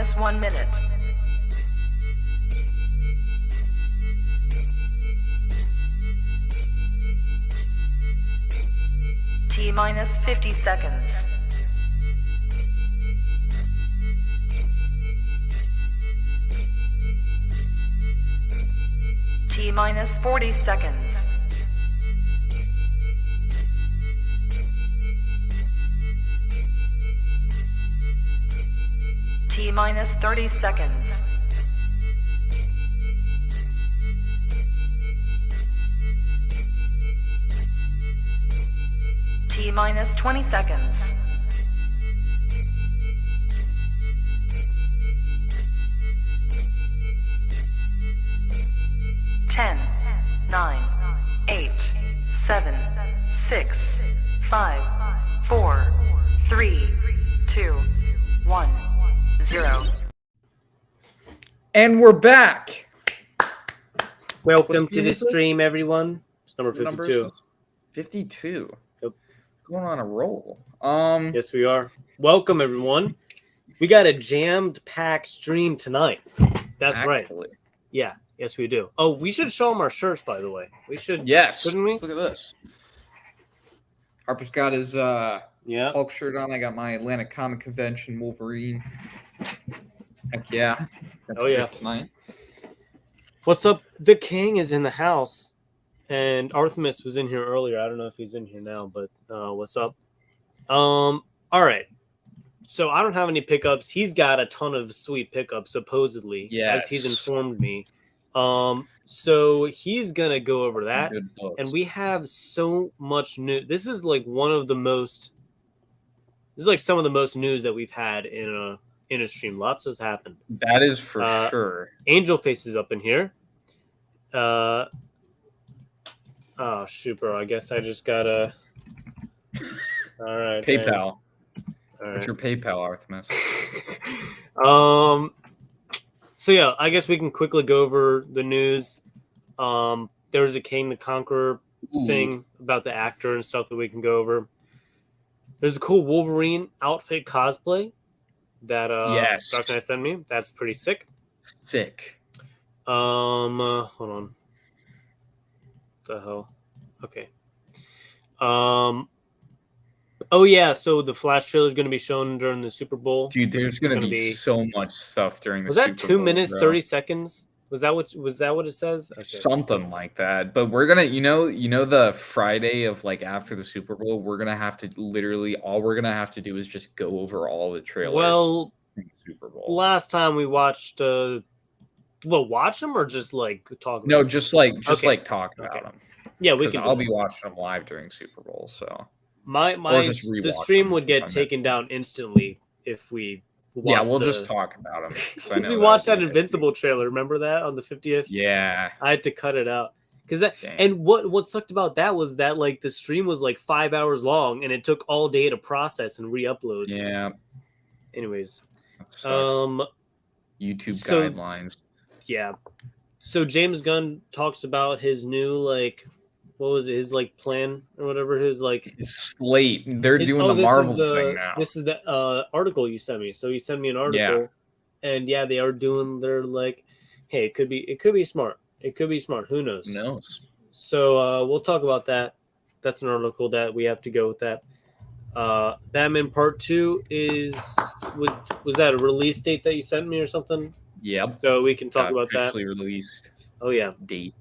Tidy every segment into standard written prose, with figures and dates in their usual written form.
minus 1 minute. T minus 50 seconds. T minus 40 seconds. T minus 30 seconds. T minus 20 seconds. Ten, 9, 8, 7, 6, 5, 4, 3, 2, 1, 0. And we're back. Welcome to the stream, everyone. It's number 52. 52. Yep. Going on a roll. Yes, we are. Welcome, everyone. We got a jammed-packed stream tonight. That's right. Yeah. Yes, we do. Oh, we should show them our shirts, by the way. We should. Yes. Shouldn't we? Look at this. Harper's got his Hulk shirt on. I got my Atlanta Comic Convention Wolverine. Heck yeah. Oh, yeah. Tonight. What's up? The King is in the house, and Artemis was in here earlier. I don't know if he's in here now, but what's up? All right. So I don't have any pickups. He's got a ton of sweet pickups, supposedly, as he's informed me. So he's gonna go over that, and we have so much news. This is like some of the most news that we've had in a stream. Lots has happened. That is for sure. Angel Face is up in here. Oh shoot, bro. I guess I just gotta. All right. PayPal. Man. All right. What's your PayPal, Artemis? So yeah, I guess we can quickly go over the news. There's a King the Conqueror thing about the actor and stuff that we can go over. There's a cool Wolverine outfit cosplay that Dark Knight sent me. That's pretty sick. Sick. Hold on. What the hell? Okay. Oh yeah, so the Flash trailer is going to be shown during the Super Bowl. Dude, there's going to be so much stuff during the Super Bowl. Was that 2 minutes, 30 seconds? Was that what it says? Okay. Something like that. But we're gonna, you know, the Friday of like after the Super Bowl, we're gonna have to literally all we're gonna have to do is just go over all the trailers. Well, from the Super Bowl. Last time we watched, watch them or just like talk? No, just like talk about them. Yeah, we can. I'll be watching them live during Super Bowl. So the stream would get taken down instantly if we. We'll just talk about them. Because we watched that Invincible trailer. Remember that on the 50th? Yeah, I had to cut it out because that. Dang. And what sucked about that was that like the stream was like 5 hours long and it took all day to process and re-upload. Yeah. Anyways, YouTube guidelines. Yeah. So James Gunn talks about his new what was it? His plan or whatever. His slate. They're doing the Marvel thing now. This is the article you sent me. So he sent me an article, and they are doing. They're like, hey, it could be smart. It could be smart. Who knows? Who knows? So we'll talk about that. That's an article that we have to go with that. Batman Part 2 was that a release date that you sent me or something? Yep. So we can talk about that. Officially released. Oh yeah. Date.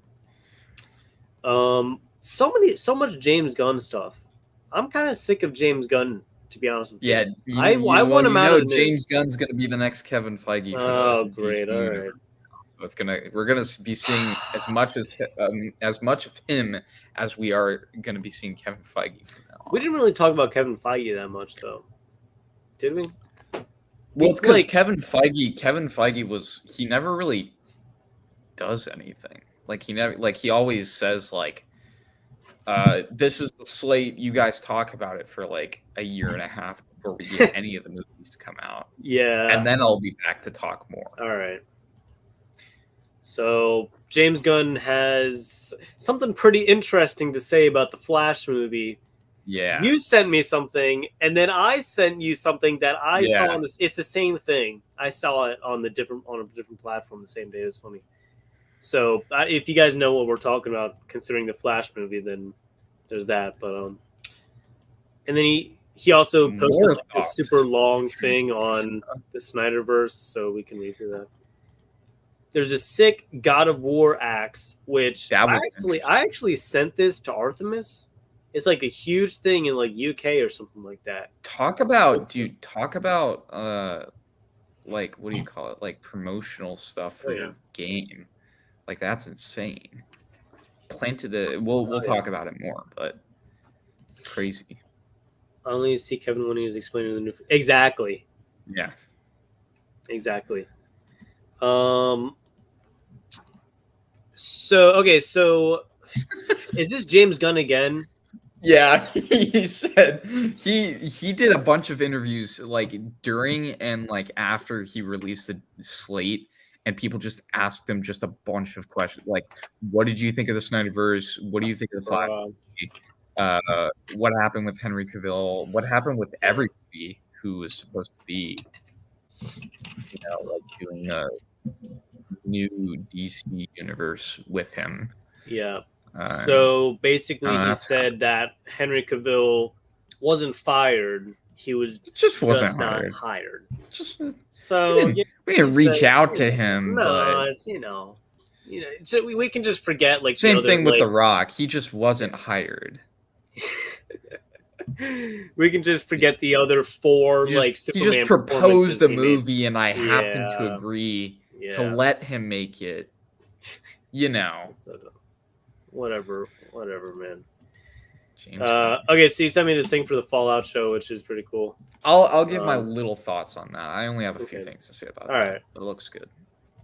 So much James Gunn stuff. I'm kind of sick of James Gunn, to be honest with you. Yeah, I want him out of the James Gunn's gonna be the next Kevin Feige. Oh, great! All right. We're gonna be seeing as much of him as we are gonna be seeing Kevin Feige from now on. We didn't really talk about Kevin Feige that much, though, did we? Well, it's because Kevin Feige he never really does anything. He always says this is the slate. You guys talk about it for like a year and a half before we get any of the movies to come out. Yeah. And then I'll be back to talk more. All right. So James Gunn has something pretty interesting to say about the Flash movie. Yeah. You sent me something, and then I sent you something that I saw on this. It's the same thing. I saw it on a different platform the same day. It was funny. So if you guys know what we're talking about, considering the Flash movie, then there's that. But and then he also posted like a super long thing on the Snyderverse, so we can read through that. There's a sick God of War axe, which I actually sent this to Artemis. It's like a huge thing in like UK or something like that. Talk about like, what do you call it? Like promotional stuff for your game. Like, that's insane. We'll talk about it more, but crazy. I only see Kevin when he was explaining the new. Exactly. Yeah. Exactly. So is this James Gunn again? Yeah, he said he did a bunch of interviews like during and like after he released the slate, and people just asked him just a bunch of questions like, what did you think of the Snyderverse? What do you think of the Flash? What happened with Henry Cavill? What happened with everybody who was supposed to be, like doing a new DC universe with him? Yeah. So basically, he said that Henry Cavill wasn't fired. He was just wasn't not hired. So we didn't reach out to him. No, but it's, so we can just forget like same thing with The Rock. He just wasn't hired. We can just forget the other four Superman. He just proposed a movie, and I happened to agree to let him make it. Whatever, man. Okay, so you sent me this thing for the Fallout show, which is pretty cool. I'll give my little thoughts on that. I only have a few things to say about that. All right. But it looks good.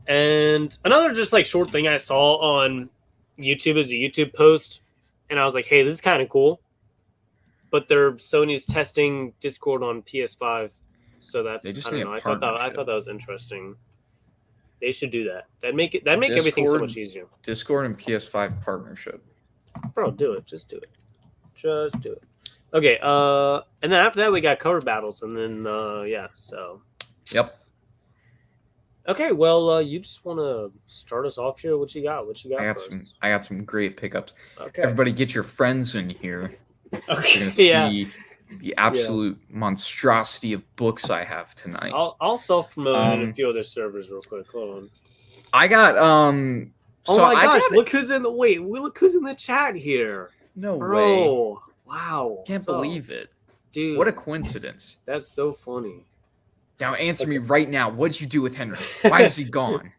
And another just like short thing I saw on YouTube is a YouTube post, and I was like, hey, this is kind of cool. But Sony's testing Discord on PS5, so that's I don't know. I thought that was interesting. They should do that. That'd make everything so much easier. Discord and PS5 partnership. Bro, do it. Just do it. Just do it. Okay. And then after that we got cover battles, and then so. Yep. Okay. Well, you just want to start us off here. What you got? I got some great pickups. Okay. Everybody, get your friends in here. Okay. You're gonna see the absolute monstrosity of books I have tonight. I'll self-promote on a few other servers real quick. Hold on. I got oh my gosh! Look who's in the chat here. No way! Wow! Can't believe it, dude. What a coincidence! That's so funny. Now answer me right now. What'd you do with Henry? Why is he gone?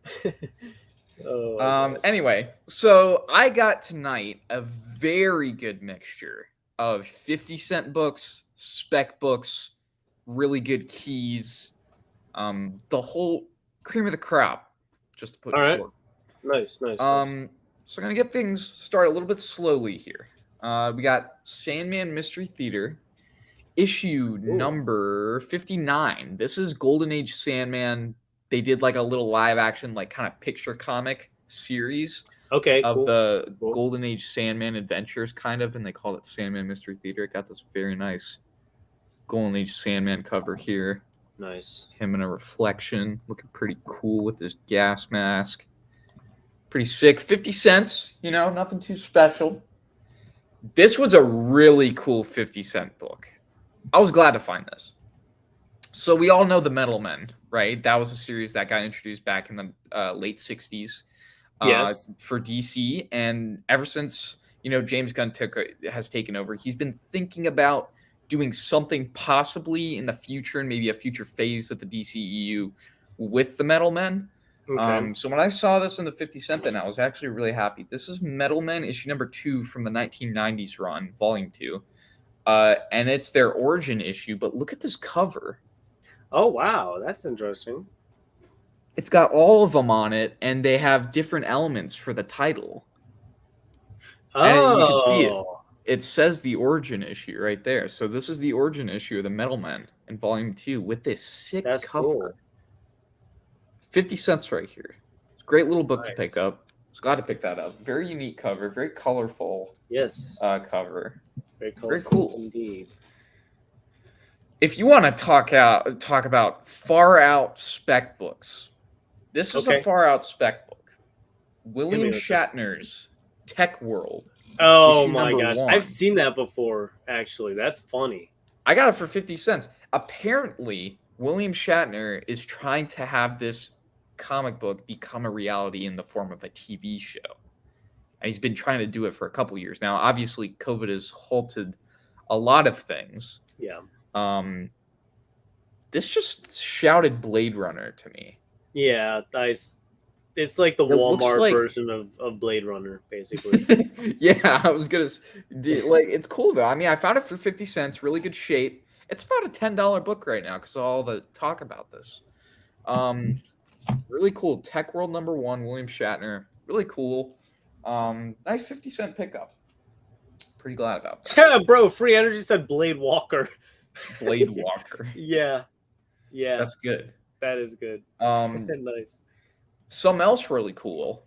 Anyway, so I got tonight a very good mixture of 50-cent books, spec books, really good keys, the whole cream of the crop, just to put it short. Nice. So I'm going to get things started a little bit slowly here. We got Sandman Mystery Theater, issue number 59. This is Golden Age Sandman. They did like a little live action, like kind of picture comic series. Of the Golden Age Sandman adventures, kind of, and they called it Sandman Mystery Theater. It got this very nice Golden Age Sandman cover here. Nice. Him in a reflection, looking pretty cool with his gas mask. Pretty sick. 50 cents, nothing too special. This was a really cool 50-cent book. I was glad to find this. So we all know the Metal Men, right? That was a series that got introduced back in the late 60s. For DC, and ever since James Gunn has taken over, he's been thinking about doing something possibly in the future, and maybe a future phase of the DCEU with the Metal Men. Okay. So when I saw this in the 50-cent bin, I was actually really happy. This is Metal Men issue number 2 from the 1990s run, volume 2, and it's their origin issue. But look at this cover. Oh wow, that's interesting. It's got all of them on it, and they have different elements for the title. And you can see it. It says the origin issue right there. So this is the origin issue of the Metal Men in Volume 2 with this sick cover. Cool. 50 cents right here. It's a great little book to pick up. I was glad to pick that up. Very unique cover. Very colorful. Yes. Cover. Very colorful Very cool. indeed. If you want to talk about far out spec books, this is a far out spec book. William Shatner's Tech World. Oh issue my number gosh, 1. I've seen that before. Actually, that's funny. I got it for 50 cents. Apparently, William Shatner is trying to have this comic book become a reality in the form of a TV show. And he's been trying to do it for a couple years now. Obviously, COVID has halted a lot of things. Yeah. This just shouted Blade Runner to me. Yeah, it's like the Walmart version of Blade Runner, basically. Yeah, I was gonna like. It's cool though. I mean, I found it for 50 cents. Really good shape. It's about a $10 book right now because of all the talk about this. Really cool. Tech World #1, William Shatner. Really cool. Nice 50-cent pickup. Pretty glad about that. Yeah, bro. Free Energy said Blade Walker. Blade Walker. Yeah. That's good. That is good. Nice. Something else really cool.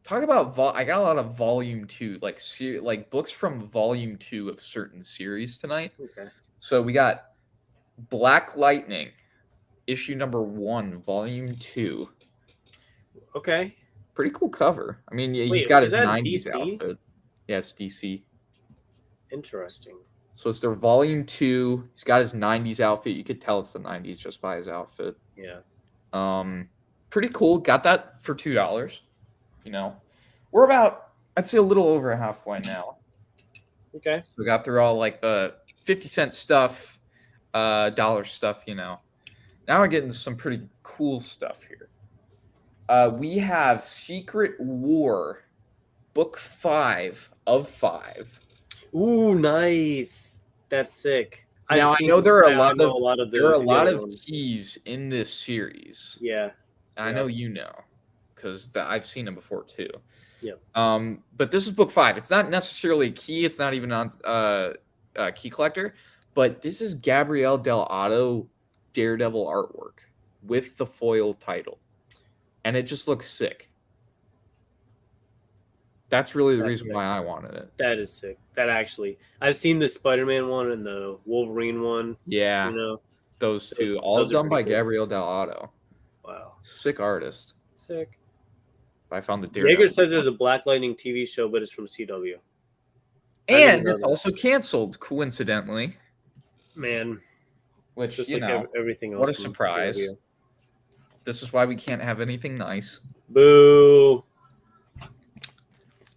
Talk about I got a lot of volume 2, like books from volume 2 of certain series tonight. Okay. So we got Black Lightning, issue #1, volume 2. Okay. Pretty cool cover. I mean, he's got his 90s DC? outfit. Yeah, it's DC. Interesting. So it's their volume 2. He's got his 90s outfit. You could tell it's the 90s just by his outfit. Yeah. Pretty cool. Got that for $2. You know, we're about, I'd say, a little over halfway now. Okay. So we got through all like the 50-cent stuff, dollar stuff. You know, now we're getting some pretty cool stuff here. We have Secret War, book 5 of 5 Ooh, nice. That's sick. Now I know there are a lot of ones. keys in this series. Yeah. And I know you know, because I've seen them before too. Yeah. But this is book 5. It's not necessarily a key. It's not even on Key Collector, but this is Gabrielle Delotto Daredevil artwork with the foil title, and it just looks sick. That's really the reason why I wanted it. That is sick. That actually, I've seen the Spider-Man one and the Wolverine one. Yeah, you know, those two, all done by Gabrielle Delotto. Wow, sick artist. Sick. I found the Daredevil. Jaeger says there's a Black Lightning TV show, but it's from CW. And it's also canceled, coincidentally. Man. Which, just you know, everything else. What a surprise. CW. This is why we can't have anything nice. Boo.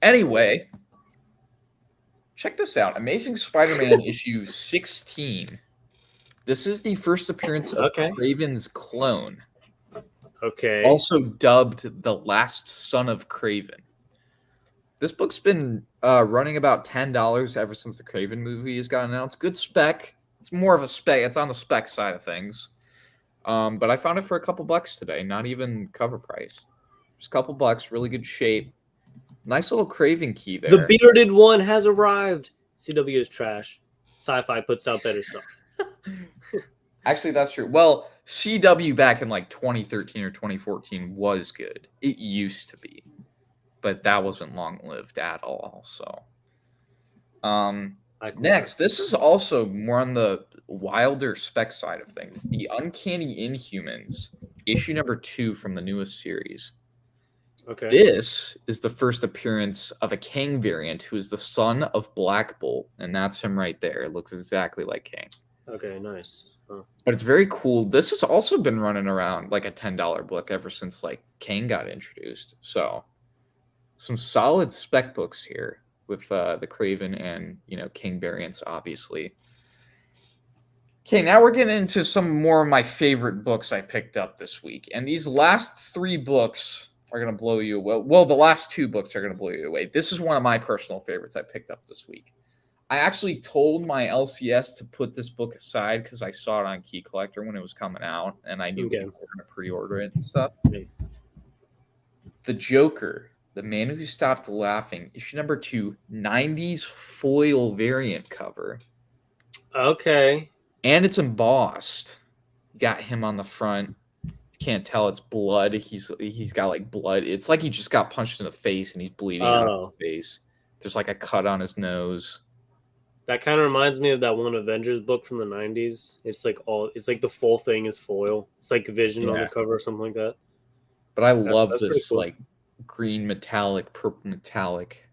Anyway, check this out. Amazing Spider-Man issue 16. This is the first appearance of Kraven's clone. Okay. Also dubbed The Last Son of Kraven. This book's been running about $10 ever since the Kraven movie has got announced. Good spec. It's more of a spec. It's on the spec side of things. But I found it for a couple bucks today. Not even cover price. Just a couple bucks. Really good shape. Nice little Kraven key there. The bearded one has arrived. CW is trash. Sci-Fi puts out better stuff. Actually, that's true. Well, CW back in like 2013 or 2014 was good. It used to be. But that wasn't long-lived at all. So, next, this is also more on the wilder spec side of things. The Uncanny Inhumans, issue #2 from the newest series. Okay. This is the first appearance of a Kang variant who is the son of Black Bolt, and that's him right there. It looks exactly like Kang. Okay, nice. Huh. But it's very cool. This has also been running around like a $10 book ever since like Kang got introduced. So some solid spec books here with the Kraven and, you know, Kang variants, obviously. Okay, now we're getting into some more of my favorite books I picked up this week. And these last 3 books are going to blow you away. Well, the last 2 books are going to blow you away. This is one of my personal favorites I picked up this week. I actually told my LCS to put this book aside because I saw it on Key Collector when it was coming out, and I knew people were going to pre-order it and stuff. The Joker, The Man Who Stopped Laughing, issue #2, 90s foil variant cover. Okay. And it's embossed. Got him on the front. Can't tell it's blood. He's got like blood. It's like he just got punched in the face and he's bleeding out of the face. There's like a cut on his nose. That kind of reminds me of that one Avengers book from the 90s. It's like the full thing is foil. It's like Vision on the Yeah. cover or something like that. But I love That's pretty this cool. like green metallic, purple metallic,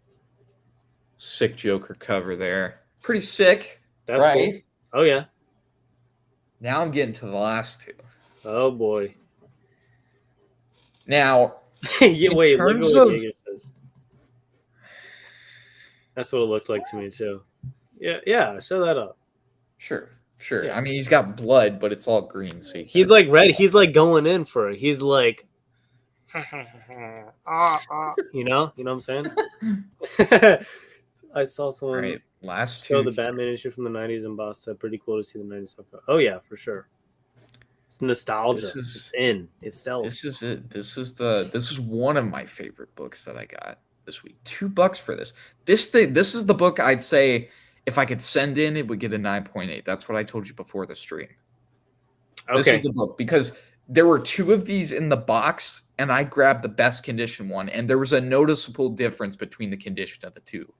sick Joker cover there. Pretty sick, That's right? cool. Oh yeah. Now I'm getting to the last two. Oh boy. Now, Yeah, in wait, look at terms what of Giga says. That's what it looked like to me too. Yeah, show that up. sure. Yeah. I mean, he's got blood, but it's all green. So He's like red. He's like going in for it. He's like, you know what I'm saying? I saw someone right. Last show two. the Batman issue from the 90s and Boss said pretty cool to see the 90s stuff. Oh yeah, for sure. It's nostalgia. It's in. It sells. This is it. This is one of my favorite books that I got this week. $2 for this. This is the book I'd say if I could send in, it would get a 9.8. That's what I told you before the stream. Okay. This is the book because there were two of these in the box, and I grabbed the best condition one, and there was a noticeable difference between the condition of the two.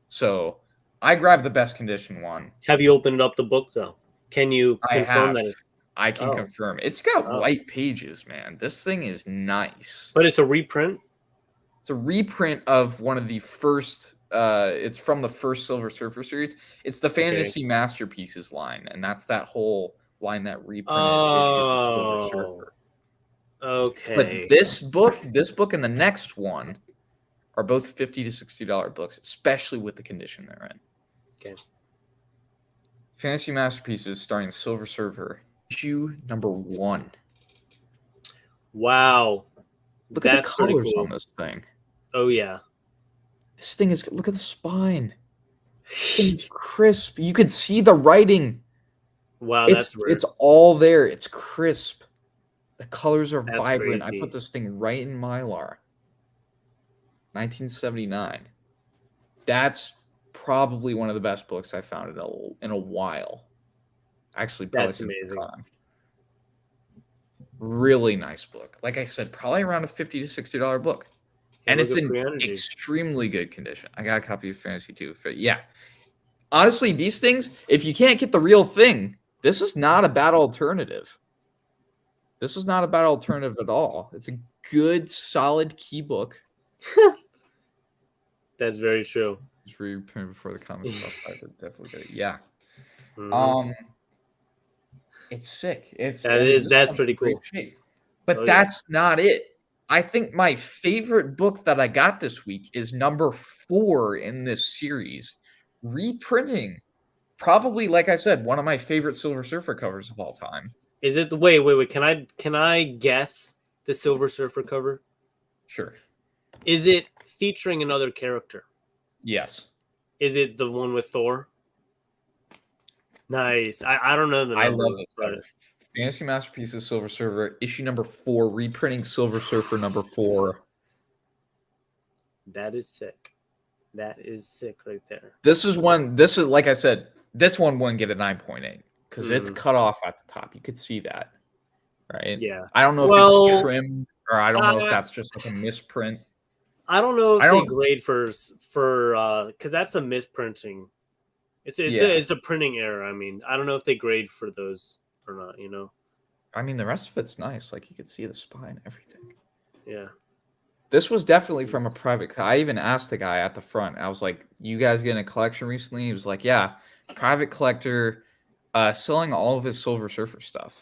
So I grabbed the best condition one. Have you opened up the book though? Can you confirm that? I can confirm. It's got white pages, man. This thing is nice. But it's a reprint? It's a reprint of one of the first it's from the first Silver Surfer series. It's the Fantasy Masterpieces line, and that's that whole line that reprinted issue of Silver Surfer. Okay. But this book and the next one are both $50 to $60 books, especially with the condition they're in. Okay. Fantasy Masterpieces starring Silver Surfer, issue number 1. Wow. Look at the colors on this thing. Oh yeah. This thing is, look at the spine. This thing's crisp. You can see the writing. Wow, it's all there. It's crisp. The colors are vibrant. Crazy. I put this thing right in Mylar. 1979. That's probably one of the best books I found in a while. Actually, probably that's since amazing. Really nice book. Like I said, probably around a $50 to $60 book. And it's in extremely good condition. I got a copy of Fantasy 2. Yeah. Honestly, these things, if you can't get the real thing, this is not a bad alternative. This is not a bad alternative at all. It's a good, solid key book. That's very true. Just reprinted before the comic stuff. I would definitely get it. Yeah. Mm-hmm. It's sick. That's pretty cool. Shape. But that's not it. I think my favorite book that I got this week is number 4 in this series, reprinting. Probably, like I said, one of my favorite Silver Surfer covers of all time. Is it the wait? Can I guess the Silver Surfer cover? Sure. Is it featuring another character? Yes. Is it the one with Thor? Nice. I don't know the number. I love this cover. Fantasy Masterpieces Silver Surfer, issue number 4, reprinting Silver Surfer number 4. That is sick. That is sick right there. This is like I said, this one wouldn't get a 9.8 because it's cut off at the top. You could see that, right? Yeah. I don't know if it was trimmed or I don't know if that's just like a misprint. I don't know if they grade for because that's a misprinting. It's a printing error. I mean, I don't know if they grade for those or not, you know. I mean, the rest of it's nice. Like you could see the spine, everything. Yeah. This was definitely from a private. I even asked the guy at the front. I was like, "You guys getting a collection recently?" He was like, "Yeah, private collector, selling all of his Silver Surfer stuff."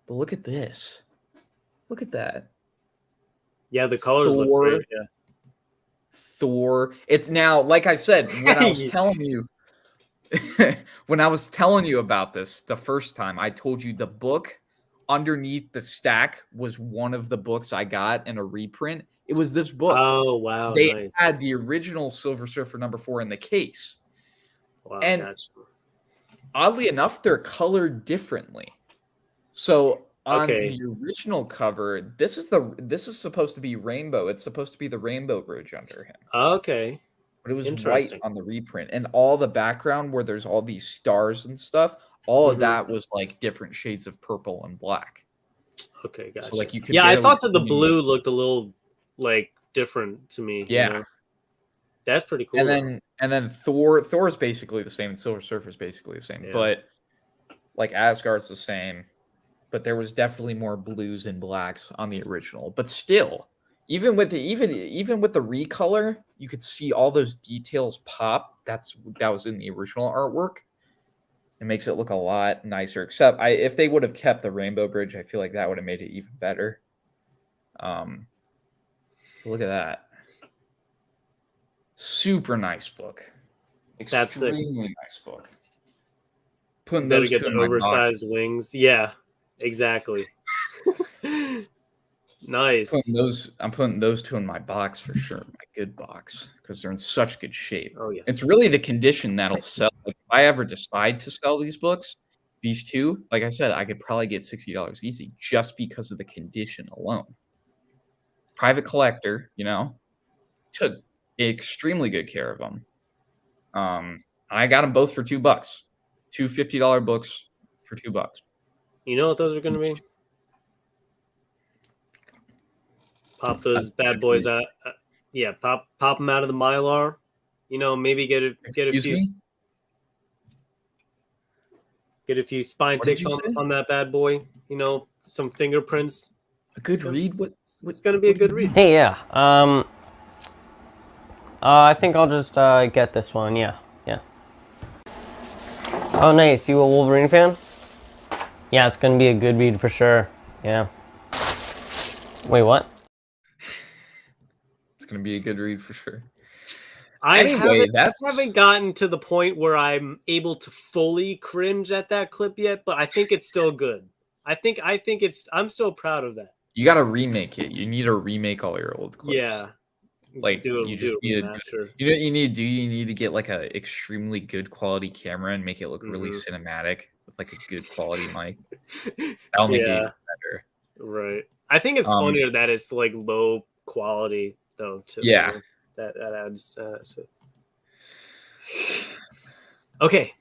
But look at this. Look at that. Yeah, the colors look great. Yeah. Thor. It's now, like I said, when I was telling you. When I was telling you about this the first time, I told you the book underneath the stack was one of the books I got in a reprint. It was this book. Oh, wow. They had the original Silver Surfer number 4 in the case. Wow. And oddly enough, they're colored differently. So on the original cover, this is supposed to be rainbow. It's supposed to be the Rainbow Bridge under him. Okay. But it was white on the reprint, and all the background where there's all these stars and stuff, all of that was like different shades of purple and black. Okay, gotcha. So like you could I thought that the blue looked a little like different to me. Yeah. You know? That's pretty cool. And then Thor is basically the same, and Silver Surfer is basically the same. Yeah. But like Asgard's the same, but there was definitely more blues and blacks on the original. But still, even with the recolor, you could see all those details pop. That was in the original artwork. It makes it look a lot nicer. Except if they would have kept the Rainbow Bridge, I feel like that would have made it even better. Look at that. Super nice book. Extremely nice book. Putting those get two the in my oversized box. wings. Yeah, exactly. Nice. I'm putting those two in my box for sure. My good box, because they're in such good shape. Oh yeah. It's really the condition that'll sell. Like, if I ever decide to sell these books, these two, like I said, I could probably get $60 easy just because of the condition alone. Private collector, took extremely good care of them. I got them both for $2. Two $50 books for $2. You know what those are going to be? Pop those bad boys out. Yeah, pop them out of the Mylar. Maybe get a few spine ticks on that bad boy. Some fingerprints. A good read. What's going to be a good read? Hey, yeah. I think I'll just get this one. Yeah. Oh, nice. You a Wolverine fan? Yeah, it's gonna be a good read for sure. Yeah. Wait, what? It's gonna be a good read for sure. I haven't gotten to the point where I'm able to fully cringe at that clip yet, but I think it's still good. I'm still proud of that. You got to remake it. You need to remake all your old clips. Yeah. Like you need to get like a extremely good quality camera and make it look really cinematic with like a good quality mic. That'll make it even better. Right. I think it's funnier that it's like low quality though too. Yeah. That adds Okay.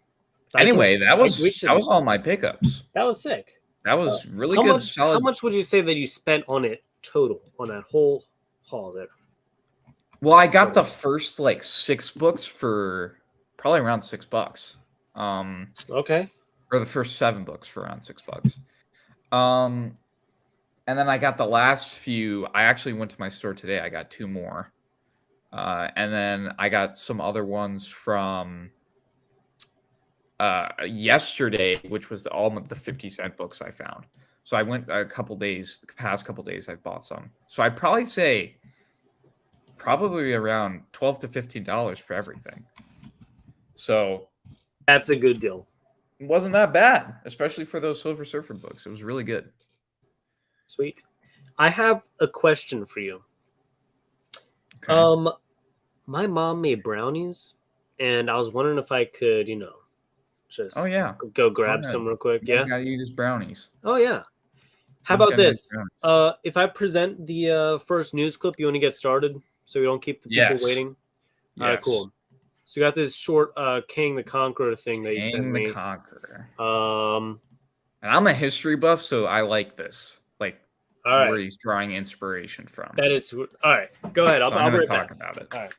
Anyway, that was all my pickups. That was sick. That was really good. How much would you say that you spent on it total on that whole haul there? Well, I got the first like 6 books for probably around $6. Okay. Or the first 7 books for around $6. And then I got the last few. I actually went to my store today. I got 2 more. And then I got some other ones from yesterday, which was all of the 50-cent books I found. So I went the past couple days I bought some. So I'd probably say around $12 to $15 for everything. So that's a good deal. It wasn't that bad, especially for those Silver Surfer books. It was really good. Sweet. I have a question for you. Okay. My mom made brownies, and I was wondering if I could, just go grab some real quick. You gotta use brownies. Oh yeah. How about this? If I present the first news clip, you want to get started so we don't keep the people waiting? Yes. All right, cool. So we got this short King the Conqueror thing that you sent me. King the Conqueror. And I'm a history buff, so I like this. Like, where he's drawing inspiration from. That is all right. Go ahead. I'll talk about it. All right.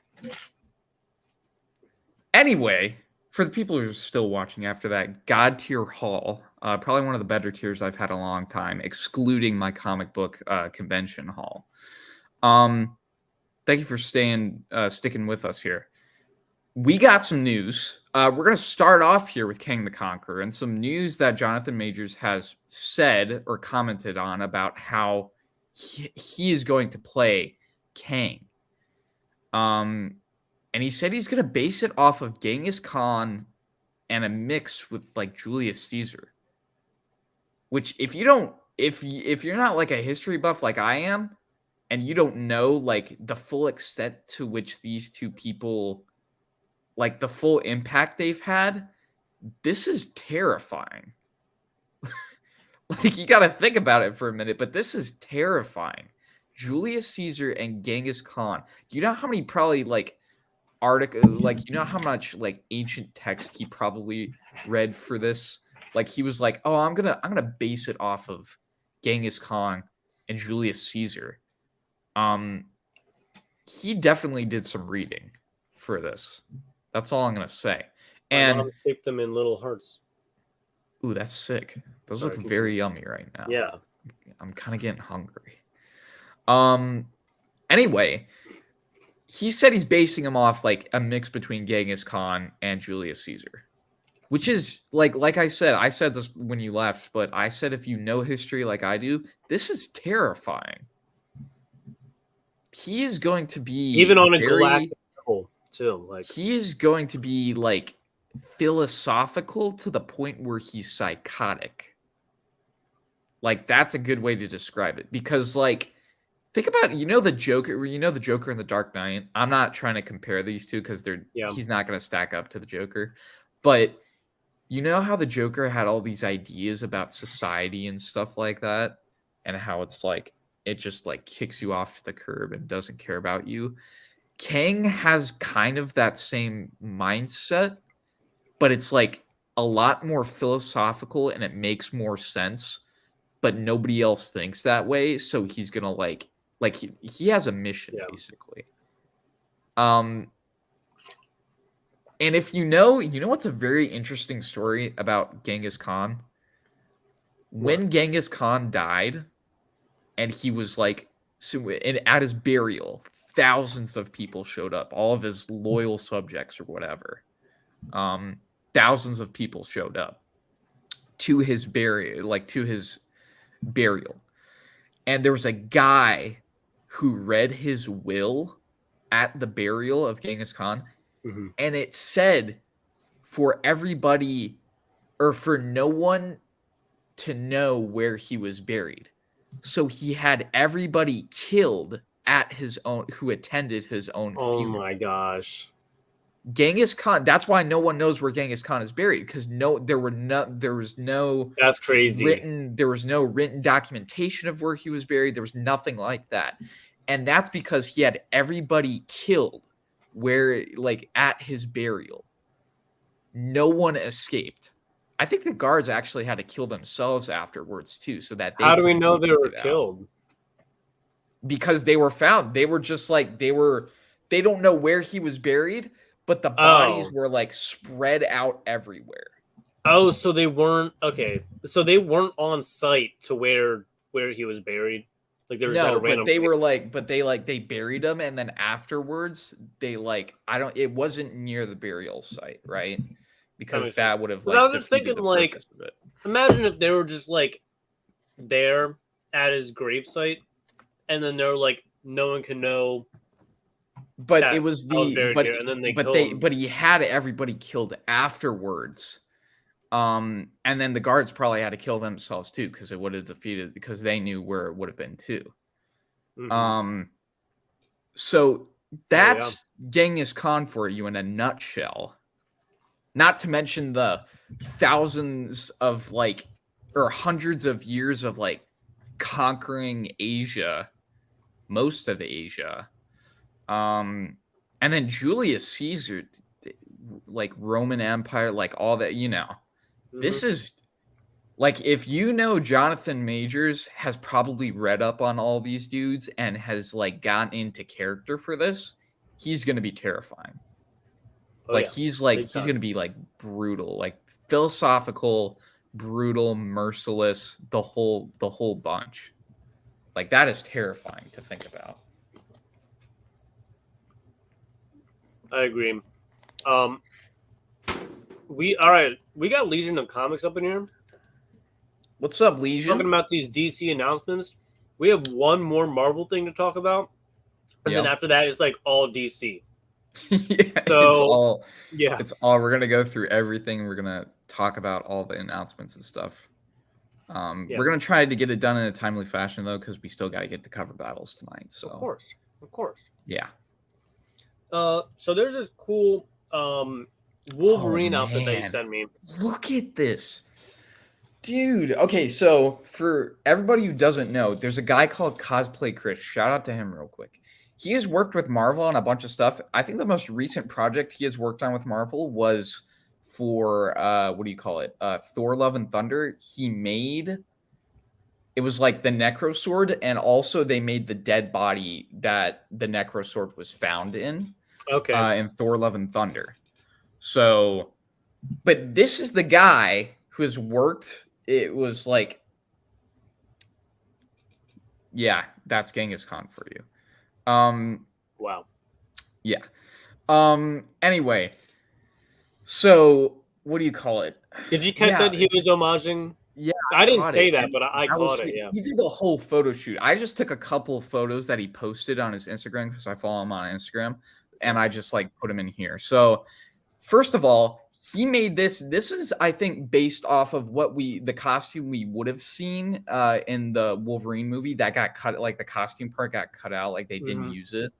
Anyway, for the people who are still watching after that, God tier haul, probably one of the better tiers I've had in a long time, excluding my comic book convention haul. Thank you for sticking with us here. We got some news. We're going to start off here with King the Conqueror and some news that Jonathan Majors has said or commented on about how he is going to play Kang. And he said he's going to base it off of Genghis Khan and a mix with like Julius Caesar. Which if you're not like a history buff like I am, and you don't know like the full extent to which these two people, like the full impact they've had, this is terrifying. Like you got to think about it for a minute, but this is terrifying. Julius Caesar and Genghis Khan. Do you know how many probably like how much like ancient text he probably read for this? Like he was like, "Oh, I'm going to base it off of Genghis Khan and Julius Caesar." He definitely did some reading for this. That's all I'm gonna say. My And mom shaped them in little hearts. ooh, that's sick. Those Sorry, look continue. very yummy right now. Yeah. I'm kind of getting hungry. Anyway, he said he's basing him off like a mix between Genghis Khan and Julius Caesar, which is like I said this when you left, but I said if you know history like I do, this is terrifying. He is going to be Even on a galactic level, too. Like he is going to be like philosophical to the point where he's psychotic. Like that's a good way to describe it because like think about the Joker, the Joker in The Dark Knight. I'm not trying to compare these two because he's not going to stack up to the Joker. But you know how the Joker had all these ideas about society and stuff like that, and how it's like it just like kicks you off the curb and doesn't care about you. Kang has kind of that same mindset, but it's like a lot more philosophical and it makes more sense, but nobody else thinks that way. So he's going to like he has a mission basically. And if you know what's a very interesting story about Genghis Khan? When Genghis Khan died and he was like, and at his burial, thousands of people showed up, all of his loyal subjects or whatever. Thousands of people showed up to his burial. And there was a guy who read his will at the burial of Genghis Khan. mm-hmm. And it said for everybody or for no one to know where he was buried. So he had everybody killed at his own who attended his own funeral. Oh my gosh. Genghis Khan, that's why no one knows where Genghis Khan is buried because there was no That's crazy. there was no written documentation of where he was buried. There was nothing like that. And that's because he had everybody killed at his burial. No one escaped. I think the guards actually had to kill themselves afterwards too, so that how do we know they were killed? Because they were found. They were just like they don't know where he was buried, but the bodies were like spread out everywhere. Oh, so they weren't so they weren't on site to where he was buried. Like there was they buried him, and then afterwards it wasn't near the burial site, right? Because that would have I was just thinking imagine if they were just like there at his gravesite, and then they're like no one can know. But it was and then but he had everybody killed afterwards. And then the guards probably had to kill themselves too because it would have defeated because they knew where it would have been too. Mm-hmm. So that's Genghis Khan for you in a nutshell. Not to mention the thousands of or hundreds of years of conquering Asia, most of Asia. And then Julius Caesar, Roman Empire, all that, This is if Jonathan Majors has probably read up on all these dudes and has gotten into character for this, he's going to be terrifying. He's going to be brutal, philosophical, brutal, merciless, the whole bunch. That is terrifying to think about. I agree. We got Legion of Comics up in here. What's up, Legion? Talking about these DC announcements. We have one more Marvel thing to talk about. And then after that, it's all DC. It's all we're gonna go through everything. We're gonna talk about all the announcements and stuff. We're gonna try to get it done in a timely fashion though, because we still got to get the cover battles tonight. So of course. Yeah. So there's this cool Wolverine outfit that you sent me. Look at this, dude. Okay, so for everybody who doesn't know, there's a guy called Cosplay Chris. Shout out to him real quick. He has worked with Marvel on a bunch of stuff. I think the most recent project he has worked on with Marvel was for Thor: Love and Thunder. He made it was the Necro Sword, and also they made the dead body that the Necro Sword was found in. Okay. In Thor: Love and Thunder. So, but this is the guy who has worked. It was like, yeah, that's Genghis Khan for you. Wow. Yeah. Anyway, so what do you call it? Did you catch that he was homaging? Yeah, I didn't caught say it. that, And but I that was caught it. sick. Yeah. He did the whole photo shoot. I just took a couple of photos that he posted on his Instagram because I follow him on Instagram, and I just like put him in here. So first of all, he made this. This is, I think, based off of the costume we would have seen in the Wolverine movie that got cut. Like the costume part got cut out. Like they didn't use it.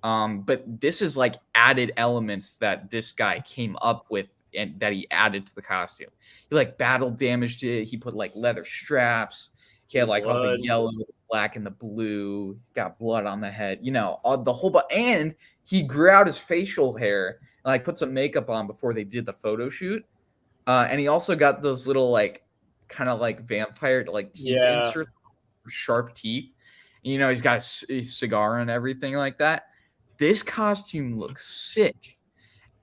But this is like added elements that this guy came up with and that he added to the costume. He like battle damaged it. He put like leather straps. He had like all the yellow, the black, and the blue. He's got blood on the head. You know, all the whole. And he grew out his facial hair and like put some makeup on before they did the photo shoot. And he also got those little like kind of like vampire like teeth inserts, sharp teeth. You know, he's got a cigar and everything like that. This costume looks sick.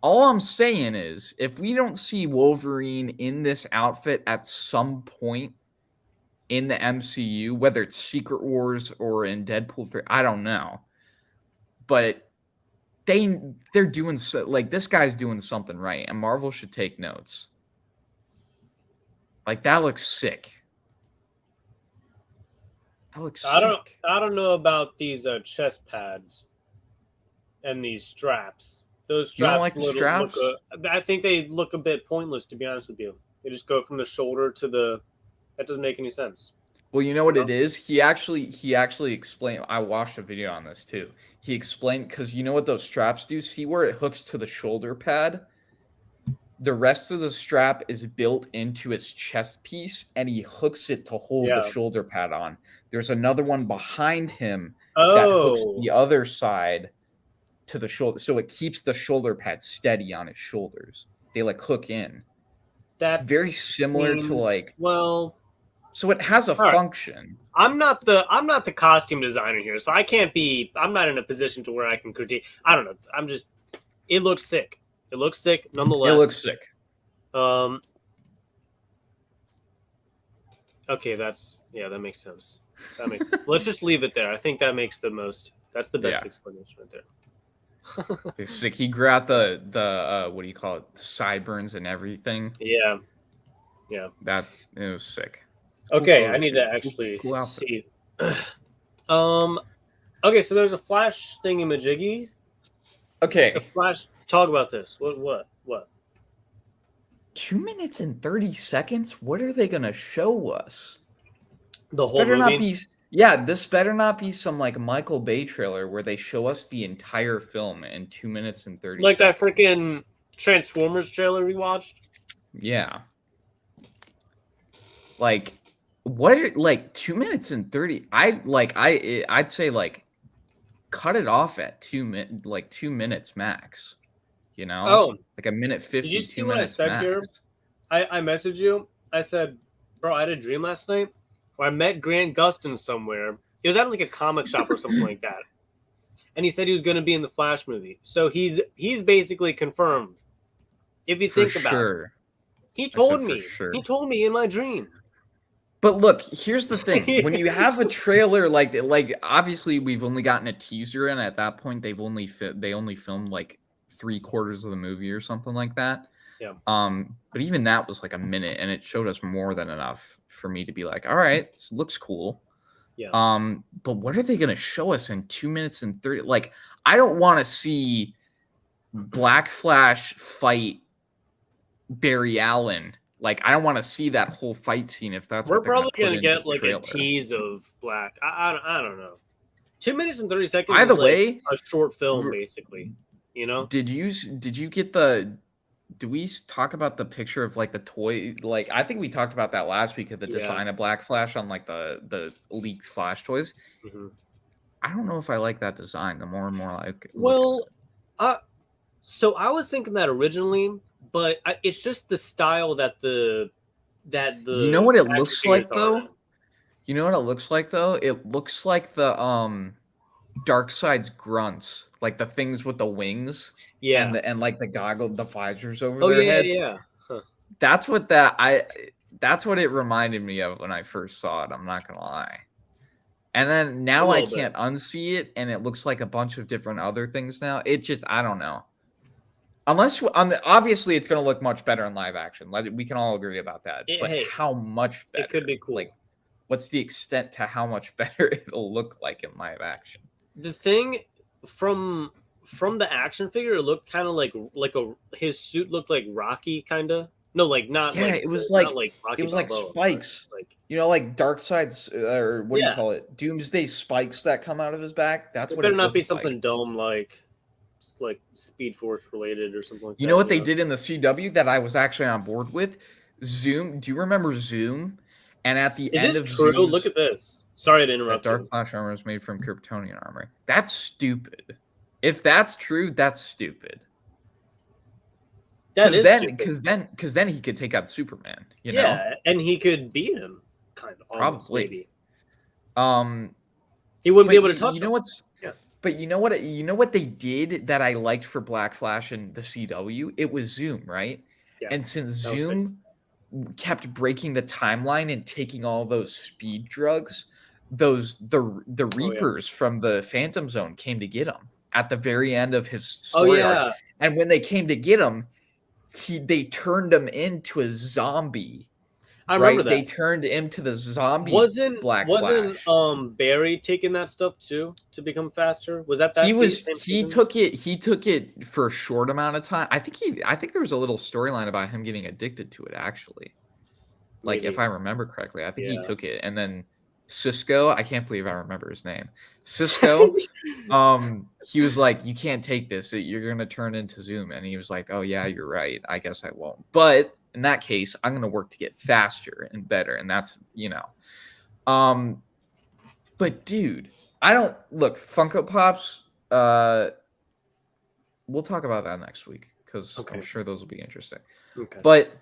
All I'm saying is, if we don't see Wolverine in this outfit at some point in the MCU, whether it's Secret Wars or in Deadpool 3, I don't know. But they're doing so, like this guy's doing something right, and Marvel should take notes. Like that looks sick. That looks sick. I don't know about these chest pads and these straps. Those straps. You don't like the straps? I think they look a bit pointless, to be honest with you. They just go from the shoulder to the. That doesn't make any sense. Well, you know what it is? He actually explained. I watched a video on this too. He explained because you know what those straps do? See where it hooks to the shoulder pad? The rest of the strap is built into its chest piece, and he hooks it to hold the shoulder pad on. There's another one behind him that hooks the other side to the shoulder, so it keeps the shoulder pad steady on his shoulders. They like hook in. That very similar to like so it has a function. I'm not the costume designer here, so I'm not in a position to where I can critique. I don't know. It looks sick. It looks sick nonetheless. It looks sick. Okay, that makes sense. Let's just leave it there. I think that makes the most. That's the best explanation right there. It's sick. He grew out the what do you call it? The sideburns and everything. Yeah. That it was sick. Okay, cool I need to actually cool see. Okay, so there's a Flash thingy-majiggy. Okay. The Flash. Talk about this. What? 2 minutes and 30 seconds? What are they gonna show us? The whole movie? This better not be some like Michael Bay trailer where they show us the entire film in 2 minutes and 30 like seconds. That freaking Transformers trailer we watched? Yeah. Like what are, like 2 minutes and 30 I'd say like cut it off at 2 minutes max. You know? Like a minute 50. Did you see 2 what minutes I said max. here? I messaged you. I said, bro, I had a dream last night where I met Grant Gustin somewhere. He was at like a comic shop or something like that. And he said he was going to be in the Flash movie. So he's basically confirmed. If you think about it. He told me. Sure. He told me in my dream. But look, here's the thing. When you have a trailer like obviously we've only gotten a teaser, and at that point they only filmed like 3/4 of the movie or something like that. Yeah. But even that was like a minute, and it showed us more than enough for me to be like, all right, this looks cool. Yeah. But what are they gonna show us in 2 minutes and 30? Like, I don't want to see Black Flash fight Barry Allen. Like, I don't want to see that whole fight scene if that's We're what they're probably gonna get put like into the a trailer. tease of Black. I don't know. 2 minutes and 30 seconds. Either is way, like a short film, basically. You know? Did you get the? Do we talk about the picture of like the toy? Like, I think we talked about that last week of the design of Black Flash on like the leaked Flash toys. Mm-hmm. I don't know if I like that design. The more and more like. So I was thinking that originally, but it's just the style that the. You know what it looks like though? You know what it looks like though? It looks like the Darkseid's grunts, like the things with the wings, Yeah. and like the visors over Oh their yeah, heads. yeah. Huh. That's what it reminded me of when I first saw it. I'm not gonna lie. And then now I can't unsee it, and it looks like a bunch of different other things now. It just, I don't know. Unless obviously it's going to look much better in live action. We can all agree about that. But how much better? It could be cool. Like, what's the extent to how much better it'll look like in live action? The thing from the action figure, it looked kind of like his suit looked like Rocky, kind of. No, like not. Yeah, like it was not like Rocky it was like Balboa, spikes. like like Darkseid's or what do you call it? Doomsday spikes that come out of his back. That's it what better it not be looks something like. dumb like Speed Force related or something like that. You know what they did in the CW that I was actually on board with? Zoom. Do you remember Zoom? And at the end of true? Zoom's, Look at this. Sorry to that interrupt Dark you. Flash armor is made from Kryptonian armor. That's stupid. If that's true, that's stupid. That is stupid. Because then he could take out Superman. You know? Yeah, and he could beat him, kind of. Almost, Probably. maybe. He wouldn't be able to touch you him. know what's? Yeah. But you know what? You know what they did that I liked for Black Flash and the CW? It was Zoom, right? Yeah. And since Zoom kept breaking the timeline and taking all those speed drugs, the Reapers from the Phantom Zone came to get him at the very end of his story arc. And when they came to get him, they turned him into a zombie. I remember that. They turned him to the zombie. Wasn't Barry taking that stuff too to become faster? Was that he took it for a short amount of time. I think there was a little storyline about him getting addicted to it actually. Like if I remember correctly, I think he took it, and then Cisco, I can't believe I remember his name. Cisco, he was like, "You can't take this. You're gonna turn into Zoom," and he was like, "Oh yeah, you're right. I guess I won't." But in that case, I'm going to work to get faster and better. And that's, but dude, I don't look Funko Pops. We'll talk about that next week because I'm sure those will be interesting. Okay. But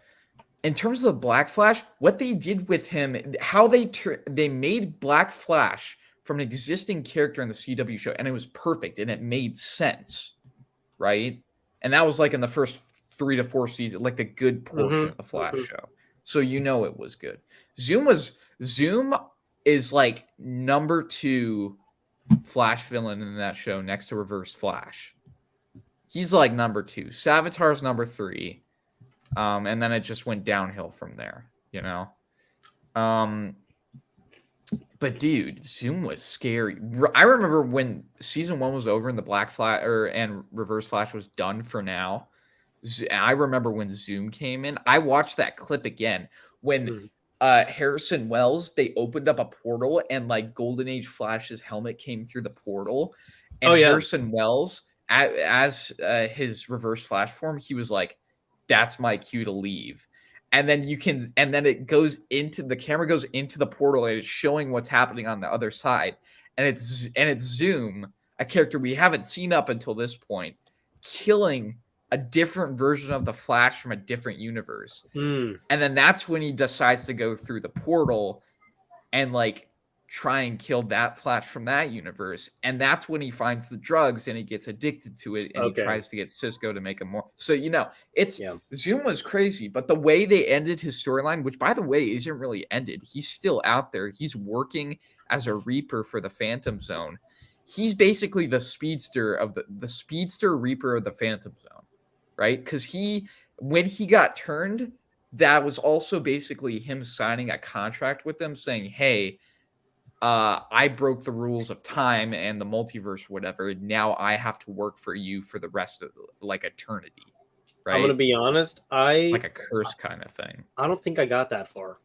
in terms of the Black Flash, what they did with him, how they made Black Flash from an existing character in the CW show, and it was perfect and it made sense, right? And that was like in the first 3 to 4 seasons, like the good portion of the Flash show. So it was good. Zoom is like number 2 Flash villain in that show next to Reverse Flash. He's like number 2. Savitar's number 3. And then it just went downhill from there, But dude, Zoom was scary. I remember when season 1 was over and the Black Flash and Reverse Flash was done for now. I remember when Zoom came in. I watched that clip again when Harrison Wells, they opened up a portal and like Golden Age Flash's helmet came through the portal, and Harrison Wells, as his Reverse Flash form, he was like, "That's my cue to leave." And then it goes into the camera goes into the portal and it's showing what's happening on the other side, and it's Zoom, a character we haven't seen up until this point, killing a different version of the Flash from a different universe. And then that's when he decides to go through the portal and like try and kill that Flash from that universe. And that's when he finds the drugs and he gets addicted to it, and he tries to get Cisco to make him more. So, Zoom was crazy, but the way they ended his storyline, which by the way isn't really ended, he's still out there. He's working as a Reaper for the Phantom Zone. He's basically the speedster of the speedster Reaper of the Phantom Zone. Right? Because when he got turned, that was also basically him signing a contract with them saying, "Hey, I broke the rules of time and the multiverse, whatever. Now I have to work for you for the rest of like eternity." Right? I'm gonna be honest. Like a curse kind of thing. I don't think I got that far.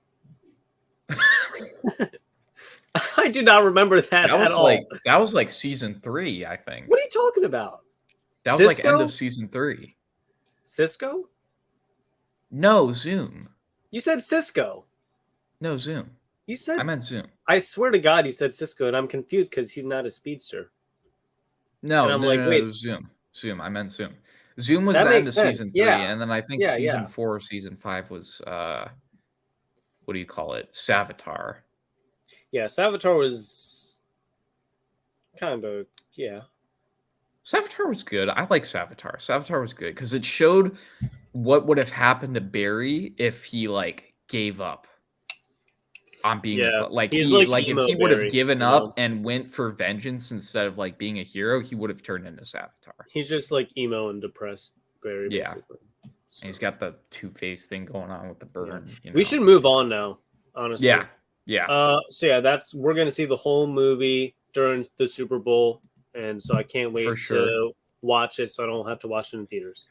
I do not remember that at all. That was like season 3, I think. What are you talking about? That was like end of season 3. Cisco? No, Zoom. You said Cisco. No, Zoom. You said I meant Zoom. I swear to God, you said Cisco, and I'm confused because he's not a speedster. No, wait. It was Zoom. Zoom. I meant Zoom. Zoom was the end of season 3, and then I think season 4 or season 5 was what do you call it? Savitar. Yeah, Savitar was Kind of, yeah. Savitar was good. I like Savitar. Savitar was good because it showed what would have happened to Barry if he like gave up on being Yeah, like he's he like if emo he would have Barry, given you up know? and went for vengeance instead of like being a hero, he would have turned into Savitar. He's just like emo and depressed Barry, Yeah. basically. So, And he's got the Two-Face thing going on with the burn. You know? we should move on now, honestly. Yeah. Yeah. So yeah, we're gonna see the whole movie during the Super Bowl, and so I can't wait For sure. to watch it, so I don't have to watch it in theaters.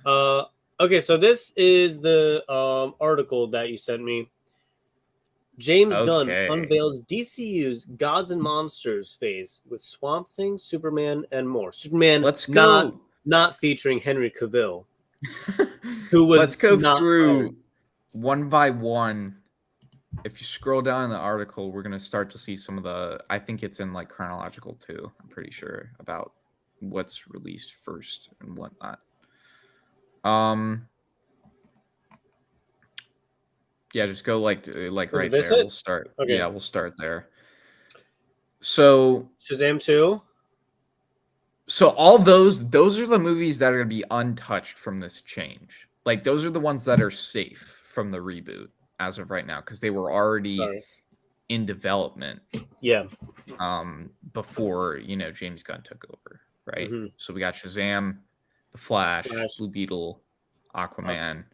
Okay, so this is the article that you sent me. James Gunn Okay. unveils DCU's Gods and Monsters phase with Swamp Thing, Superman, and more. Superman, Let's go. not featuring Henry Cavill, who was Let's go not through hired. one by one. If you scroll down in the article, we're going to start to see some of the, I think it's in like chronological too. I'm pretty sure about what's released first and whatnot. Yeah, just go like right there. We'll start. Okay. Yeah, we'll start there. So Shazam 2. So all those are the movies that are going to be untouched from this change. Like those are the ones that are safe from the reboot as of right now because they were already in development. Yeah. Before, James Gunn took over, right? Mm-hmm. So we got Shazam, The Flash, Blue Beetle, Aquaman,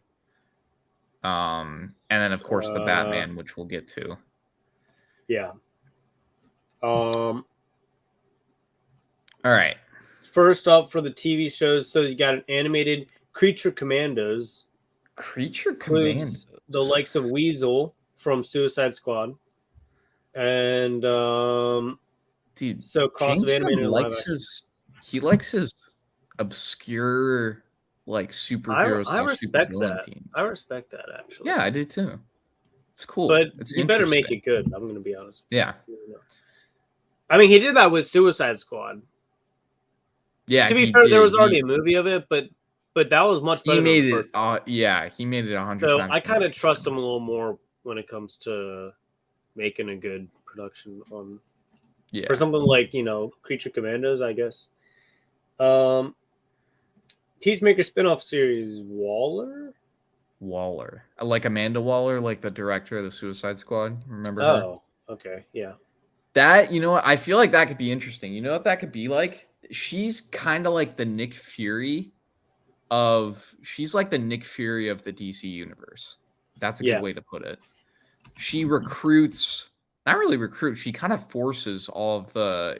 and then of course the Batman, which we'll get to. Yeah. All right. First up for the TV shows, so you got an animated Creature Commandos. Creature Commandos. The likes of Weasel from Suicide Squad. And dude, so cross of animated and live action. He likes his obscure like superheroes. I respect that. Teams. I respect that actually. Yeah, I do too. It's cool. But it's you better make it good. I'm gonna be honest. Yeah. I mean, he did that with Suicide Squad. Yeah. To be fair, there was already a movie of it, but that was much better. He made it. Yeah, he made it 100 so times. I kind of trust him a little more when it comes to making a good production on. Yeah. For something like Creature Commandos, I guess. Peacemaker spinoff series Waller, like Amanda Waller, like the director of the Suicide Squad. Remember her? Oh, okay, yeah. That I feel like that could be interesting. You know what that could be like? She's kind of like the Nick Fury she's like the Nick Fury of the DC universe. That's a good way to put it. She recruits, not really recruits. She kind of forces all the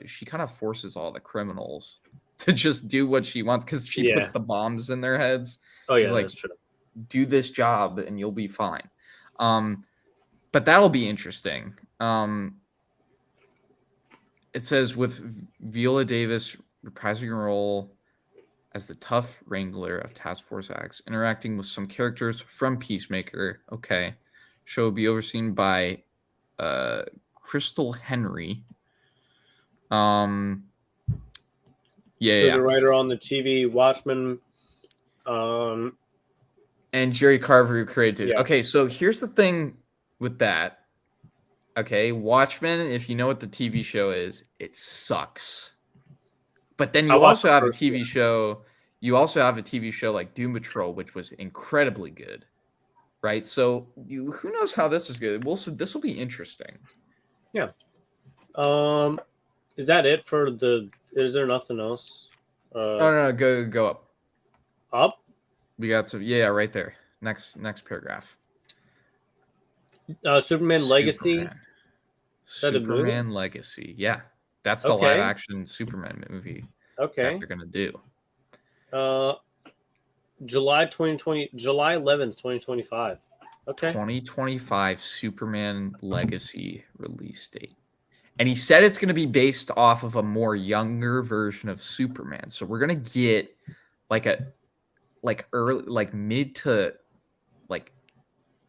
criminals to just do what she wants because she puts the bombs in their heads. Oh yeah, she's like, that's true. Do this job and you'll be fine. But that'll be interesting. It says with Viola Davis reprising her role as the tough wrangler of Task Force X, interacting with some characters from Peacemaker. Okay. Show will be overseen by Crystal Henry. There's a writer on the TV Watchmen. And Jerry Carver who created it. Yeah. Okay, so here's the thing with that. Okay, Watchmen, if you know what the TV show is, it sucks. But then you also have a TV show. You also have a TV show like Doom Patrol, which was incredibly good. Right? So who knows how this is good? This will be interesting. Yeah. Is that it for the? Is there nothing else? No, go up. Up. We got some. Yeah, right there. Next paragraph. Superman Legacy. Superman Legacy. Yeah, that's the live action Superman movie. Okay. That they're gonna do. July 11th, 2025. Okay. 2025 Superman Legacy release date. And he said it's going to be based off of a more younger version of Superman. So we're going to get mid to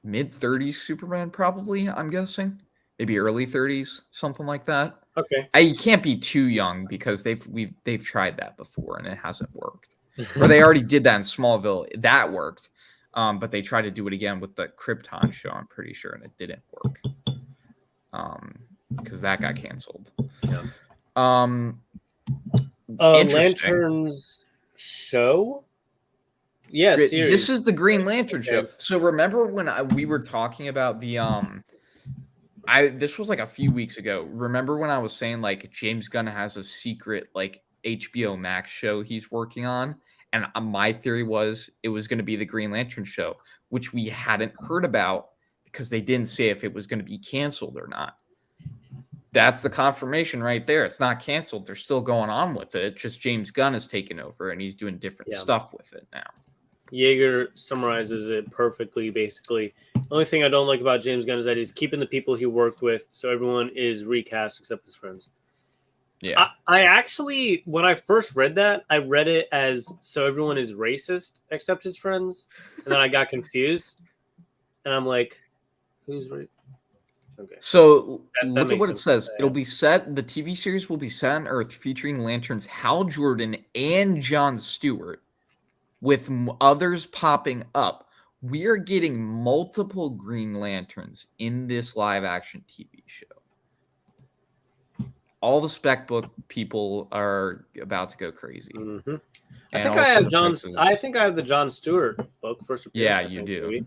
mid 30s Superman probably, I'm guessing. Maybe early 30s, something like that. Okay. You can't be too young because they've tried that before and it hasn't worked. Or they already did that in Smallville. That worked. But they tried to do it again with the Krypton show, I'm pretty sure, and it didn't work. Because that got canceled. Yeah. Interesting. Lanterns show. Yeah, This series. is the Green Lantern show. Okay. So remember when we were talking about the this was like a few weeks ago. Remember when I was saying like James Gunn has a secret like HBO Max show he's working on, and my theory was it was going to be the Green Lantern show, which we hadn't heard about because they didn't say if it was going to be canceled or not. That's the confirmation right there. It's not canceled. They're still going on with it. Just James Gunn has taken over and he's doing different stuff with it now. Yeager summarizes it perfectly, basically. The only thing I don't like about James Gunn is that he's keeping the people he worked with, so everyone is recast except his friends. Yeah. I actually, when I first read that, I read it as so everyone is racist except his friends, and then I got confused, and I'm like, who's right? Okay. So That look at what it makes says. sense. It'll be set. The TV series will be set on Earth, featuring Lanterns Hal Jordan and Jon Stewart, with others popping up. We are getting multiple Green Lanterns in this live-action TV show. All the spec book people are about to go crazy. Mm-hmm. I And think I have also John. Texas- I think I have the Jon Stewart book first. Appearance, Yeah, I you think, do. maybe.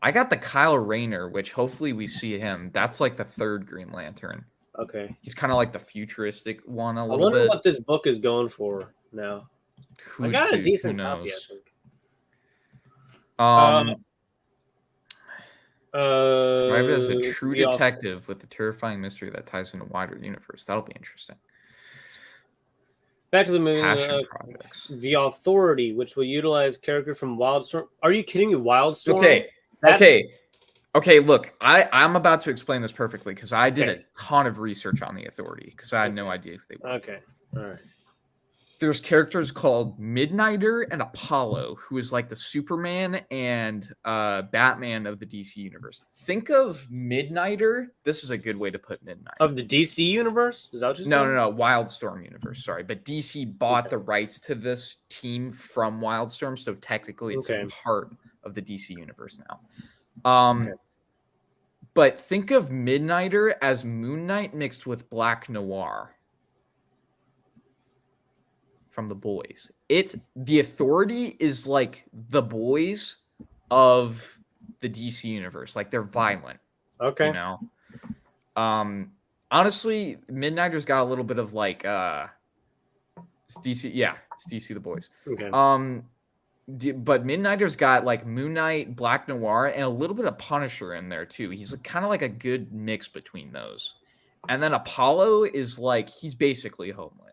I got the Kyle Rayner, which hopefully we see him. That's like the third Green Lantern. Okay. He's kind of like the futuristic one a I little wonder bit. what this book is going for now. I got a decent copy, I think. Described as a true the detective with a terrifying mystery that ties into a wider universe. That'll be interesting. Back to the movie. Passion projects. The Authority, which will utilize character from Wildstorm. Are you kidding me? Wildstorm? Okay. Look, I'm about to explain this perfectly because I did a ton of research on the Authority because I had no idea who they were. Okay. All right. There's characters called Midnighter and Apollo, who is like the Superman and Batman of the DC universe. Think of Midnighter. This is a good way to put Midnighter. Of the DC universe? Is that what you're saying? No. Wildstorm universe. Sorry, but DC bought the rights to this team from Wildstorm, so technically it's a part of the DC universe now. But think of Midnighter as Moon Knight mixed with Black Noir. From The Boys. It's the Authority is like the boys of the DC universe. Like they're violent. Okay. You know? Honestly, Midnighter's got a little bit of like it's DC. Yeah, it's DC The Boys. Okay. But Midnighter's got like Moon Knight, Black Noir, and a little bit of Punisher in there too. He's kind of like a good mix between those. And then Apollo is like he's basically Homelander.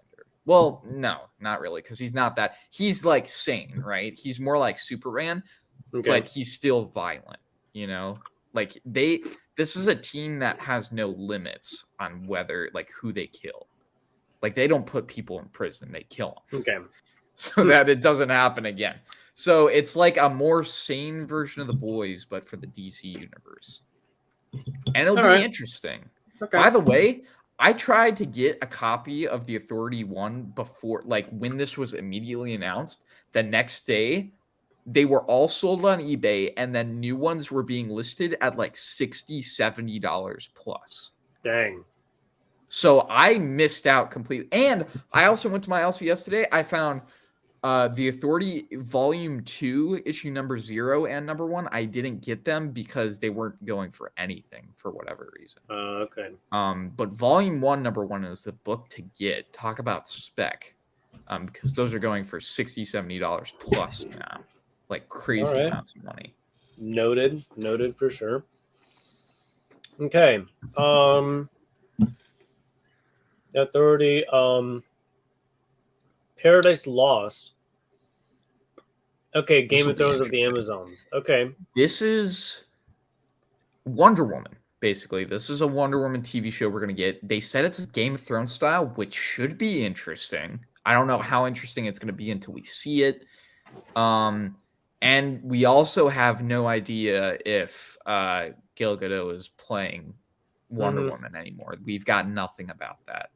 Well, no, not really, because he's not that. He's like sane, right? He's more like Superman, but he's still violent, you know? Like this is a team that has no limits on whether, like, who they kill. Like, they don't put people in prison, they kill them. Okay. So that it doesn't happen again. So it's like a more sane version of The Boys, but for the DC universe. And it'll be interesting. Okay. By the way, I tried to get a copy of The Authority 1 before, like, when this was immediately announced. The next day, they were all sold on eBay, and then new ones were being listed at like $60, $70 plus. Dang. So I missed out completely. And I also went to my LCS today. I found The Authority Volume 2, issue number 0 and number 1. I didn't get them because they weren't going for anything for whatever reason. Okay. But Volume 1, number 1 is the book to get. Talk about spec. Because those are going for $60, $70 plus now. Like crazy amounts of money. Noted for sure. Okay. Authority. Paradise Lost. Okay, Game of Thrones of the Amazons. Okay. This is Wonder Woman, basically. This is a Wonder Woman TV show we're going to get. They said it's a Game of Thrones style, which should be interesting. I don't know how interesting it's going to be until we see it. And we also have no idea if Gal Gadot is playing Wonder Woman anymore. We've got nothing about that.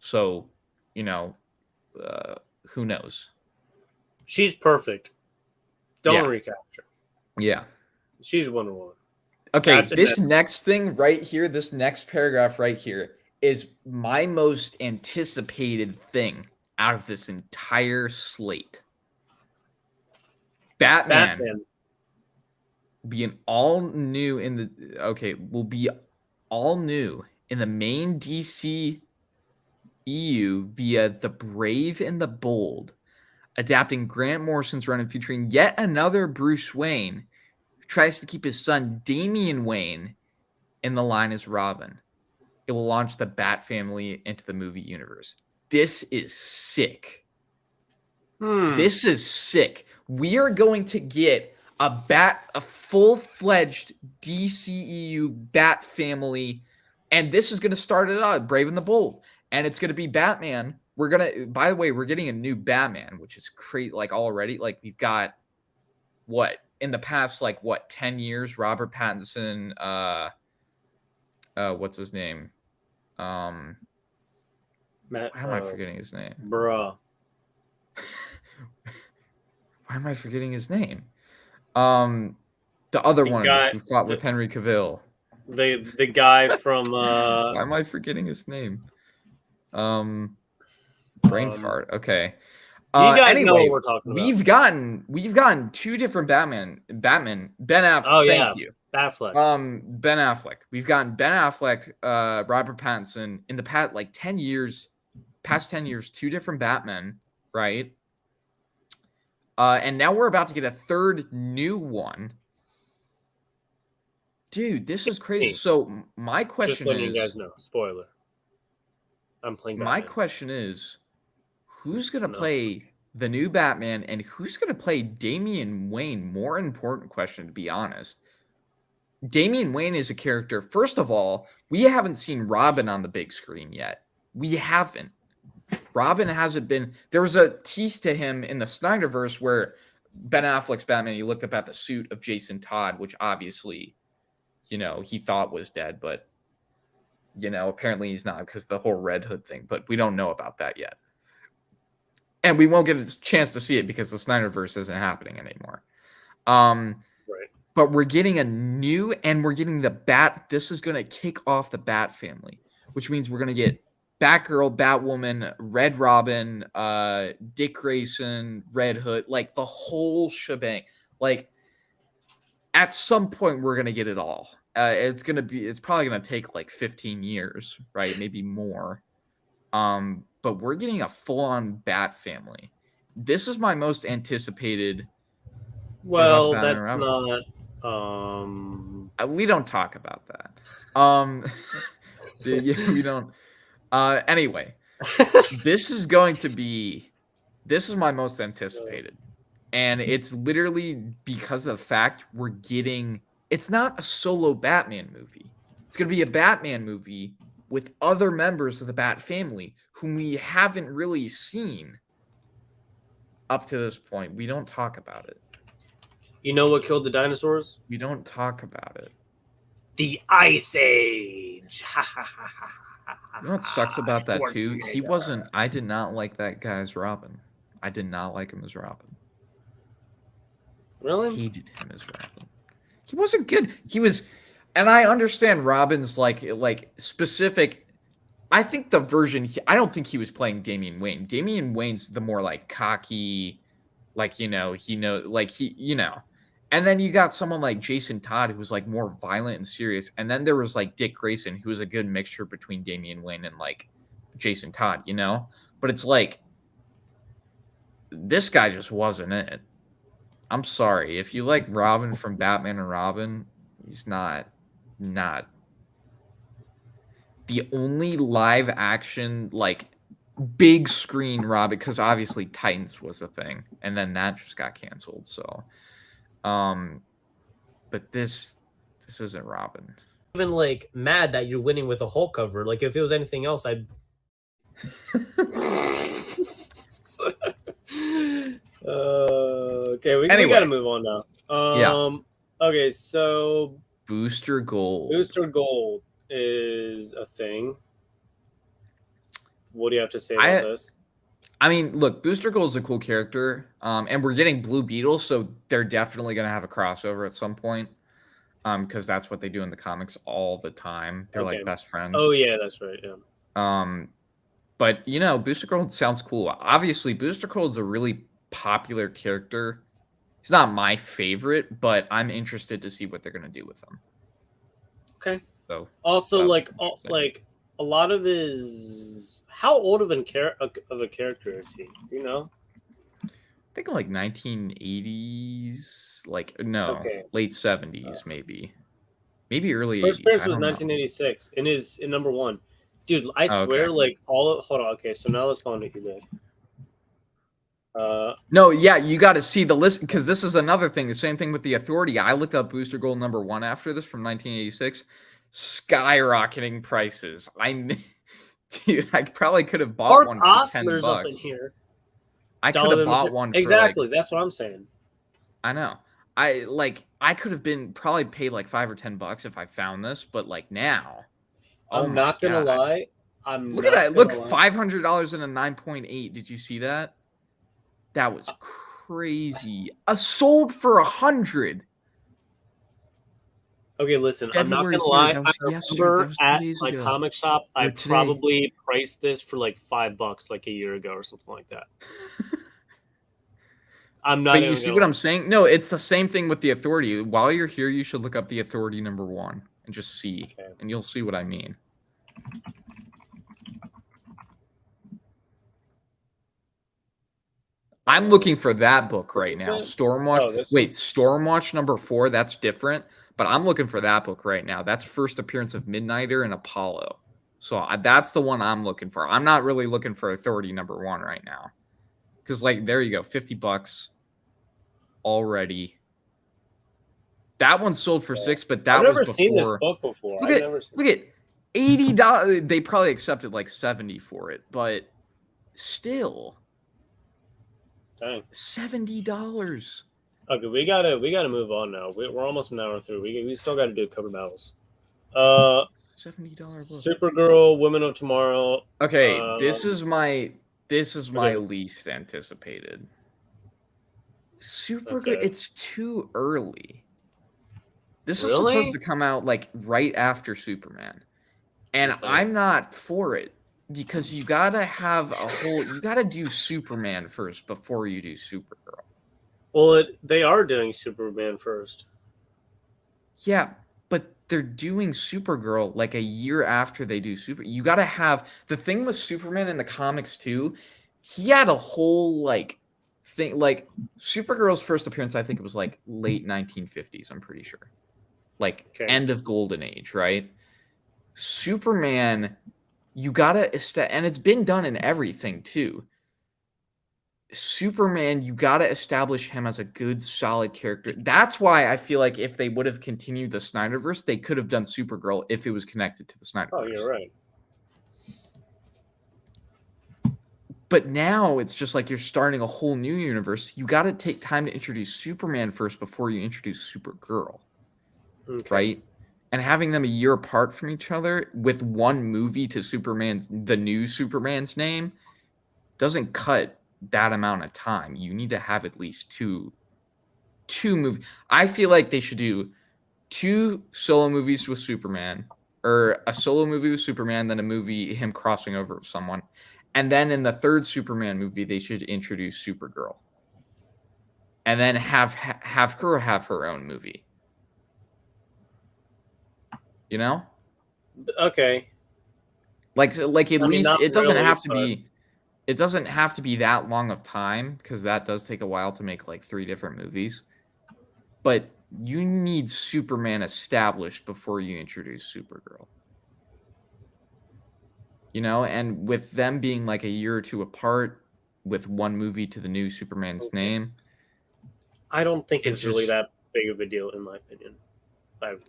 So, you know, who knows? She's perfect. Don't recapture. Yeah. She's Wonder Woman. Okay, this next thing right here, this next paragraph right here, is my most anticipated thing out of this entire slate. Batman. Being all new in the will be all new in the main DC EU via The Brave and the Bold, adapting Grant Morrison's run and featuring yet another Bruce Wayne who tries to keep his son Damian Wayne in the line as Robin. It will launch the Bat family into the movie universe. This is sick. This is sick. We are going to get a full-fledged DCEU Bat family, and this is going to start it out, Brave and the Bold, and it's going to be Batman. By the way, we're getting a new Batman, which is crazy. Like already, like we've got in the past, 10 years, Robert Pattinson, what's his name? Why am I forgetting his name? Bruh. Why am I forgetting his name? The other one who fought with Henry Cavill. The guy from Why am I forgetting his name? Brain fart. Okay. You guys anyway, know what we're talking about. We've gotten two different Batman. Ben Affleck. Oh yeah. Thank you. Affleck. Ben Affleck. We've gotten Ben Affleck, Robert Pattinson in the past 10 years, two different Batmen, right? And now we're about to get a third new one. Dude, this is crazy. So my question Just letting is, you guys know, spoiler. I'm playing Batman. My question is, who's going to play the new Batman and who's going to play Damian Wayne? More important question, to be honest. Damian Wayne is a character. First of all, we haven't seen Robin on the big screen yet. We haven't. Robin hasn't been. There was a tease to him in the Snyderverse where Ben Affleck's Batman, he looked up at the suit of Jason Todd, which obviously, he thought was dead, but, apparently he's not because the whole Red Hood thing. But we don't know about that yet. And we won't get a chance to see it because the Snyderverse isn't happening anymore. Right. But we're getting we're getting the Bat. This is going to kick off the Bat family, which means we're going to get Batgirl, Batwoman, Red Robin, Dick Grayson, Red Hood, like the whole shebang. Like at some point we're going to get it all. It's probably going to take 15 years, right? Maybe more. But we're getting a full-on Bat family. This is my most anticipated. Well, that's not. We don't talk about that. We don't. Anyway, this is my most anticipated. And it's literally because of the fact we're getting, it's not a solo Batman movie. It's going to be a Batman movie with other members of the Bat family whom we haven't really seen up to this point. We don't talk about it. You know what killed the dinosaurs? We don't talk about it. The Ice Age. You know what sucks about that too? I did not like that guy as Robin. I did not like him as Robin. Really? Hated him as Robin. He wasn't good. He was, and I understand Robin's like specific. I think the version. I don't think he was playing Damian Wayne. Damian Wayne's the more cocky, And then you got someone like Jason Todd, who was more violent and serious. And then there was Dick Grayson, who was a good mixture between Damian Wayne and Jason Todd, But it's this guy just wasn't it. I'm sorry. If you like Robin from Batman and Robin, he's not the only live action, big screen Robin, because obviously Titans was a thing. And then that just got canceled. So, but this isn't Robin. Even mad that you're winning with a Hulk cover. If it was anything else, I'd. Okay, we gotta move on now. Okay, so Booster Gold. Booster Gold is a thing. What do you have to say about this? I mean, look, Booster Gold is a cool character, and we're getting Blue Beetle, so they're definitely going to have a crossover at some point. because that's what they do in the comics all the time. They're like best friends. Oh yeah, that's right. Yeah. But Booster Gold sounds cool. Obviously, Booster Gold's a really popular character. He's not my favorite, but I'm interested to see what they're gonna do with him. Okay. So also, like a lot of his, how old of a character is he? You know, I think like 1980s, like no, Okay. late 70s, maybe early First 80s. appearance I was don't know. 1986 in number 1. Dude, I Oh, swear, okay. like hold on. Okay, so now let's go on to eBay. No, yeah, you got to see the list because this is another thing. The same thing with the Authority. I looked up Booster Gold number 1 after this from 1986. Skyrocketing prices. Dude, I probably could have bought one for $10. Up in here. I could have bought one for exactly. That's what I'm saying. I know. I could have been probably paid like $5 or $10 if I found this, but like now, I'm not gonna lie. Look at that. Look, $500 and a 9.8. Did you see that? That was crazy. Sold for $100. Okay, listen. February I'm not gonna lie. That was remember at 2 days my ago. comic shop, I today. probably priced this for like $5 like a year ago or something like that. I'm not. But you see what I'm saying? No, it's the same thing with the Authority. While you're here, you should look up the Authority number 1 and just see, and you'll see what I mean. I'm looking for that book right now. Stormwatch. Wait, Stormwatch number 4. That's different. But I'm looking for that book right now. That's first appearance of Midnighter and Apollo. So that's the one I'm looking for. I'm not really looking for Authority number 1 right now. Because, like, there you go. $50 already. That one sold for $6, but that was before. I've never seen this book before. Look at $80. They probably accepted like $70 for it, but still. Dang. $70. Okay, we gotta move on now. We're almost an hour through. We still got to do cover battles. $70 book. Supergirl, Women of Tomorrow. Okay, this is my least anticipated. Supergirl. It's too early. This is supposed to come out like right after Superman, and I'm not for it. Because you gotta have you gotta do Superman first before you do Supergirl. Well, they are doing Superman first. Yeah, but they're doing Supergirl like a year after they do You gotta have the thing with Superman in the comics too. He had a whole thing. Like Supergirl's first appearance, I think it was like late 1950s. I'm pretty sure, end of Golden Age, right? Superman. You gotta and it's been done in everything too. Superman, you gotta establish him as a good, solid character. That's why I feel like if they would have continued the Snyderverse, they could have done Supergirl if it was connected to the Snyderverse. Oh, you're right. But now it's just like you're starting a whole new universe. You gotta take time to introduce Superman first before you introduce Supergirl, right? And having them a year apart from each other with one movie to the new Superman's name doesn't cut that amount of time. You need to have at least two movies. I feel like they should do 2 solo movies with Superman, or a solo movie with Superman, then a movie him crossing over with someone. And then in the 3rd Superman movie, they should introduce Supergirl. And then have her have her own movie. You know? Okay. Like at least it doesn't have to be. It doesn't have to be that long of time because that does take a while to make like 3 different movies. But you need Superman established before you introduce Supergirl. You know, and with them being like a year or 2 apart, with one movie to the new Superman's name, I don't think it's really that big of a deal, in my opinion.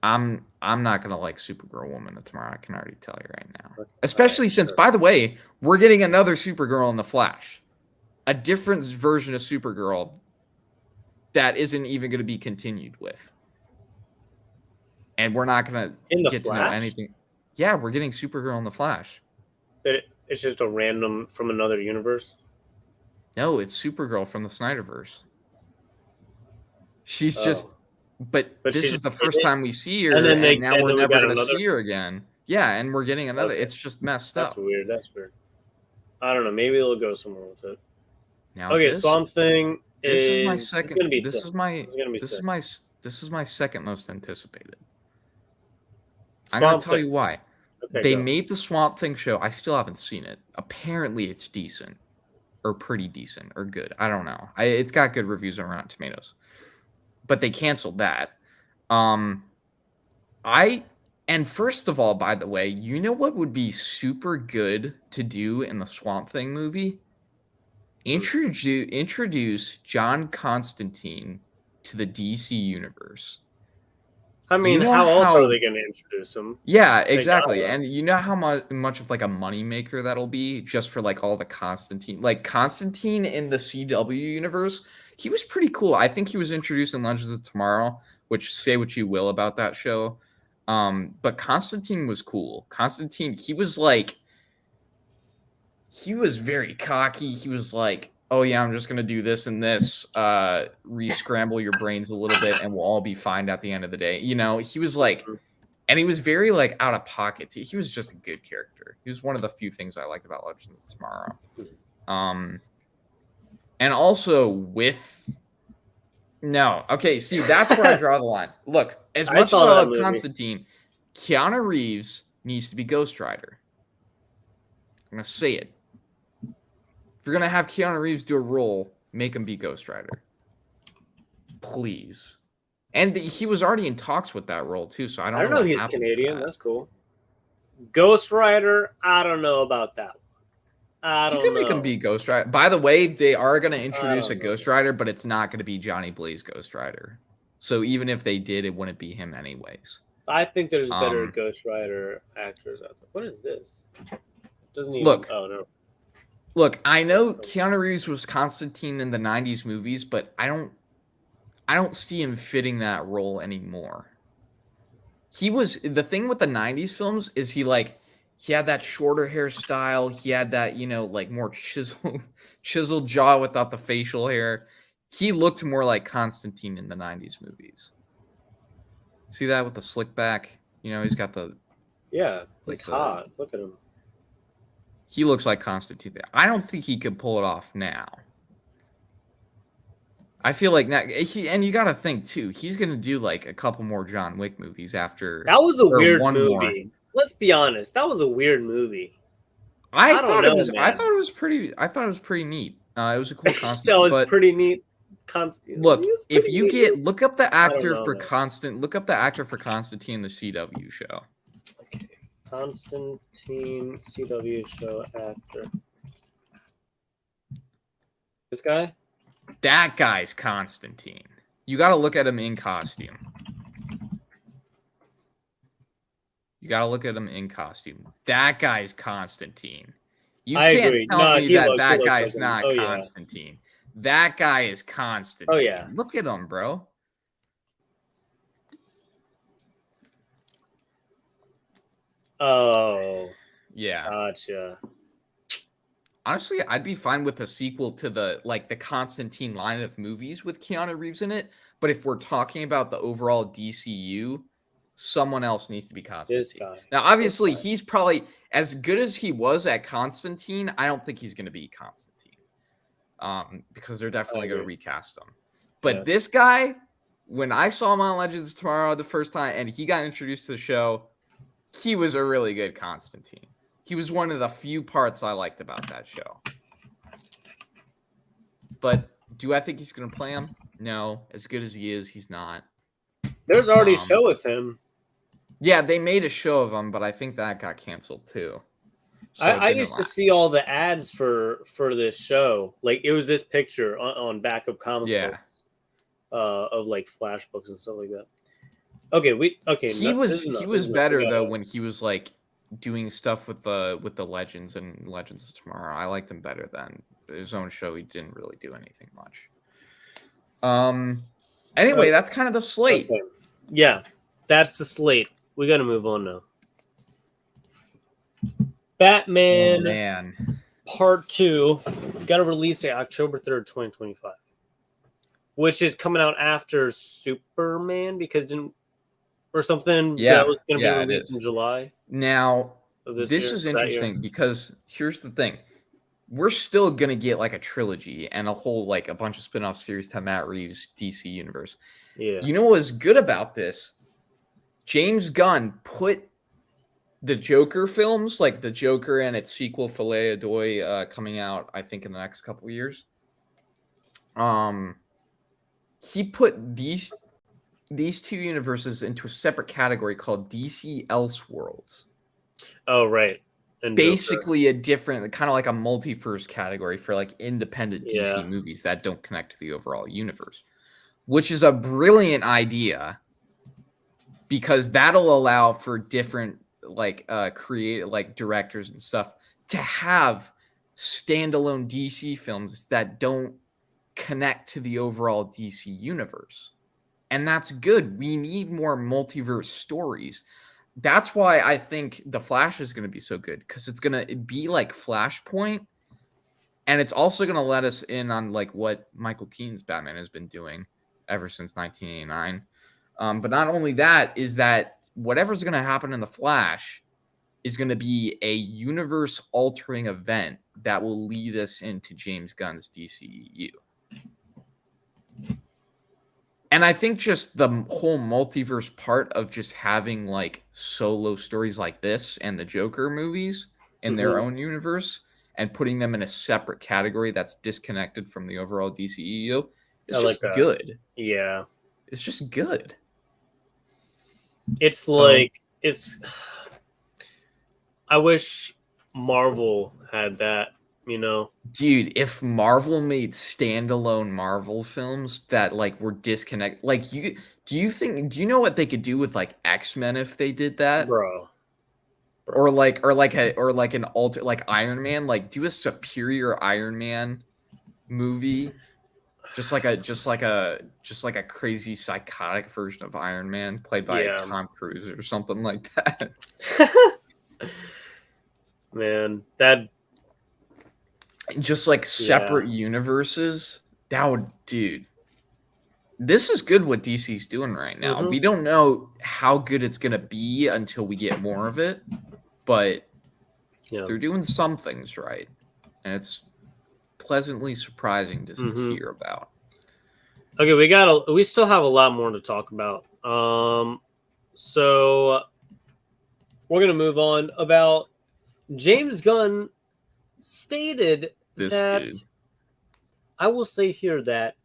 I'm not gonna like Supergirl Woman of Tomorrow. I can already tell you right now. Especially since, by the way, we're getting another Supergirl in the Flash, a different version of Supergirl that isn't even going to be continued with, and we're not gonna get to know anything. Yeah, we're getting Supergirl in the Flash. It's just a random from another universe. No, it's Supergirl from the Snyderverse. She's just but this she is just the did first it, time we see her, and then now we're we never got going to another. see her again. Yeah, and we're getting another. Okay. It's just messed That's up. weird. That's weird. I don't know. Maybe they'll go somewhere with it. Now Okay, this Swamp Thing this is my is second. gonna be This sick. is my It's gonna be this sick. is my this is my second most anticipated. I'm Swamp going to tell Thing. you why. Okay, They go. made the Swamp Thing show. I still haven't seen it. Apparently, it's decent, or pretty decent, or good. I don't know. It's got good reviews on Rotten Tomatoes, but they canceled that. And first of all, by the way, you know what would be super good to do in the Swamp Thing movie? Introduce John Constantine to the DC universe. I mean, You know how else are how- they going to introduce him? Yeah, They exactly. gotta. And you know how much of like a moneymaker that'll be just for like all the Constantine. Like Constantine in the CW universe, he was pretty cool. I think he was introduced in Legends of Tomorrow, which say what you will about that show. But Constantine was cool. Constantine, he was very cocky. He was like, oh yeah, I'm just gonna do this and this, re-scramble your brains a little bit, and we'll all be fine at the end of the day. You know, he was like, and he was very like out of pocket. He was just a good character. He was one of the few things I liked about Legends of Tomorrow. And also okay, see, that's where I draw the line. Look, as much as I love Constantine, Keanu Reeves needs to be Ghost Rider. I'm gonna say it. If you're gonna have Keanu Reeves do a role, make him be Ghost Rider, please. And he was already in talks with that role too, so I don't know. He's Canadian. That's cool. Ghost Rider. I don't know about that. I don't know. You can make him be Ghost Rider. By the way, they are going to introduce a Ghost Rider, but it's not going to be Johnny Blaze Ghost Rider. So even if they did, it wouldn't be him anyways. I think there's better Ghost Rider actors out there. What is this? Doesn't even look. Oh no. Look, I know Keanu Reeves was Constantine in the 90s movies, but I don't see him fitting that role anymore. The thing with the 90s films is he had that shorter hairstyle, he had that, like more chiseled jaw without the facial hair. He looked more like Constantine in the 90s movies. See that with the slick back? He's got the he's hot. Look at him. He looks like Constantine. I don't think he could pull it off now. I feel like now, and you got to think too. He's going to do like a couple more John Wick movies after. That was a weird movie. More. Let's be honest. That was a weird movie. I thought it was pretty neat. It was a cool concept. That was pretty neat. Look, if you look up the actor for Constantine in the CW show. Okay. Constantine CW show actor. This guy? That guy's Constantine. You got to look at him in costume. That guy's Constantine. You can't tell me that guy's not Constantine. Yeah. That guy is Constantine. Oh, yeah. Look at him, bro. Oh. Yeah. Gotcha. Honestly, I'd be fine with a sequel to the Constantine line of movies with Keanu Reeves in it. But if we're talking about the overall DCU, someone else needs to be Constantine. This guy. Now, obviously, he's probably as good as he was at Constantine. I don't think he's going to be Constantine, because they're definitely going to recast him. But this guy, when I saw him on Legends of Tomorrow the first time, and he got introduced to the show, he was a really good Constantine. He was one of the few parts I liked about that show. But do I think he's going to play him? No. As good as he is, he's not. There's already a show with him. Yeah, they made a show of him, but I think that got canceled too. So I used to see all the ads for this show. Like, it was this picture on back of comic books, of like flash books and stuff like that. He was better though when he was like doing stuff with the Legends and Legends of Tomorrow. I liked him better than his own show. He didn't really do anything much. Anyway, that's kind of the slate. Okay. Yeah, that's the slate. We got to move on now. Batman Part 2 got a release date October 3rd, 2025. which is coming out after Superman because didn't or something Yeah, that was going to yeah, be it released is. in July Now, of this this year. is that year. interesting because here's the thing. We're still going to get like a trilogy and a whole like a bunch of spin-off series to Matt Reeves' DC universe. Yeah. You know what was good about this? James Gunn put the Joker films, like the Joker and its sequel, Filet Adoy, coming out, I think, in the next couple of years. He put these two universes into a separate category called DC Elseworlds. Oh, right. And Basically a different, kind of like a multiverse category for like independent DC Yeah. movies that don't connect to the overall universe, which is a brilliant idea because that'll allow for different like creative like directors and stuff to have standalone DC films that don't connect to the overall DC universe. And that's good. We need more multiverse stories. That's why I think The Flash is going to be so good, because it's going to be like Flashpoint, and it's also going to let us in on like what Michael Keaton's Batman has been doing ever since 1989. But not only that, is that whatever's going to happen in The Flash is going to be a universe-altering event that will lead us into James Gunn's DCEU. And I think just the whole multiverse part of just having like solo stories like this and the Joker movies in their own universe and putting them in a separate category that's disconnected from the overall DCEU is just good. Yeah. It's just good. It's like it's. I wish Marvel had that. You know, dude, if Marvel made standalone Marvel films that like were disconnected, like do you know what they could do with like X-Men if they did that? Bro. Or like an alter like Iron Man, like do a superior Iron Man movie. Just like a crazy psychotic version of Iron Man played by Tom Cruise or something like that. Man, that just like separate universes. That would, dude. This is good what DC's doing right now. We don't know how good it's gonna be until we get more of it, but they're doing some things right, and it's pleasantly surprising to hear about. Okay, we still have a lot more to talk about. So we're gonna move on. About James Gunn stated that I will say here that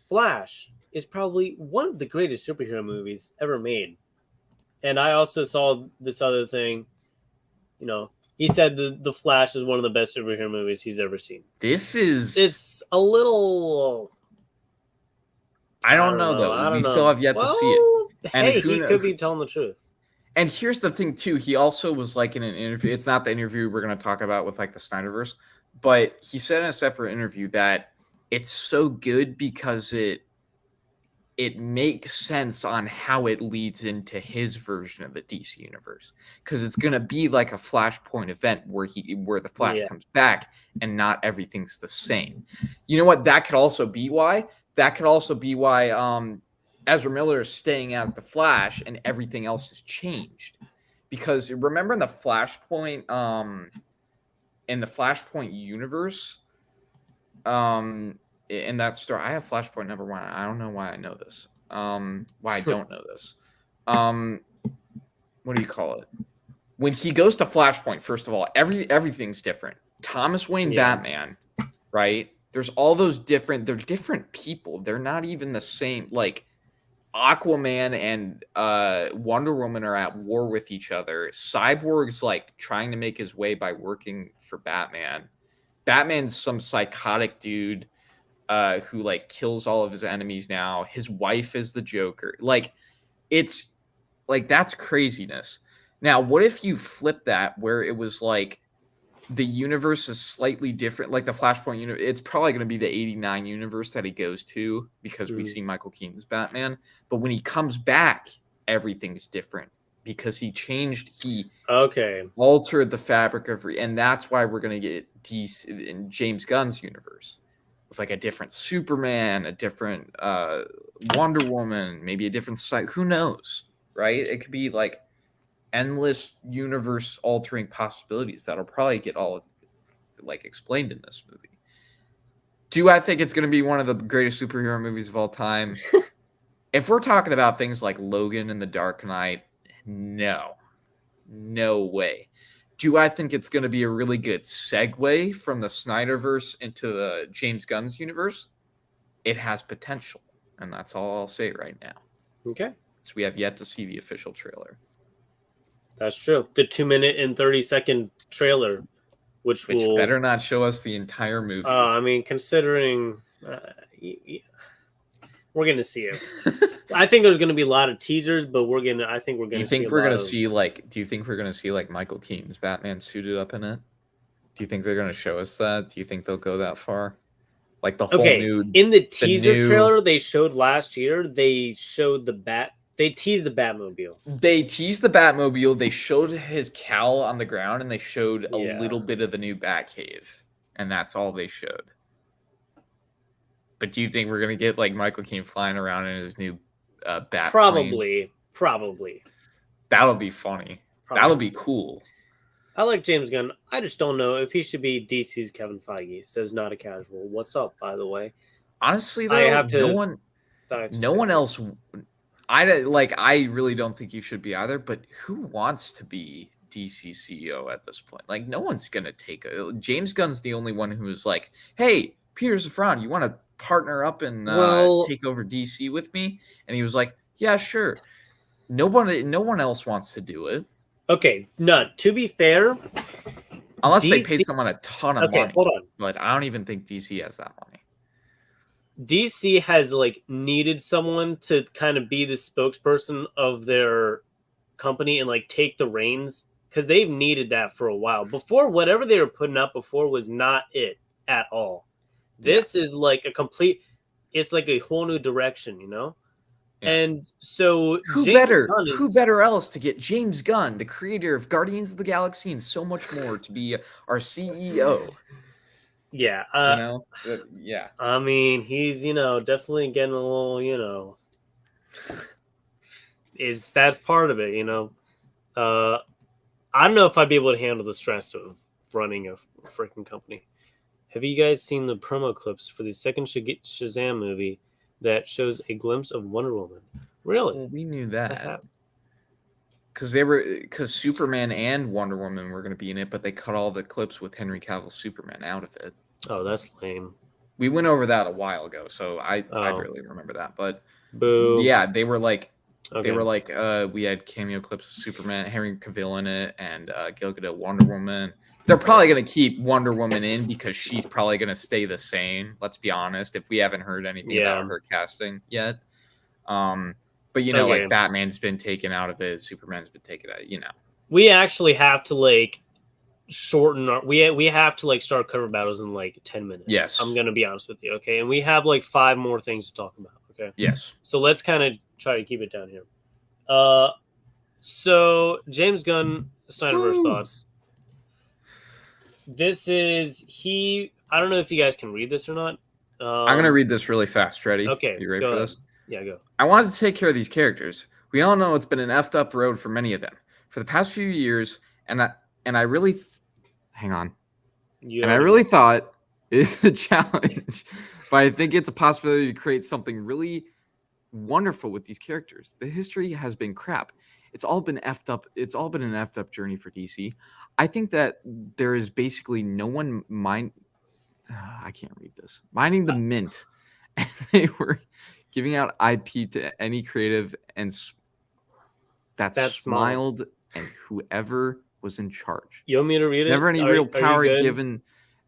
Flash is probably one of the greatest superhero movies ever made. And I also saw this other thing. You know, he said the Flash is one of the best superhero movies he's ever seen. It's a little. I don't know though. We still have yet to see it. And hey, he could be telling the truth. And here's the thing too. He also was like in an interview. It's not the interview we're going to talk about with like the Snyderverse, but he said in a separate interview that it's so good because it makes sense on how it leads into his version of the DC universe, because it's going to be like a Flashpoint event where the Flash comes back and not everything's the same. You know what? That could also be why. Ezra Miller is staying as the Flash and everything else has changed. Because remember in the Flashpoint universe, in that story, I have Flashpoint number 1. I don't know why I know this. Why I don't know this. What do you call it? When he goes to Flashpoint, first of all, everything's different. Thomas Wayne Batman, right? There's all those they're different people. They're not even the same. Like Aquaman and Wonder Woman are at war with each other. Cyborg's like trying to make his way by working for Batman. Batman's some psychotic dude who like kills all of his enemies now. His wife is the Joker. Like it's like that's craziness. Now, what if you flip that where it was like the universe is slightly different, like the Flashpoint universe? It's probably going to be the 89 universe that he goes to because we see Michael Keaton's Batman. But when he comes back, everything's different because he altered the fabric of and that's why we're going to get DC in James Gunn's universe. with like a different Superman, a different Wonder Woman, maybe a different site. Who knows, right? It could be like endless universe altering possibilities that'll probably get all like explained in this movie. Do I think it's going to be one of the greatest superhero movies of all time? If we're talking about things like Logan and The Dark Knight, no way. Do I think it's going to be a really good segue from the Snyderverse into the James Gunn's universe? It has potential, and that's all I'll say right now. Okay. So we have yet to see the official trailer. That's true. The 2-minute and 30-second trailer, which will better not show us the entire movie. I mean, considering we're gonna see it. I think there's gonna be a lot of teasers, but I think we're gonna. Do you think we're gonna see like Michael Keaton's Batman suited up in it? Do you think they're gonna show us that? Do you think they'll go that far? Like the whole new in the teaser trailer they showed last year, they showed they teased the Batmobile. They teased the Batmobile. They showed his cowl on the ground, and they showed a little bit of the new Batcave, and that's all they showed. But do you think we're gonna get like Michael Keaton flying around in his new Bat? Probably. That'll be funny. That'll be cool. I like James Gunn. I just don't know if he should be DC's Kevin Feige. Says not a casual. What's up, by the way? Honestly, though, no one else. I really don't think you should be either. But who wants to be DC CEO at this point? Like, no one's gonna take it. James Gunn's the only one who's like, "Hey, Peter Safran, you want to partner up and take over DC with me?" And he was like, "Yeah, sure." No one else wants to do it. Okay, none. To be fair, unless they paid someone a ton of money. Hold on. But I don't even think DC has that money. DC has like needed someone to kind of be the spokesperson of their company and like take the reins because they've needed that for a while. Before, whatever they were putting up before was not it at all. This is like it's like a whole new direction, you know? Yeah. And so who better else to get James Gunn, the creator of Guardians of the Galaxy and so much more, to be our CEO? Yeah. Yeah. I mean, he's, definitely getting a little, that's part of it, I don't know if I'd be able to handle the stress of running a freaking company. Have you guys seen the promo clips for the second Shazam movie that shows a glimpse of Wonder Woman? Really? Well, we knew that. Because Superman and Wonder Woman were going to be in it, but they cut all the clips with Henry Cavill's Superman out of it. Oh, that's lame. We went over that a while ago, so I barely remember that. But boo. Yeah, they were like, we had cameo clips of Superman, Henry Cavill in it, and Gal Gadot, Wonder Woman. They're probably going to keep Wonder Woman in because she's probably going to stay the same. Let's be honest. If we haven't heard anything about her casting yet. But like Batman's been taken out of it. Superman's been taken out, We actually have to shorten we have to start cover battles in 10 minutes. Yes. I'm going to be honest with you. Okay. And we have 5 more things to talk about. Okay. Yes. So let's kind of try to keep it down here. So James Gunn, Snyderverse thoughts. This is I don't know if you guys can read this or not. I'm going to read this really fast. Ready? Okay. You ready for this? Yeah, go. I wanted to take care of these characters. We all know it's been an effed up road for many of them for the past few years. And I really, hang on. I really thought it's a challenge, but I think it's a possibility to create something really wonderful with these characters. The history has been crap. It's all been effed up. It's all been an effed up journey for DC. I think that there is basically no one I can't read this. Minding the mint. And they were giving out IP to any creative and that smiled and whoever was in charge. You want me to read it? Never any real power given.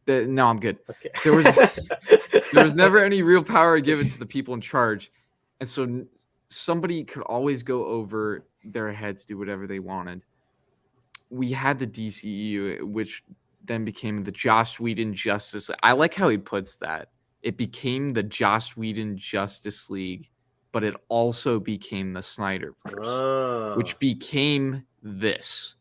No, I'm good. Okay. There was never any real power given to the people in charge. And so somebody could always go over their heads, do whatever they wanted. We had the DCEU, which then became the Joss Whedon Justice. I like how he puts that. It became the Joss Whedon Justice League, but it also became the Snyderverse, which became this.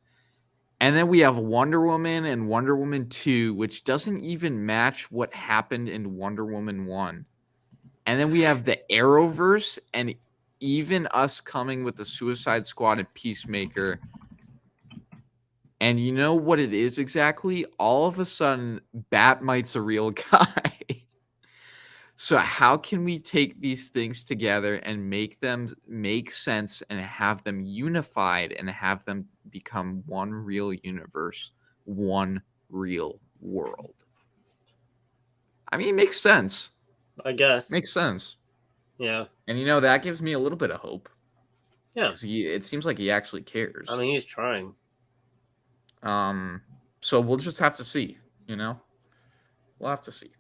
And then we have Wonder Woman and Wonder Woman 2, which doesn't even match what happened in Wonder Woman 1. And then we have the Arrowverse and even us coming with the Suicide Squad and Peacemaker. And you know what it is exactly? All of a sudden, Batmite's a real guy. So how can we take these things together and make them make sense and have them unified and have them become one real universe, one real world? I mean, it makes sense. I guess. Makes sense. Yeah. And you know, that gives me a little bit of hope. Yeah. 'Cause it seems like he actually cares. I mean, he's trying. So we'll just have to see, you know? We'll have to see.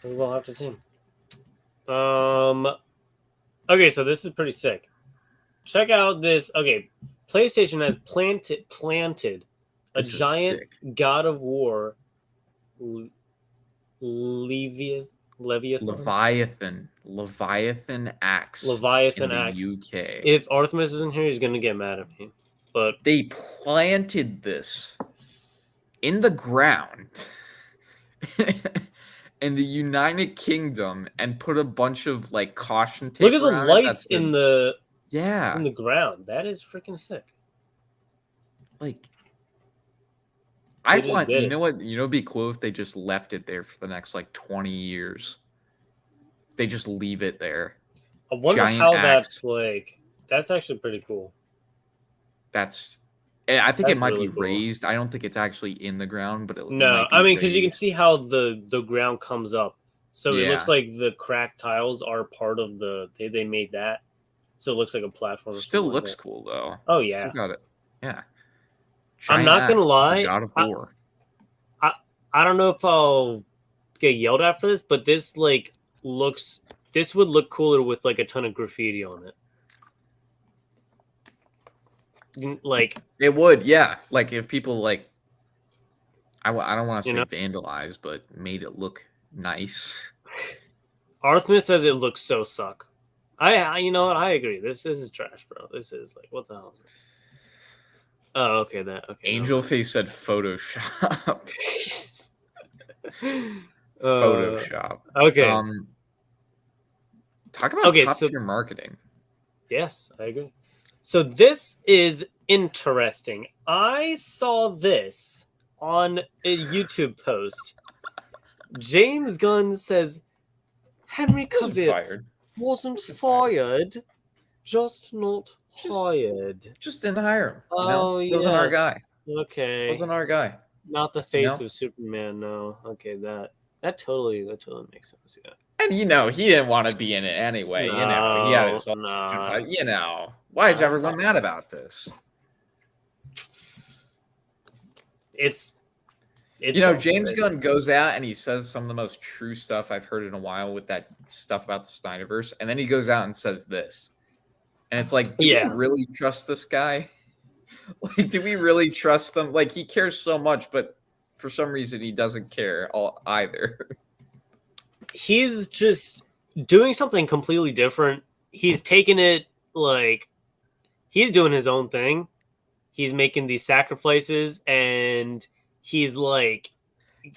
We will have to see. Okay, so this is pretty sick. Check out this. Okay, PlayStation has planted a This is giant sick. God of War Leviathan Axe Leviathan in the axe. UK. If Artemis isn't here, he's gonna get mad at me. But They planted this in the ground in the United Kingdom and put a bunch of like caution tape. look at the around it. lights That's in the yeah, ground. That is freaking sick. like They I just want did you it. know what it'd be cool if they just left it there for the next like 20 years. They just leave it there. I wonder Giant how axe. that's like. That's actually pretty cool. I think That's it might really be cool. raised. I don't think it's actually in the ground, but it No, might be I mean, because you can raised. see how the ground comes up, so it looks Yeah. like the cracked tiles are part of the. They made that, so it looks like a platform. or Still something like looks that. cool though. Oh yeah, Still got it. Yeah. I'm not gonna Giant axe, lie, God of War. I don't know if I'll get yelled at for this, but this like looks. This would look cooler with like a ton of graffiti on it. Like It would, yeah. Like if people like, I don't want to You say know? vandalize, but made it look nice. Artemis says it looks so suck. I you know what? I agree. This is trash, bro. This is like what the hell is this? Oh, okay. That okay. Angel Face said Photoshop. Photoshop. Photoshop. Okay. Talk about Okay, top so- tier marketing. Yes, I agree. So this is interesting. I saw this on a YouTube post. James Gunn says Henry Wasn't Cavill fired. wasn't Wasn't fired, just not hired. Just didn't hire him. You Oh, know? Wasn't our yes. guy. Okay, Wasn't our guy. not the face know? of Superman. No, okay, that totally makes sense. Yeah. And you know, he didn't want to be in it anyway. You know, he had his own. No. You know, why is Nah, everyone mad about this? It's You know, dumb, James right? Gunn goes out and he says some of the most true stuff I've heard in a while with that stuff about the Snyderverse, and then he goes out and says this, and it's like, do Yeah. we really trust this guy? Like, do we really trust him? Like, he cares so much, but for some reason, he doesn't care either. He's just doing something completely different. He's taking it like he's doing his own thing. He's making these sacrifices, and he's like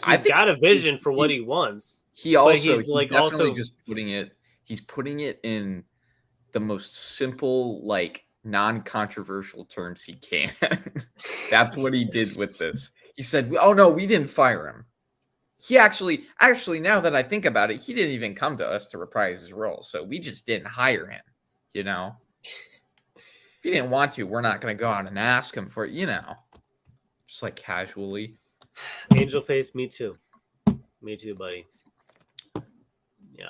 I he's think got a he- vision for what he- he wants. He also he's, like, definitely also- just putting it. He's putting it in the most simple, like non-controversial terms he can. That's what he did with this. He said, "Oh no, we didn't fire him. He actually, now that I think about it, he didn't even come to us to reprise his role. So we just didn't hire him. You know, if he didn't want to, we're not going to go out and ask him for it. You know, just like casually." Angel face, me too. Me too, buddy. Yeah.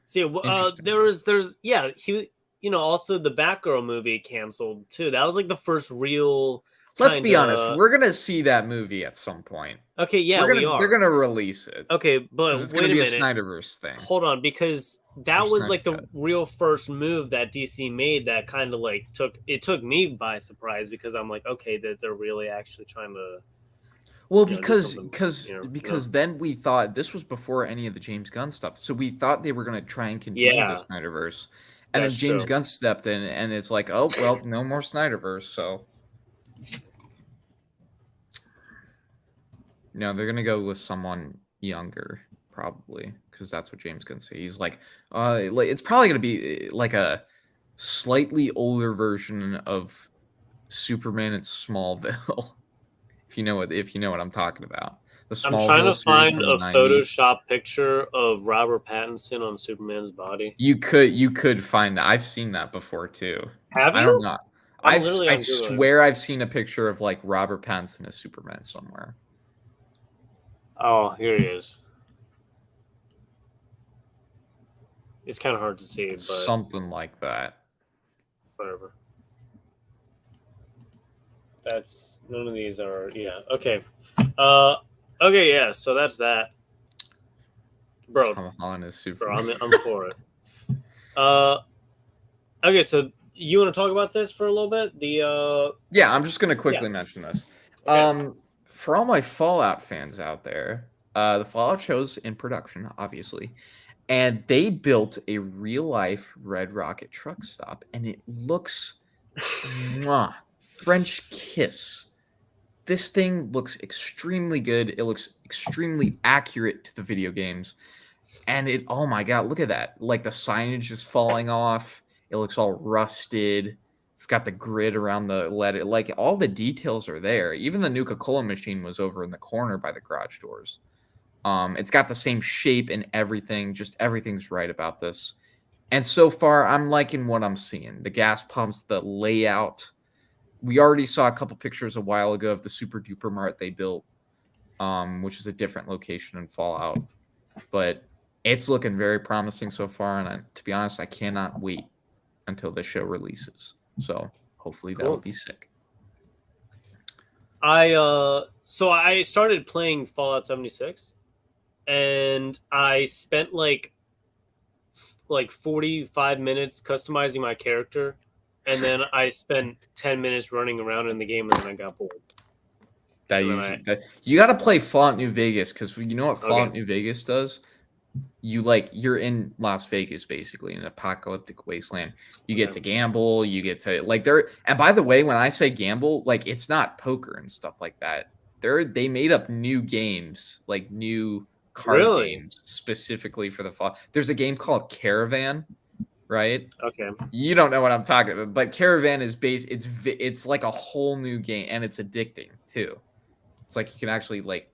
See, Interesting. there's yeah, he also the Batgirl movie canceled too. That was like the first real. Let's be honest. kinda- We're gonna see that movie at some point. Okay, yeah, we are. They're gonna release it. Okay, 'Cause but it's wait gonna a be a minute. Snyderverse thing. Hold on, because that Or was like the Snyder Cut. real first move that DC made that kind of like took me by surprise because I'm like, okay, that they're really actually trying to. Well, do because something, then we thought this was before any of the James Gunn stuff, so we thought they were gonna try and continue Yeah. the Snyderverse, And That's then James true. Gunn stepped in, and it's like, oh well, no more Snyderverse. So, no, they're gonna go with someone younger, probably, because that's what James Gunn say. He's like it's probably gonna be like a slightly older version of Superman in Smallville. if you know what I'm talking about. The I'm trying to Smallville series find from the a 90s. Photoshop picture of Robert Pattinson on Superman's body. You could find that. I've seen that before too. Have I don't you? know. I'm literally I on Google. swear I've seen a picture of like Robert Pattinson as Superman somewhere. Oh, here he is. It's kind of hard to see, but Something like that. whatever. That's none of these are okay. Okay, yeah. So that's that, bro. Tom Holland is Bro, Superman. I'm for it. Okay. So you want to talk about this for a little bit? Yeah, I'm just gonna quickly mention this. Okay. For all my Fallout fans out there, the Fallout show's in production, obviously, and they built a real life Red Rocket truck stop, and it looks mwah, French kiss. This thing looks extremely good. It looks extremely accurate to the video games. And oh my god, look at that. Like the signage is falling off. It looks all rusted. It's got the grid around the letter. Like all the details are there. Even the Nuka-Cola machine was over in the corner by the garage doors. It's got the same shape and everything. Just everything's right about this. And so far, I'm liking what I'm seeing. The gas pumps, the layout. We already saw a couple pictures a while ago of the Super Duper Mart they built, which is a different location in Fallout. But it's looking very promising so far, and to be honest, I cannot wait until the show releases. So hopefully that'll be sick. So I started playing Fallout 76, and I spent like 45 minutes customizing my character, and then I spent 10 minutes running around in the game, and then I got bored. You got to play Fallout New Vegas, because you know what Fallout New Vegas does? You're in Las Vegas, basically in an apocalyptic wasteland. You get to gamble, you get to and by the way, when I say gamble, like it's not poker and stuff like that. They made up new games, like new card games specifically for the fall. There's a game called Caravan, right? Okay. You don't know what I'm talking about, but Caravan is it's like a whole new game, and it's addicting too. It's like you can actually like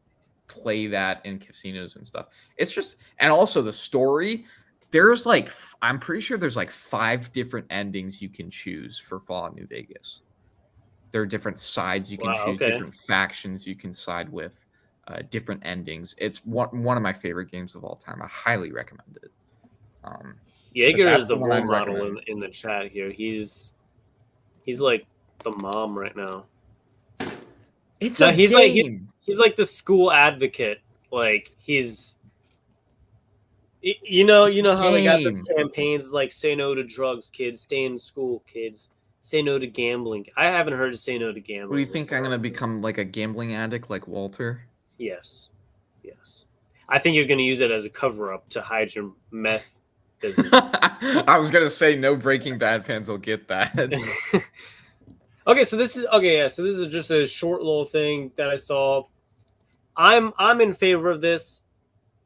play that in casinos and stuff. It's just, and also the story, there's like, I'm pretty sure there's like 5 different endings you can choose for Fallout New Vegas. There are different sides you can choose, different factions you can side with, different endings. It's one of my favorite games of all time. I highly recommend it. Jaeger is the role model in the chat here. He's like the mom right now. He's like the school advocate. Like he's, you know how they got the campaigns like say no to drugs, kids, stay in school, kids, say no to gambling. I haven't heard of say no to gambling. What do you think? I'm gonna become like a gambling addict like Walter? Yes. I think you're gonna use it as a cover up to hide your meth business. I was gonna say no Breaking Bad fans will get that. Okay, so this is just a short little thing that I saw. I'm in favor of this.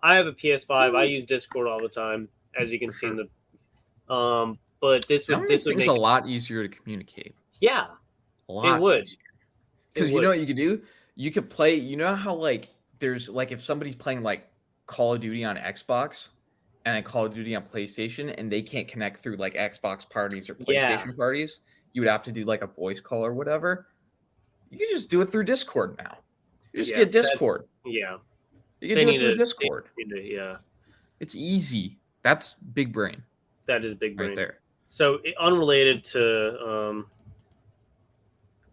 I have a PS5. I use Discord all the time, as you can see in the. But this would make a lot easier to communicate. Yeah, it would. Because you know what you could do? You could play. You know how like there's like if somebody's playing like Call of Duty on Xbox and then Call of Duty on PlayStation, and they can't connect through like Xbox parties or PlayStation parties. You would have to do like a voice call or whatever. You can just do it through Discord now. You just get Discord. You can do it through Discord. Yeah. It's easy. That's big brain. That is big brain. Right there. So unrelated to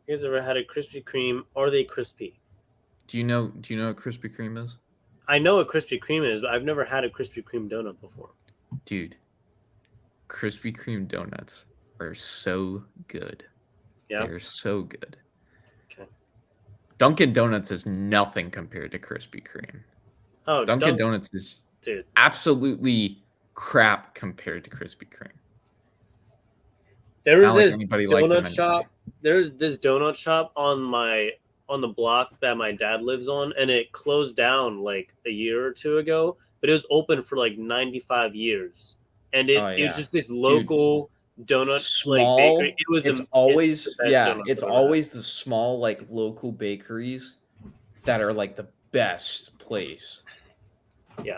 you guys ever had a Krispy Kreme? Are they crispy? Do you know what Krispy Kreme is? I know what Krispy Kreme is, but I've never had a Krispy Kreme donut before. Dude, Krispy Kreme donuts are so good. Yeah. They're so good. Okay. Dunkin' Donuts is nothing compared to Krispy Kreme. Oh, Dunkin' Donuts is absolutely crap compared to Krispy Kreme. There is Not like this anybody liked donut them shop. anyway. There's this donut shop on the block that my dad lives on, and it closed down like a year or two ago. But it was open for like 95 years, and it was just this local donut Small. like bakery. It was It's the always best donuts it's I've ever had. always the small like local bakeries that are like the best place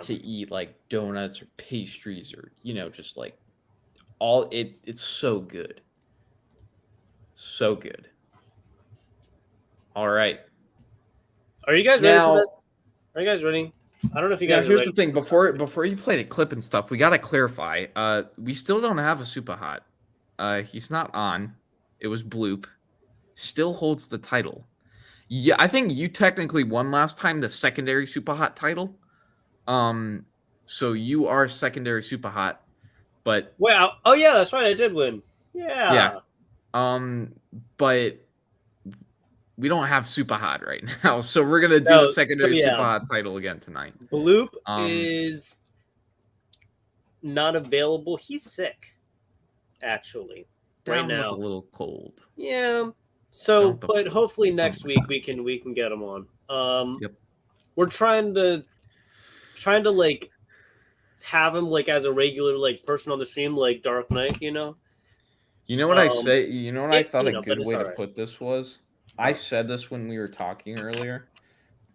to eat like donuts or pastries or just like it's so good. So good. All right. Are you guys ready for this? Are you guys ready? I don't know if you guys. Here's the thing. Before you play the clip and stuff, we gotta clarify. We still don't have a super hot. He's not on. It was Bloop. Still holds the title. Yeah, I think you technically won last time the secondary super hot title. So you are secondary super hot, but wow. Oh yeah, that's right. I did win. Yeah. But we don't have super hot right now, so we're gonna do the secondary super hot title again tonight. Bloop is not available. He's sick, actually, right now. With a little cold. Yeah. So, but hopefully next week we can get him on. We're trying to like have him like as a regular like person on the stream, like Dark Knight, You know what I say? You know what I thought a good way to put this was? I said this when we were talking earlier.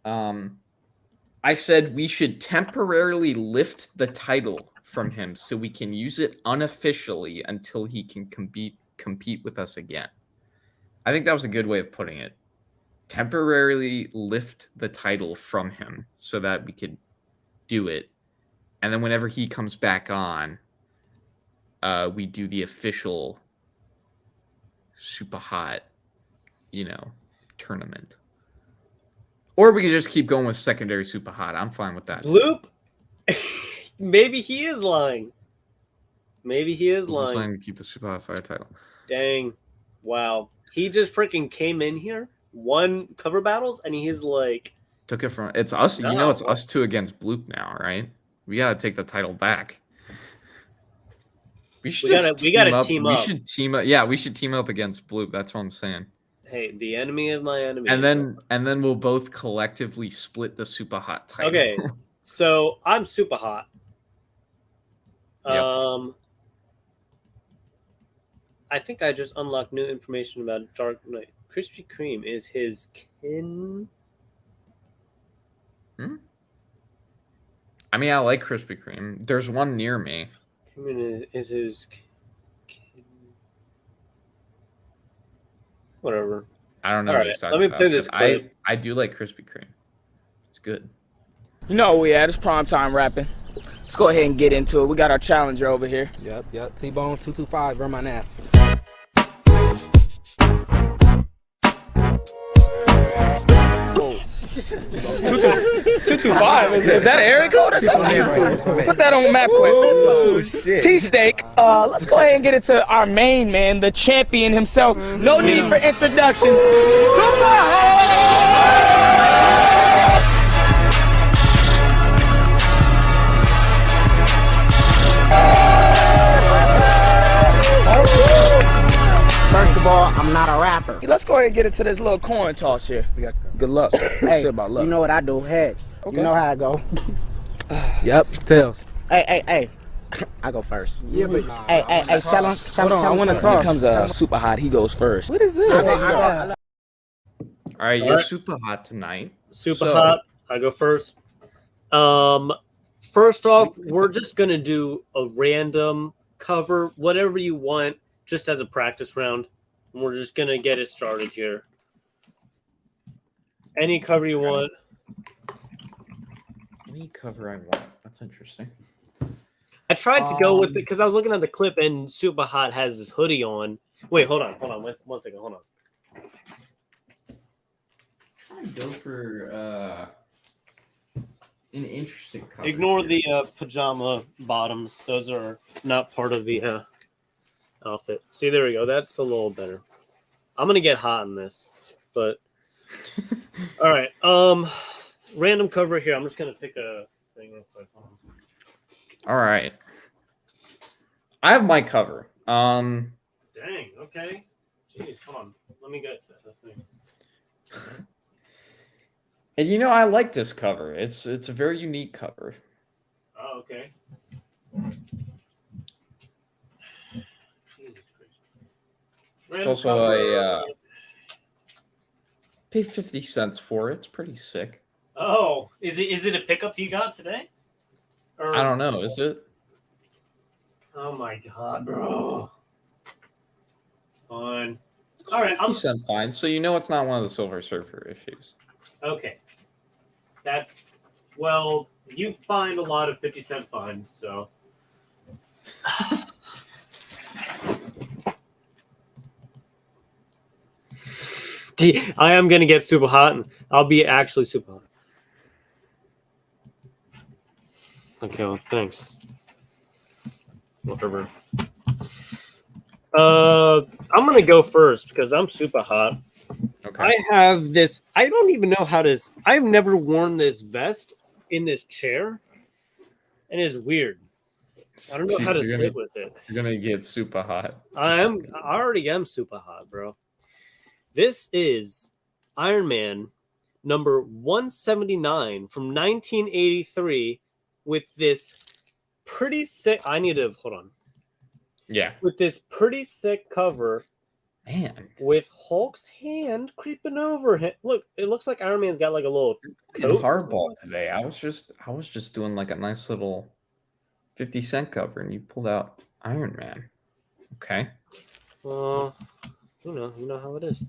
I said we should temporarily lift the title from him so we can use it unofficially until he can compete with us again. I think that was a good way of putting it. Temporarily lift the title from him so that we could do it. And then whenever he comes back on, we do the official super hot, tournament. Or we could just keep going with secondary super hot. I'm fine with that. Bloop. Maybe he is lying. He's lying to keep the super hot fire title. Dang. Wow. He just freaking came in here, won cover battles, and he's like took it from it's us. No. It's us two against Bloop now, right? We gotta take the title back. We gotta team up. We should team up. Yeah, we should team up against Bloop. That's what I'm saying. Hey, the enemy of my enemy. And then we'll both collectively split the super hot title. Okay, so I'm super hot. Yep. I think I just unlocked new information about Dark Knight. Krispy Kreme is his kin. I mean, I like Krispy Kreme. There's one near me. Is his kin. Whatever. I don't know. All right, let me play this clip. I do like Krispy Kreme. It's good. You know where we at. It's prime time rapping. Let's go ahead and get into it. We got our challenger over here. Yep. T-Bone 225, run my nap. 225? Is that an area code or something? Put that on the map quick. Oh, shit. T-Steak. Let's go ahead and get into our main man, the champion himself. No need for introduction. First of all, I'm not a rapper. Let's go ahead and get into this little coin toss here. Good luck. Hey, about luck. You know what I do? Heads. Okay. You know how I go. Yep, tails. Hey. I go first. Yeah, but hey, tell him. Hold on, I want to talk. When it comes super hot, he goes first. What is this? All right, you're super hot tonight. Super hot. I go first. First off, we're just gonna do a random cover, whatever you want, just as a practice round. We're just gonna get it started here. Any cover you want. Any cover I want. That's interesting. I tried to go with it because I was looking at the clip and Super Hot has this hoodie on. Wait, hold on. One second. Hold on. Try to go for an interesting cover. Ignore the pajama bottoms. Those are not part of the outfit. See, there we go. That's a little better. I'm gonna get hot in this, but all right. Random cover here. I'm just gonna pick a thing real quick. All right. I have my cover. Damn. Dang. Okay. Jeez, hold on. Let me get the thing. And you know, I like this cover. It's a very unique cover. Oh, okay. Jesus Christ. It's also a pay 50 cents for it. It's pretty sick. Oh, is it a pickup you got today? Or... I don't know. Is it? Oh my god, bro. Fine. All right. 50-cent fine. So you know it's not one of the Silver Surfer issues. Okay. That's well. You find a lot of 50-cent fines, so. I am gonna get super hot, and I'll be actually super hot. Okay, well, thanks. Whatever. I'm gonna go first because I'm super hot. Okay. I have this. I don't even know how to. I've never worn this vest in this chair, and it's weird. I don't know how to sit with it. You're gonna get super hot. I already am super hot, bro. This is Iron Man number 179 from 1983 with this pretty sick. I need to hold on. Yeah. With this pretty sick cover. Man. With Hulk's hand creeping over him. Look, it looks like Iron Man's got like a little hardball today. I was just doing like a nice little 50-cent cover, and you pulled out Iron Man. Okay. You know how it is.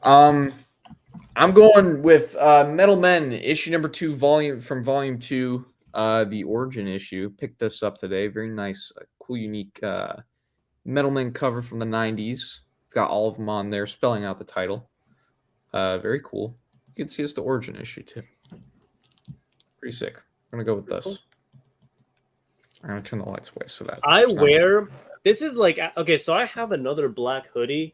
I'm going with Metal Men issue number 2, volume 2, the origin issue. Picked this up today. Very nice, cool, unique Metal Men cover from the 90s. It's got all of them on there, spelling out the title. Very cool. You can see it's the origin issue too. Pretty sick. I'm gonna go with this. I'm gonna turn the lights away so that this is like okay. So I have another black hoodie.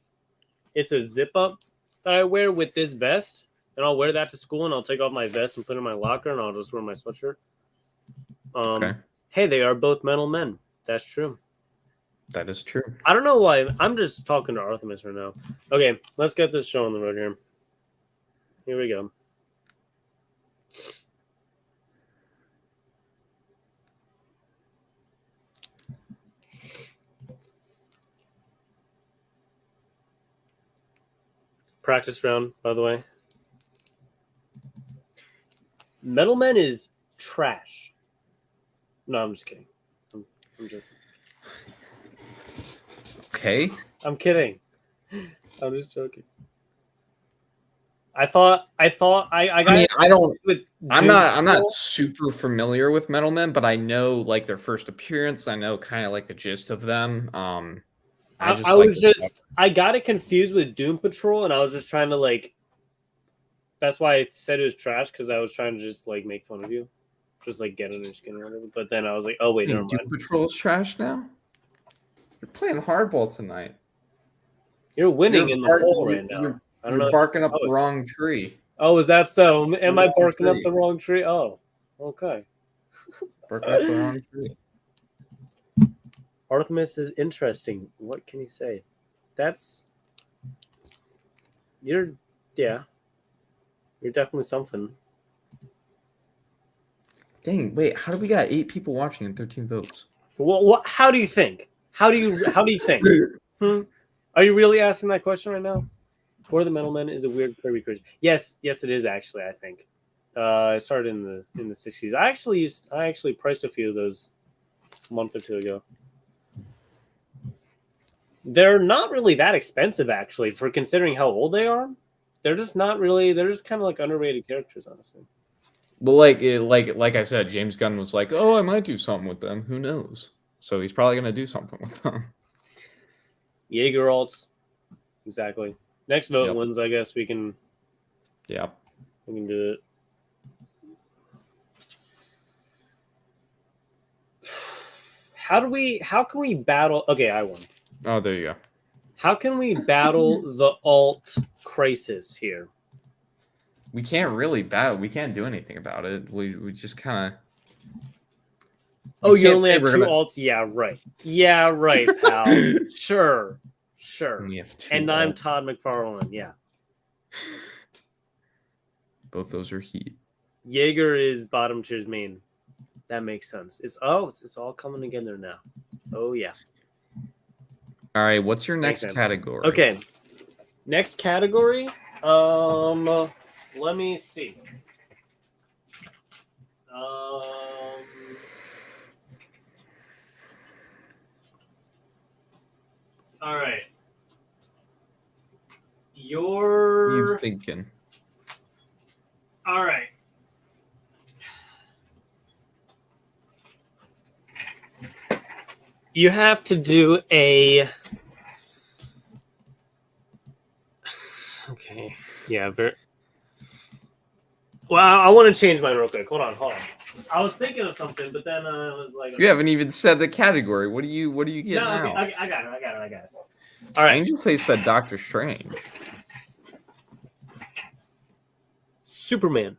It's a zip up that I wear with this vest, and I'll wear that to school, and I'll take off my vest and put it in my locker, and I'll just wear my sweatshirt. Okay. Hey, they are both Metal Men. That's true. That is true. I don't know why. I'm just talking to Artemis right now. Okay, let's get this show on the road here. Here we go. Practice round, by the way. Metal Men is trash. No, I'm just kidding. I'm joking. Okay. I'm kidding. I'm just joking. I got. I'm not super familiar with Metal Men, but I know like their first appearance. I know kind of like the gist of them. I got it confused with Doom Patrol, and I was just trying to like. That's why I said it was trash, because I was trying to just like make fun of you, just like get under your skin or whatever. But then I was like, oh wait, never mind. Doom Patrol is trash now. You're playing hardball tonight. You're winning in the hole right now. You're barking up the wrong tree. Oh, is that so? Am I barking up the wrong tree? Oh, okay. Barking up the wrong tree. Artemis is interesting. What can you say? You're definitely something. Dang, wait, how do we got 8 people watching and 13 votes? What? How do you think? How do you think? Are you really asking that question right now? War of the Metal Men is a weird Kirby creature. Yes, it is actually. I think I started in the 60s. I actually priced a few of those a month or two ago. They're not really that expensive, actually, for considering how old they are. They're just not really. They're just kind of like underrated characters, honestly. Well, like I said, James Gunn was like, "Oh, I might do something with them. Who knows?" So he's probably gonna do something with them. Jaeger alts, exactly. Next vote wins. I guess we can. Yeah, we can do it. How can we battle? Okay, I won. Oh, there you go. How can we battle the alt crisis here? We can't really battle. We can't do anything about it. We just kind of Oh, you can't only say have we're 2 gonna- alts? Yeah, right. Yeah, right, pal. Sure. We have 2 And I'm alts. Todd McFarlane, yeah. Both those are heat. Jaeger is bottom tier's main. That makes sense. It's all coming together now. Oh yeah. All right, what's your next sense. category? Okay. Next category. Let me see. All right. He's Your thinking. all right. You have to do a. Okay. Yeah. Well, I want to change mine real quick. Hold on. I was thinking of something, but then I was like, You haven't even said the category. What do you get no, now? okay, I got it. All right. Angel Face said Doctor Strange. Superman.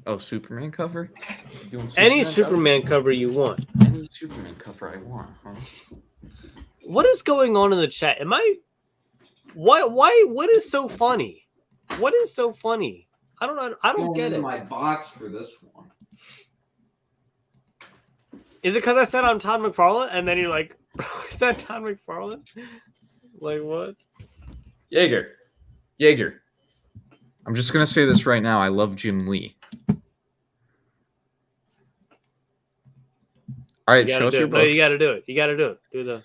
Oh, Superman cover? Doing Any Superman Superman cover you want. cover? Any Superman cover I want, huh? What is going on in the chat? Am I? What is so funny? What is so funny? I don't get it. My box for this one. Is it because I said I'm Todd McFarlane and then you're like, is that Todd McFarlane? Like what? Jaeger. I'm just gonna say this right now. I love Jim Lee. All right, show us your book. No, you got to do it. You got to do it. Do the.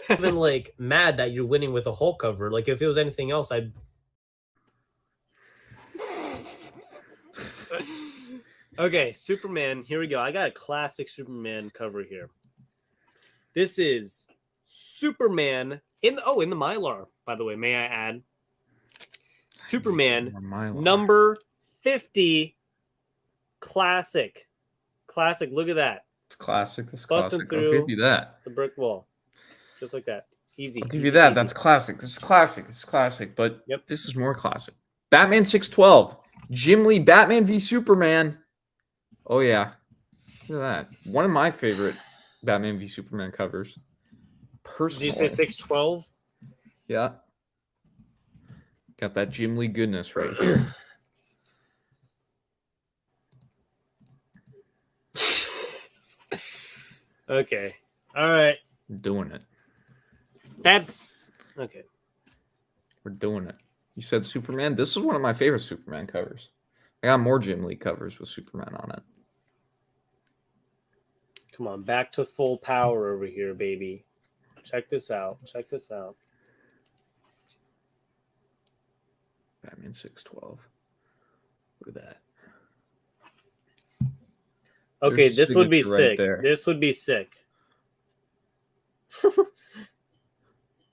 I've been like mad that you're winning with a Hulk cover. Like if it was anything else, I'd. Okay, Superman. Here we go. I got a classic Superman cover here. This is Superman in the Mylar. By the way, may I add? Superman number 50. Classic. Look at that. It's classic. It's Busting classic. through I'll give you that. the brick wall, just like that. Easy. I'll give easy, you that. easy. That's classic. It's classic. It's classic. But Yep. This is more classic. Batman 612. Jim Lee. Batman v Superman. Oh yeah. Look at that. One of my favorite Batman v Superman covers. Personally. Did you say 612? Yeah. Got that Jim Lee goodness right here. Okay. All right. We're doing it. That's okay. We're doing it. You said Superman. This is one of my favorite Superman covers. I got more Jim Lee covers with Superman on it. Come on, back to full power over here, baby. Check this out. Batman 612. Look at that. Okay, There's the this would be signature right sick. there. This would be sick.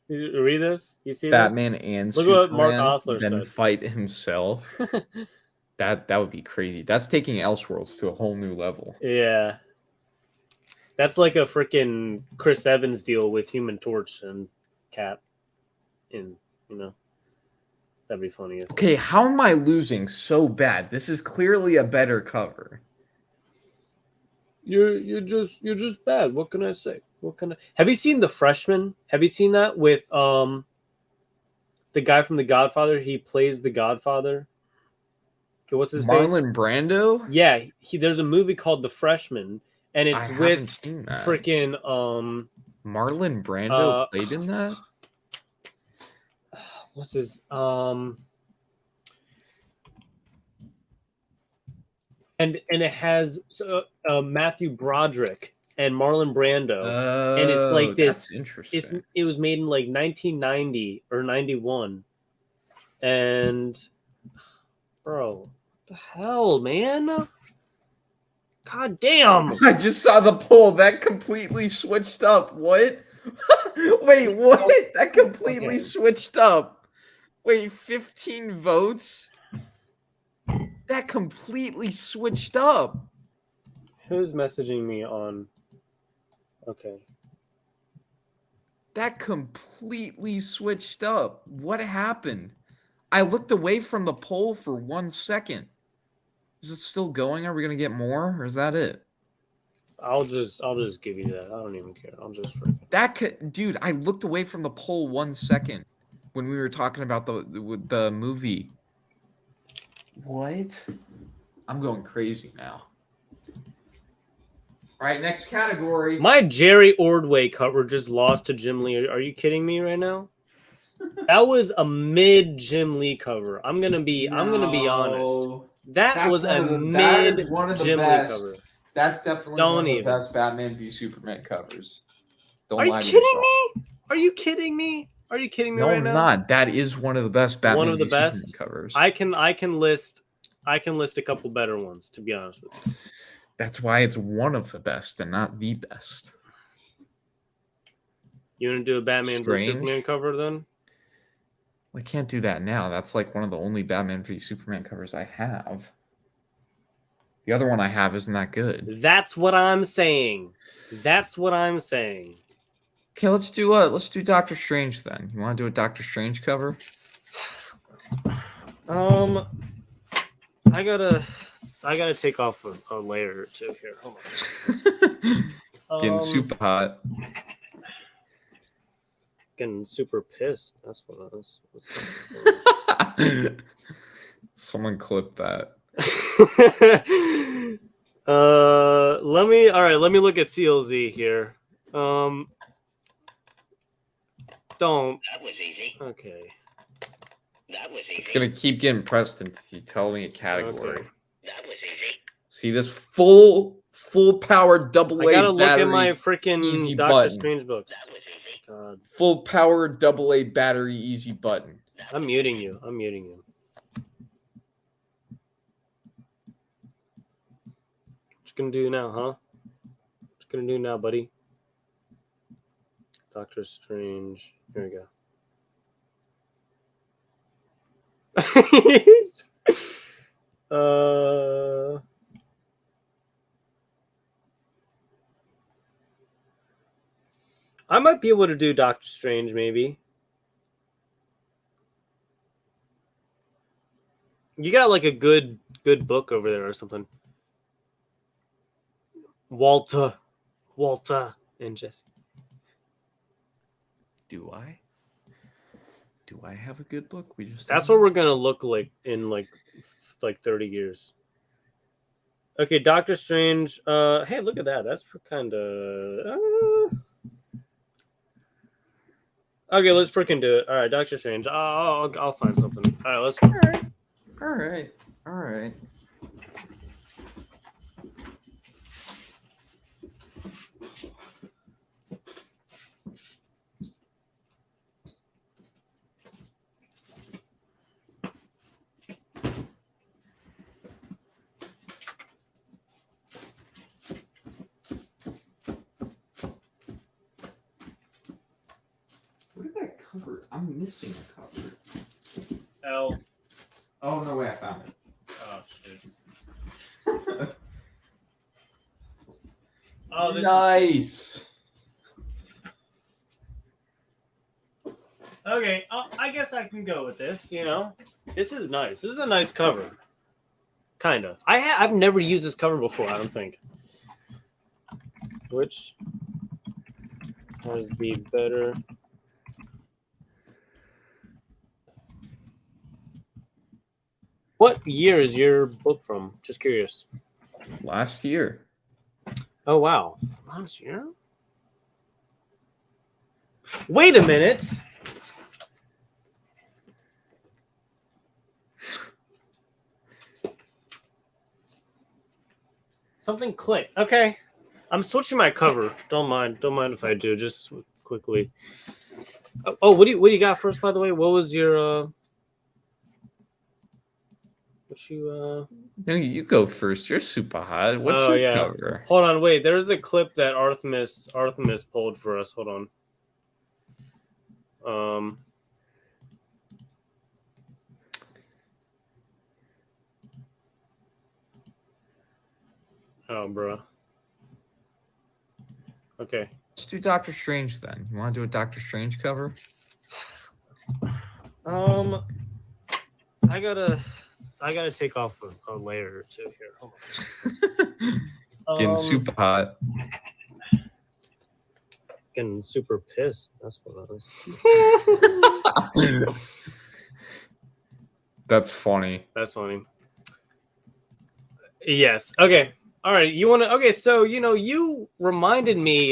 You read this? You see Batman and Look Superman what Mark Osler then said. fight himself. this? That would be crazy. That's taking Elseworlds to a whole new level. Yeah. That's like a freaking Chris Evans deal with Human Torch and Cap. And, that'd be funny. Okay, how am I losing so bad? This is clearly a better cover. You're just bad. What can I say? Have you seen The Freshman? Have you seen that with the guy from The Godfather? He plays the Godfather. What's his Marlon face? Brando? Yeah, there's a movie called The Freshman, and it's I haven't with seen that. freaking Marlon Brando uh, played in that? what's his and it has Matthew Broderick and Marlon Brando, and it's like this. That's interesting. It was made in like 1990 or 91, and bro, what the hell, man? God damn! I just saw the poll. That completely switched up. What? Wait, what? That completely switched up. Wait, 15 votes? That completely switched up. Who's messaging me on? Okay. That completely switched up. What happened? I looked away from the poll for 1 second. Is it still going? Are we gonna get more, or is that it? I'll just give you that. I don't even care. I'll just That could, dude. I looked away from the poll 1 second when we were talking about the movie. What? I'm going crazy now. All right, next category. My Jerry Ordway cover just lost to Jim Lee. Are you kidding me right now? That was a mid Jim Lee cover. I'm gonna be honest. That was a mid Jim Lee cover. That's definitely one of the best Batman v Superman covers. Are you kidding me? Are you kidding me? Are you kidding me No, right I'm now? not. That is one of the best Batman One of the v Superman best covers. I can list a couple better ones, to be honest with you. That's why it's one of the best and not the best. You want to do a Batman v Superman cover then? I can't do that now. That's like one of the only Batman v Superman covers I have. The other one I have isn't that good. That's what I'm saying. That's what I'm saying. Okay, let's do Doctor Strange then. You want to do a Doctor Strange cover? I gotta take off a layer or two here. Hold on. Getting super hot. Getting super pissed. That's what it was. Someone clip that. Let me look at CLZ here. Don't. That was easy. Okay. That was easy. It's gonna keep getting pressed until you tell me a category. Okay. That was easy. See this full power double A. I gotta look at battery, my freaking easy Doctor button. Strange books. That was easy. God. Full power double A battery easy button. I'm muting you. I'm muting you. What you gonna do now, huh? What you gonna do now, buddy? Doctor Strange. Here we go. I might be able to do Doctor Strange, maybe. You got like a good book over there or something. Walter, and Jesse. Do I? Do I have a good book? That's what we're gonna look like in like 30 years. Okay, Doctor Strange. Hey, look at that. That's kind of. Okay, let's freaking do it. All right, Doctor Strange. I'll find something. All right, let's go. All right. Where did that cover? I'm missing a cover. L. Oh no way! I found it. Oh shit. Oh, Nice. Okay, I guess I can go with this. You know, this is nice. This is a nice cover. Kinda. I've never used this cover before. I don't think. Which has the better? What year is your book from? Just curious. Last year. Oh wow, last year. Wait a minute. Something clicked. Okay. I'm switching my cover. Don't mind if I do, just quickly. Oh, what do you got first, by the way? What was your No, you go first. You're super hot. What's your cover? Hold on, wait. There's a clip that Artemis pulled for us. Hold on. Oh, bro. Okay. Let's do Doctor Strange then. You want to do a Doctor Strange cover? I I gotta take off a layer or two here. Hold on. Getting super hot. Getting super pissed. That's what I was. That's funny. That's funny. Yes. Okay. All right. You want to? Okay. So you reminded me.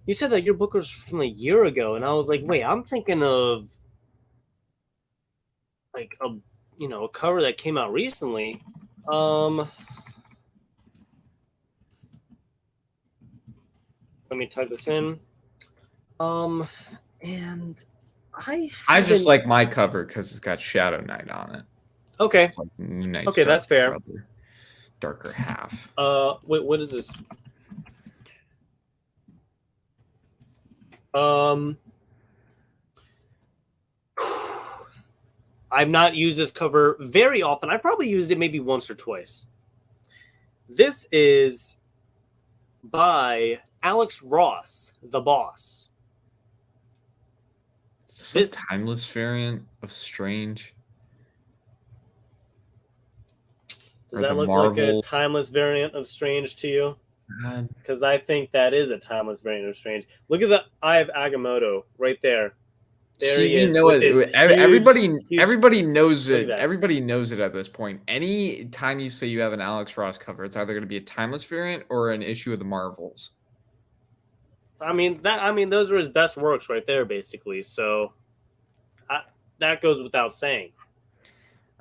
You said that your book was from a year ago, and I was like, wait, I'm thinking of like a cover that came out recently. Let me type this in. And I just like my cover because it's got Shadow Knight on it. Okay. It's like Moon Knight's Okay, that's fair. Darker half. Wait, what is this? I've not used this cover very often. I probably used it maybe once or twice. This is by Alex Ross, the boss. Is this a timeless variant of Strange? Does that look like a timeless variant of Strange to you? Because I think that is a timeless variant of Strange. Look at the Eye of Agamotto right there. There he is. Everybody knows it. Everybody knows it at this point. Any time you say you have an Alex Ross cover, it's either going to be a timeless variant or an issue of the Marvels. I mean those are his best works right there, basically. So that goes without saying.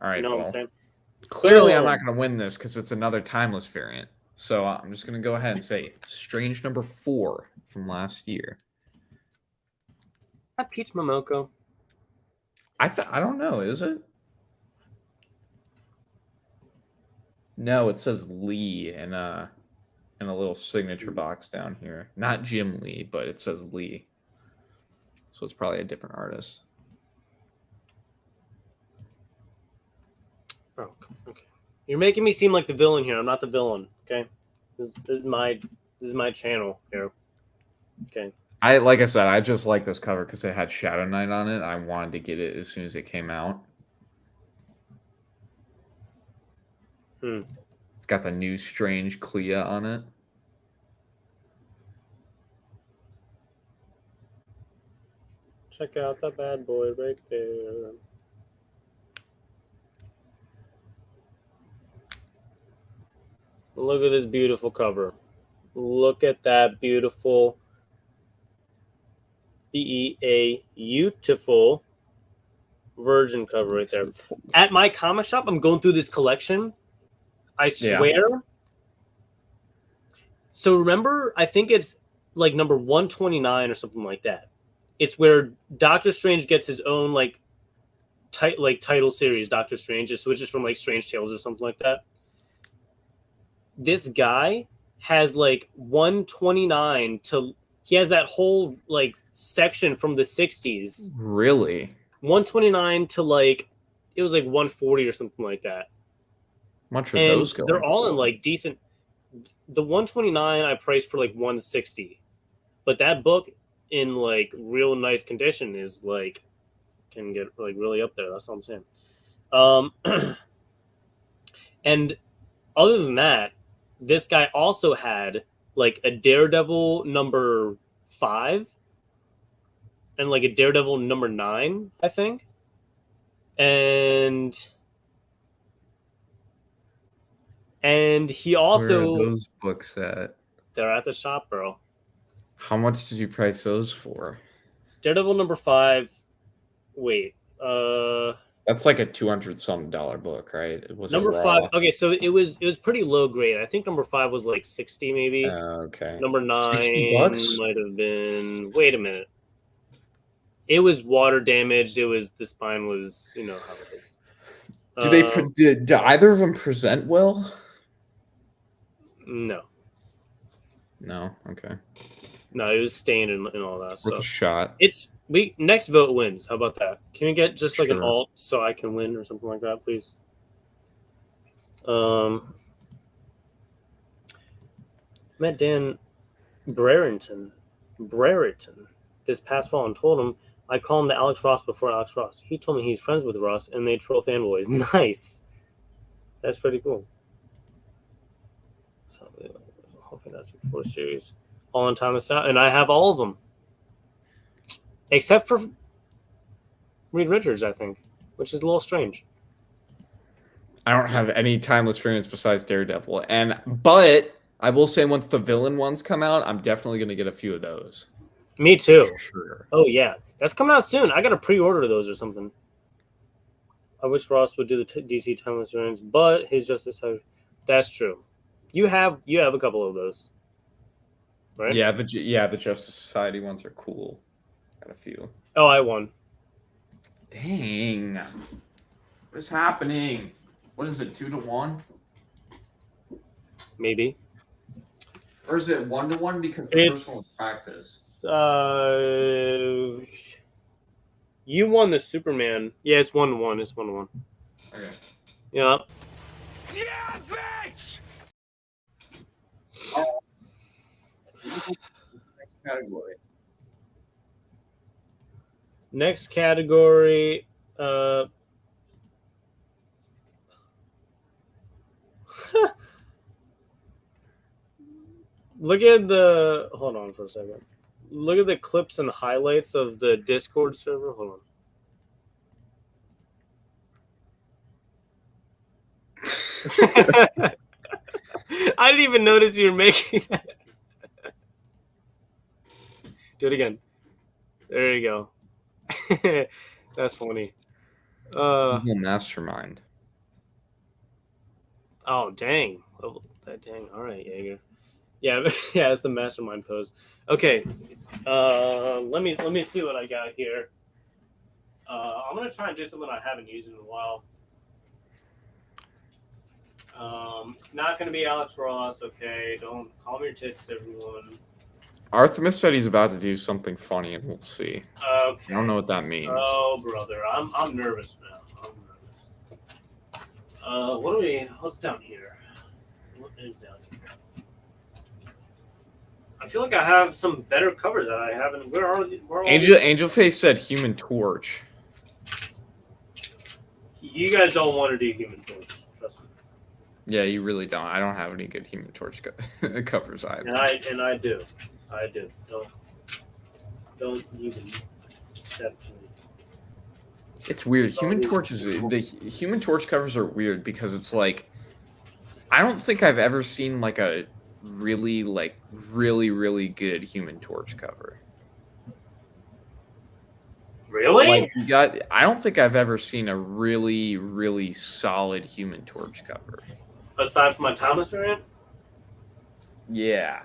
All right, you know what I'm saying? Clearly, I'm not going to win this because it's another timeless variant. So I'm just going to go ahead and say Strange number 4 from last year. That Peach Momoko. I don't know. Is it? No, it says Lee in a little signature box down here. Not Jim Lee, but it says Lee. So it's probably a different artist. Oh, okay. You're making me seem like the villain here. I'm not the villain. Okay, this is my channel here. Okay. Like I said, I just like this cover because it had Shadow Knight on it. I wanted to get it as soon as it came out. It's got the new Strange Clea on it. Check out the bad boy right there. Look at this beautiful cover. Look at that beautiful beautiful Virgin cover right there. At my comic shop, I'm going through this collection. I swear. Yeah. So remember, I think it's like number 129 or something like that. It's where Doctor Strange gets his own title series. Doctor Strange just switches from like Strange Tales or something like that. This guy has like 129 to. He has that whole like section from the 60s. Really? 129 to like it was like 140 or something like that. Much of those going. They're all in like decent. The 129 I priced for like 160, but that book in like real nice condition is like can get like really up there. That's all I'm saying. And other than that, this guy also had like a Daredevil number 5 and like a Daredevil number 9, I think. And he also. Where are those books at? They're at the shop, bro. How much did you price those for? Daredevil number 5. Wait. That's like a $200-something book, right? It was number 5. Okay, so it was pretty low grade. I think number 5 was like 60 maybe. Okay. Number 9 $60? might have been. Wait a minute. It was water damaged. The spine was, how it is. Did either of them present well? No. No. Okay. No, it was stained and all that stuff. Worth a shot. Next vote wins. How about that? Can we get just like an alt so I can win or something like that, please? Met Dan Brereton this past fall and told him I call him the Alex Ross before Alex Ross. He told me he's friends with Ross, and they troll fanboys. Nice. That's pretty cool. So, hopefully that's a 4 series. All on time and I have all of them. Except for Reed Richards, I think, which is a little strange. I don't have any timeless variants besides Daredevil, but I will say once the villain ones come out, I'm definitely gonna get a few of those. Me too. Sure. Oh yeah, that's coming out soon. I gotta pre-order those or something. I wish Ross would do the DC timeless variants, but his Justice. That's true. You have a couple of those, right? Yeah, the Justice Society ones are cool. Got a few. Oh, I won. Dang. What is happening? What is it, 2-1? Maybe. Or is it 1-1 because the first one was practice? You won the Superman. Yeah, it's 1-1. It's 1-1. Okay. Yeah. Yeah, bitch! Next category. Next category. Look at the. Hold on for a second. Look at the clips and highlights of the Discord server. Hold on. I didn't even notice you were making that. Do it again. There you go. That's funny. Evil Mastermind. Oh dang! Oh, dang! All right, Jaeger. Yeah, yeah, it's the mastermind pose. Okay, let me see what I got here. I'm gonna try and do something I haven't used in a while. It's not gonna be Alex Ross. Okay, don't calm your tits, everyone. Artemis said he's about to do something funny, and we'll see. Okay. I don't know what that means. Oh, brother, I'm nervous now. I'm nervous. What's down here? What is down here? I feel like I have some better covers that I haven't. Where are Angel Face said Human Torch. You guys don't want to do Human Torch, trust me. Yeah, you really don't. I don't have any good Human Torch covers either. And I do. Don't even step to me. It's weird. The Human Torch covers are weird because it's like I don't think I've ever seen like a really good Human Torch cover. Really? Like I don't think I've ever seen a really solid Human Torch cover. Aside from my Thomas variant? Yeah.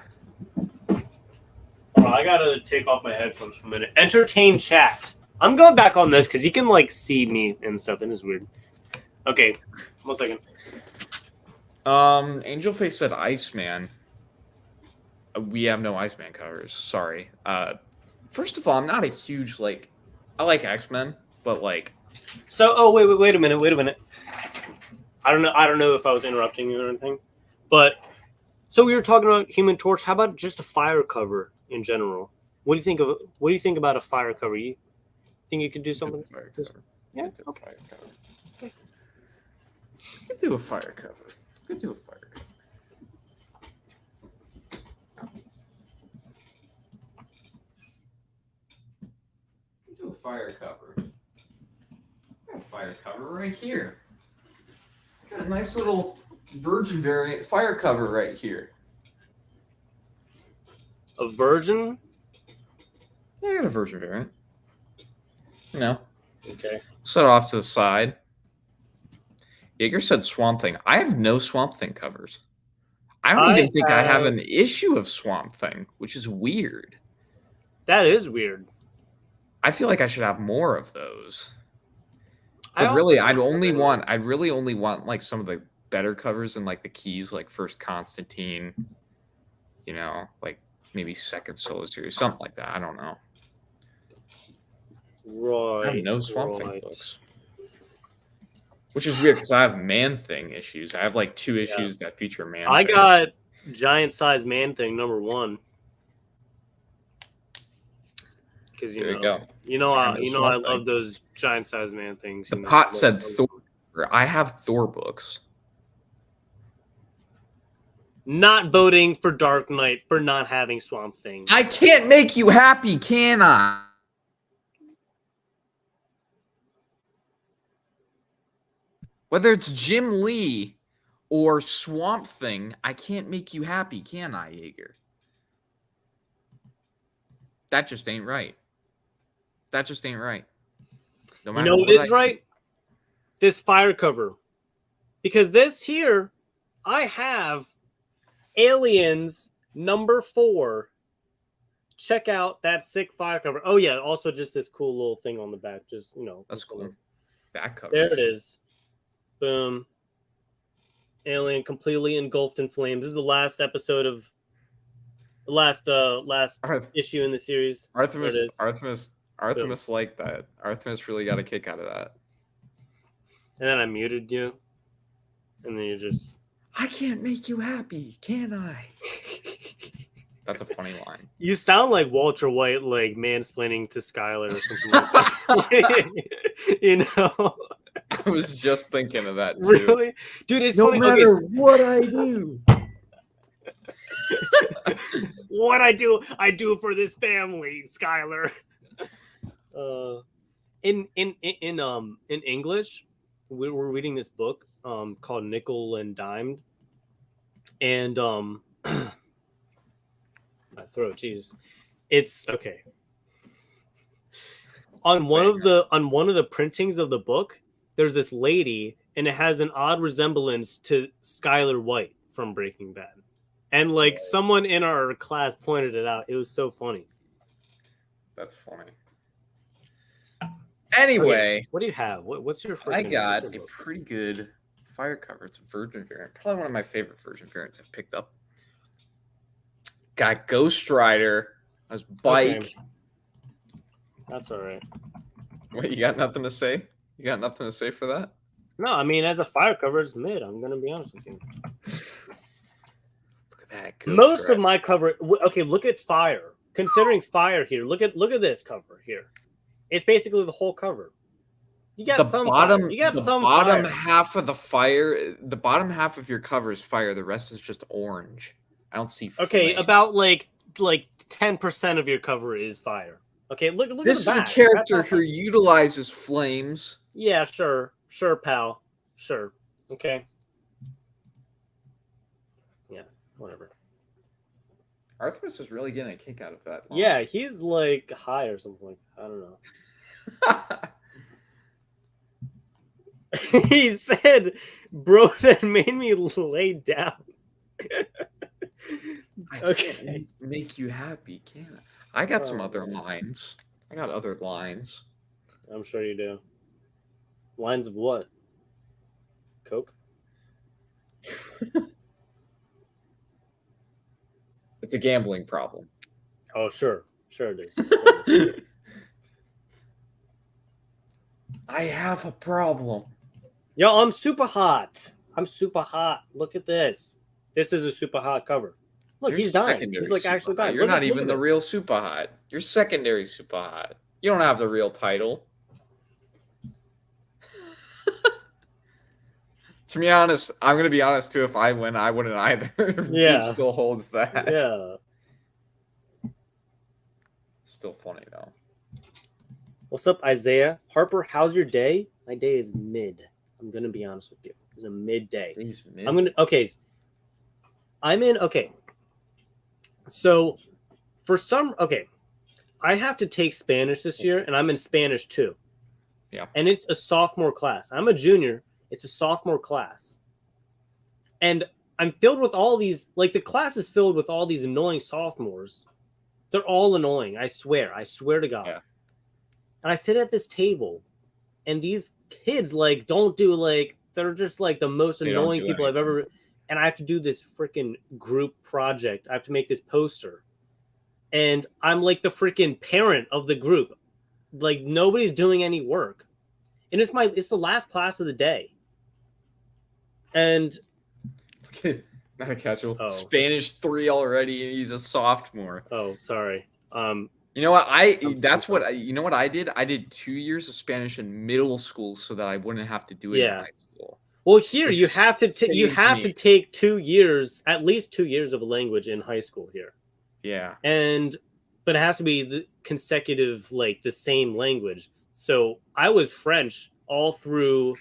Well, I gotta take off my headphones for a minute. Entertain chat. I'm going back on this because you can like see me and stuff. It is weird. Okay, 1 second. Angel Face said Iceman. We have no Iceman covers. Sorry. First of all, I'm not a huge I like X-Men, but like. So, wait a minute. I don't know if I was interrupting you or anything, but so we were talking about Human Torch. How about just a fire cover in general? What do you think about a fire cover? You think you could do something? Yeah. Okay. Okay. Could do a fire cover. Could do a fire cover. Do a fire cover. Got a fire cover right here. Got a nice little Virgin variant fire cover right here. A Virgin? Yeah, I got a Virgin variant. No. Okay. Set off to the side. Jaeger said Swamp Thing. I have no Swamp Thing covers. I don't even think I have an issue of Swamp Thing, which is weird. That is weird. I feel like I should have more of those. But really, I'd really only want like some of the better covers and like the keys, like first Constantine, like maybe second Solo Series, something like that. I don't know. Right. I have no Swamp Thing books. Which is weird because I have Man Thing issues. I have like 2 issues that feature Man Thing. I got giant size Man Thing #1. because There you go. I Swamp love Thing. those giant sized man things. The pot said Thor. I have Thor books. Not voting for Dark Knight for not having Swamp Thing. I can't make you happy, can I? Whether it's Jim Lee or Swamp Thing, I can't make you happy, can I, Jaeger? That just ain't right. That just ain't right. No You know what is right? This fire cover. Because this here, I have Aliens #4. Check out that sick fire cover. Oh yeah, also just this cool little thing on the back. Just That's cool. Back cover. There it is. Boom. Alien completely engulfed in flames. This is the last episode of the last issue in the series. Artemis liked that. Artemis really got a kick out of that. And then I muted you. And then you just I can't make you happy, can I? That's a funny line. You sound like Walter White, like mansplaining to Skylar or something like that. I was just thinking of that too. Really? Dude, it's no funny. matter what I do. What I do for this family, Skylar. In English, we're reading this book called Nickel and Dimed. And my throat, jeez. It's okay. On one of the printings of the book, there's this lady, and it has an odd resemblance to Skylar White from Breaking Bad. And like someone in our class pointed it out. It was so funny. That's funny. Anyway, what do you have? What's your? I got a pretty good fire cover. It's a Virgin variant. Probably one of my favorite Virgin variants I've picked up. Got Ghost Rider. His bike. Okay. That's all right. What, you got nothing to say? You got nothing to say for that? No, I mean, as a fire cover, it's mid. I'm gonna be honest with you. Look at that. Most of my cover. Okay, look at fire. Considering fire here, look at this cover here. It's basically the whole cover. You got some bottom. fire. You got some bottom fire. half of the fire. The bottom half of your cover is fire. The rest is just orange. I don't see. Okay, flame. about like 10% of your cover is fire. Okay, look at the back. This is a character who utilizes flames. Yeah, sure, pal, sure. Okay. Yeah, whatever. Artemis is really getting a kick out of that line. Yeah, he's like high or something. I don't know. He said, "Bro, that made me lay down." I can't make you happy, can I? I got some other man. lines. I got other lines. I'm sure you do. Lines of what? Coke? It's a gambling problem. Oh, sure it is. I have a problem. Yo, I'm super hot. Look at this. This is a super hot cover. Look, You're he's dying. secondary He's like super actually hot. dying. You're not look even at the this. real super hot. You're secondary super hot. You don't have the real title. To be honest, I'm gonna be honest too. If I win, I wouldn't either. Yeah. Dude still holds that. Yeah. It's still funny though. What's up, Isaiah? Harper, how's your day? My day is mid. I'm gonna be honest with you. It's a midday. Okay. So I have to take Spanish this year, and I'm in Spanish too. Yeah. And it's a sophomore class. I'm a junior. It's a sophomore class. And I'm filled with all these, like the class is filled with all these annoying sophomores. They're all annoying. I swear to God. Yeah. And I sit at this table, and these kids they're just like the most annoying people I've ever. And I have to do this freaking group project. I have to make this poster, and I'm like the freaking parent of the group. Like nobody's doing any work, and it's the last class of the day. And not a casual. Oh. Spanish 3 already, and he's a sophomore. Oh, sorry. You know what? That's what you know what I did? I did 2 years of Spanish in middle school so that I wouldn't have to do it in Yeah. high school. Well, here Which you is have to you saved have me. to take 2 years, at least 2 years of a language in high school here. Yeah. But it has to be the consecutive, like the same language. So I was French all through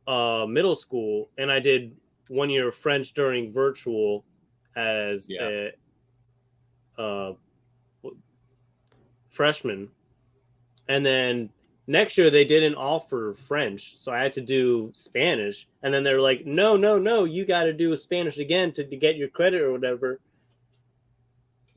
middle school, and I did 1 year of French during virtual as Yeah. a freshman, and then next year they didn't offer French, so I had to do Spanish, and then they're like, no, you got to do Spanish again to get your credit or whatever.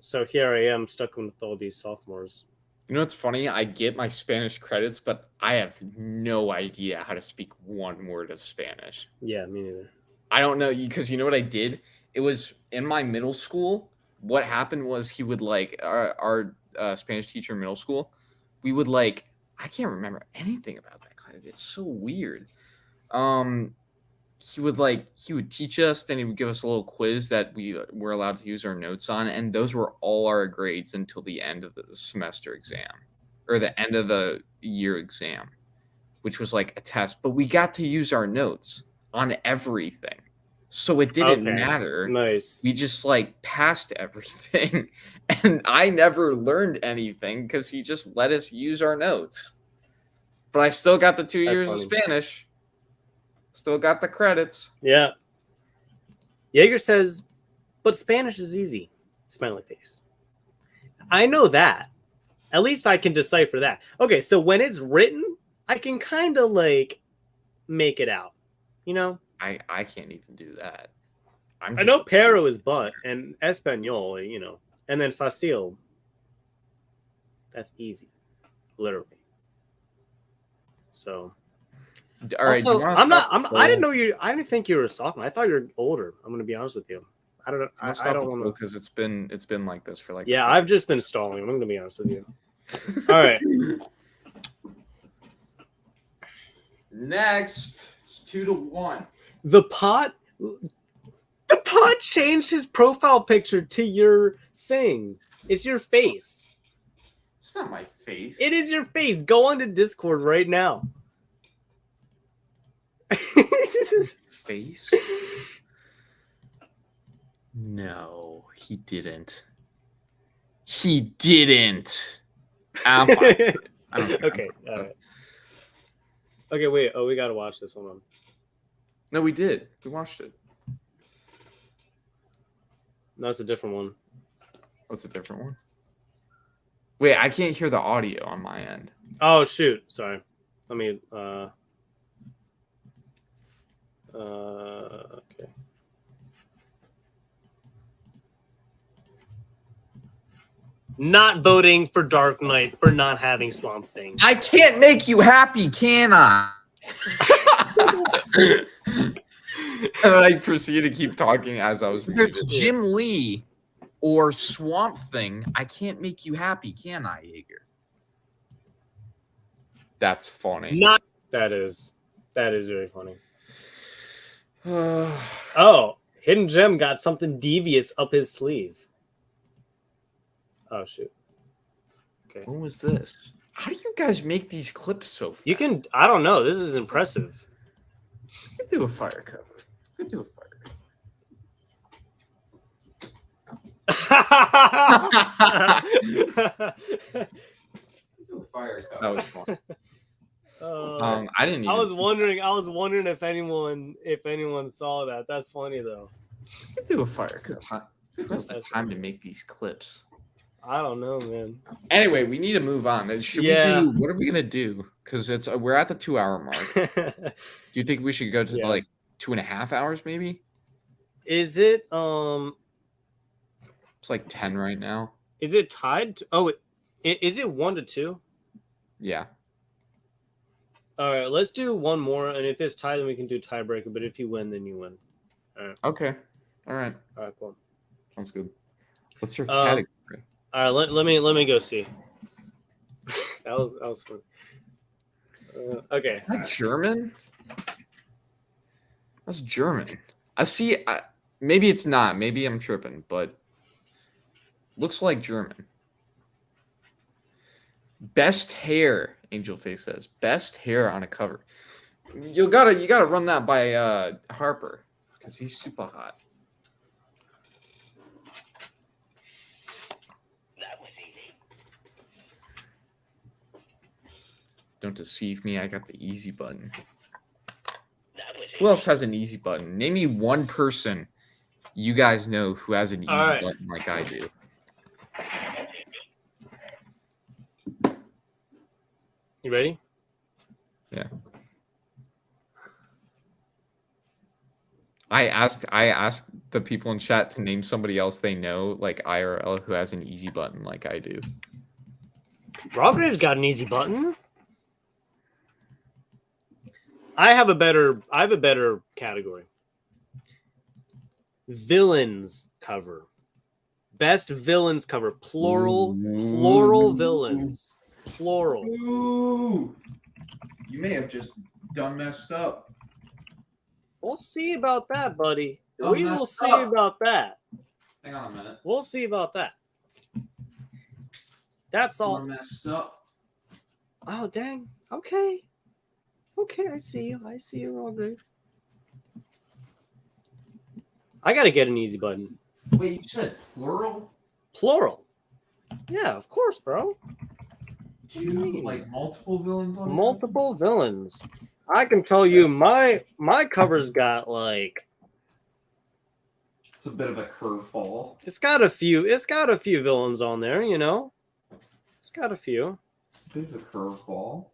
So here I am stuck with all these sophomores. You know what's funny? I get my Spanish credits, but I have no idea how to speak one word of Spanish. Yeah, me neither. I don't know, because you know what I did? It was in my middle school. What happened was he would like our Spanish teacher in middle school. We would like I can't remember anything about that class. It's so weird. He would teach us, then he would give us a little quiz that we were allowed to use our notes on, and those were all our grades until the end of the semester exam or the end of the year exam, which was like a test. But we got to use our notes on everything, so it didn't matter. Nice. We just like passed everything, and I never learned anything because he just let us use our notes. But I still got the 2 That's years funny. of Spanish. Still got the credits. Yeah. Jaeger says, but Spanish is easy. Smiley face. I know that. At least I can decipher that. Okay, so when it's written, I can kind of like make it out. You know? I can't even do that. I know pero is but, and español, you know, and then fácil. That's easy. Literally. So... All right. Also, I didn't know you. I didn't think you were a sophomore. I thought you were older. I'm gonna be honest with you. I don't know. I don't want to because it's been like this for like. Yeah, I've just been stalling. I'm gonna be honest with you. All right. Next, it's 2-1. The pot changed his profile picture to your thing. It's your face. It's not my face. It is your face. Go onto Discord right now. Face? No, he didn't. He didn't. I'm fine. I don't care. Okay. All right. Okay. Wait. Oh, we gotta watch this. Hold on. No, we did. We watched it. No, it's a different one. What's a different one? Wait, I can't hear the audio on my end. Oh shoot! Sorry. Let me. Okay. Not voting for Dark Knight for not having Swamp Thing. I can't make you happy, can I? And I proceeded to keep talking as I was reading. It's Jim Lee or Swamp Thing. I can't make you happy, can I, Jaeger? That's funny. Not that is very funny. Oh, Hidden Gem got something devious up his sleeve. Oh shoot. Okay. What was this? How do you guys make these clips so fast? You can. I don't know. This is impressive. You can do a fire cover. You can do a fire cover. That was fun. I didn't. Even I was wondering if anyone saw that. That's funny though. You can do a fire cover. What's the time to make these clips? I don't know, man. Anyway, we need to move on. Should we do? What are we gonna do? Because we're at the 2-hour mark. Do you think we should go to like 2.5 hours, maybe? Is it? It's like 10 right now. Is it tied? Is it 1-2? Yeah. All right, let's do one more, and if it's tied, then we can do tiebreaker. But if you win, then you win. All right. Okay. All right. All right. Cool. Sounds good. What's your category? All right. Let me go see. that was fun. Okay. Is that German? That's German. I see. Maybe it's not. Maybe I'm tripping, but looks like German. Best hair, Angel Face says. Best hair on a cover. You gotta run that by Harper because he's super hot. That was easy. Don't deceive me. I got the easy button. That was easy. Who else has an easy button? Name me one person you guys know who has an easy right. button like I do. You ready? Yeah. I asked the people in chat to name somebody else they know, like IRL, who has an easy button like I do. Rawgrave's got an easy button. I have a better category. Villains cover. Best villains cover. Plural villains. Plural. Ooh. You may have just done messed up. We'll see about that, buddy. Done We will messed see up. about that. Hang on a minute. We'll see about that. That's all. Done messed up. Oh, dang. Okay. Okay, I see you. I see you, Rawgrave. I gotta get an easy button. Wait, you said plural? Plural. Yeah, of course, bro. Two, like multiple villains on Multiple villains. I can tell you my cover's got like It's a bit of a curveball. it's got a few villains on there, you know. It's got a few. Bit of a curveball.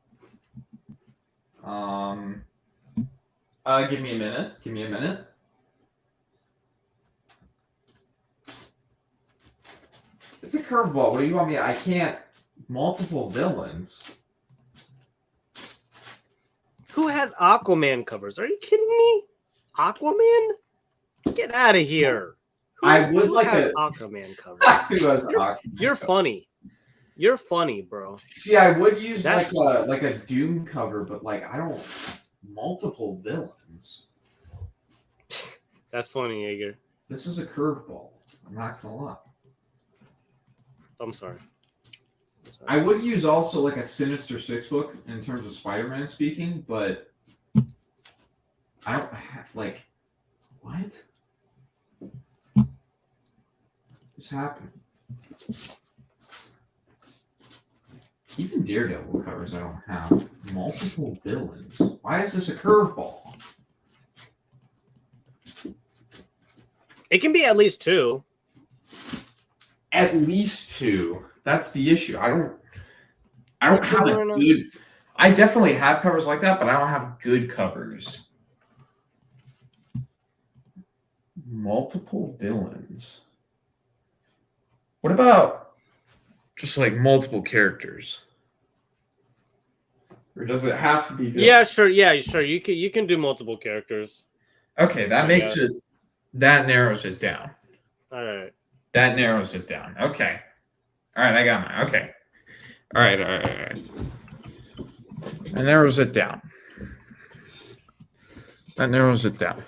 Give me a minute. Give me a minute. It's a curveball. What do you want me? I can't. Multiple villains. Who has Aquaman covers? Are you kidding me? Aquaman? Get out of here. I would like has a Aquaman covers. Who has Aquaman? You're funny. You're funny, bro. See, I would use That's- like a Doom cover, but like I don't multiple villains. That's funny, Jaeger. This is a curveball. I'm not gonna lie. I'm sorry. I would use also like a Sinister Six book in terms of Spider-Man speaking, but I don't have like what? This happened. Even Daredevil covers I don't have multiple villains. Why is this a curveball? It can be at least two. At least two. That's the issue. I don't have a good. I definitely have covers like that, but I don't have good covers. Multiple villains. What about just like multiple characters? Or does it have to be villains? Yeah, sure. Yeah, sure. You can do multiple characters. Okay, that makes it. That narrows it down. All right. That narrows it down. Okay. All right, I got mine. Okay. All right. That narrows it down. That narrows it down.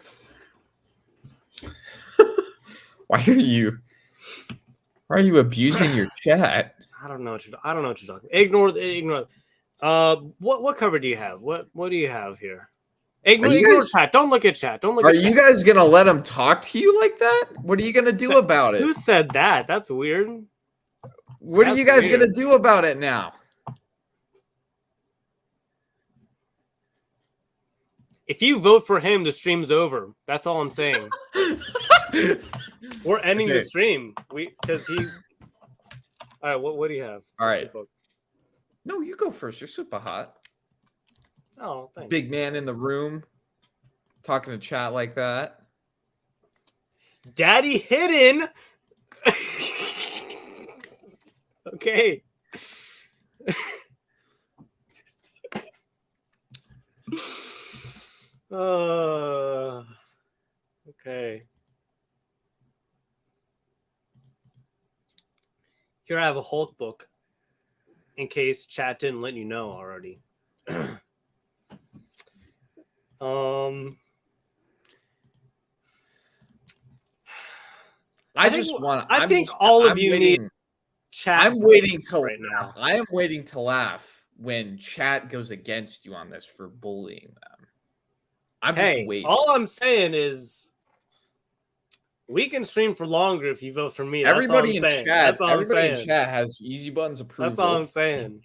Why are you abusing your chat? I don't know what you're talking. Ignore. What cover do you have? What do you have here? Ignore chat. Don't look at chat. Don't look Are at chat. you guys gonna let him talk to you like that? What are you gonna do about it? Who said that? That's weird. What are That's you guys weird. gonna do about it now? If you vote for him, the stream's over. That's all I'm saying. We're ending the stream. Because he. All right. What do you have? All right. No, you go first. You're super hot. Oh, thanks. Big man in the room, talking to chat like that. Daddy hidden. Okay. Okay. Here I have a Hulk book. In case chat didn't let you know already. I think all of you need chat. I'm waiting to right now. I am waiting to laugh when chat goes against you on this for bullying them. I'm just waiting. All I'm saying is we can stream for longer if you vote for me. That's Everybody all I'm in saying. chat, That's all everybody I'm in saying. chat has Easy Buttons approval. That's all I'm saying.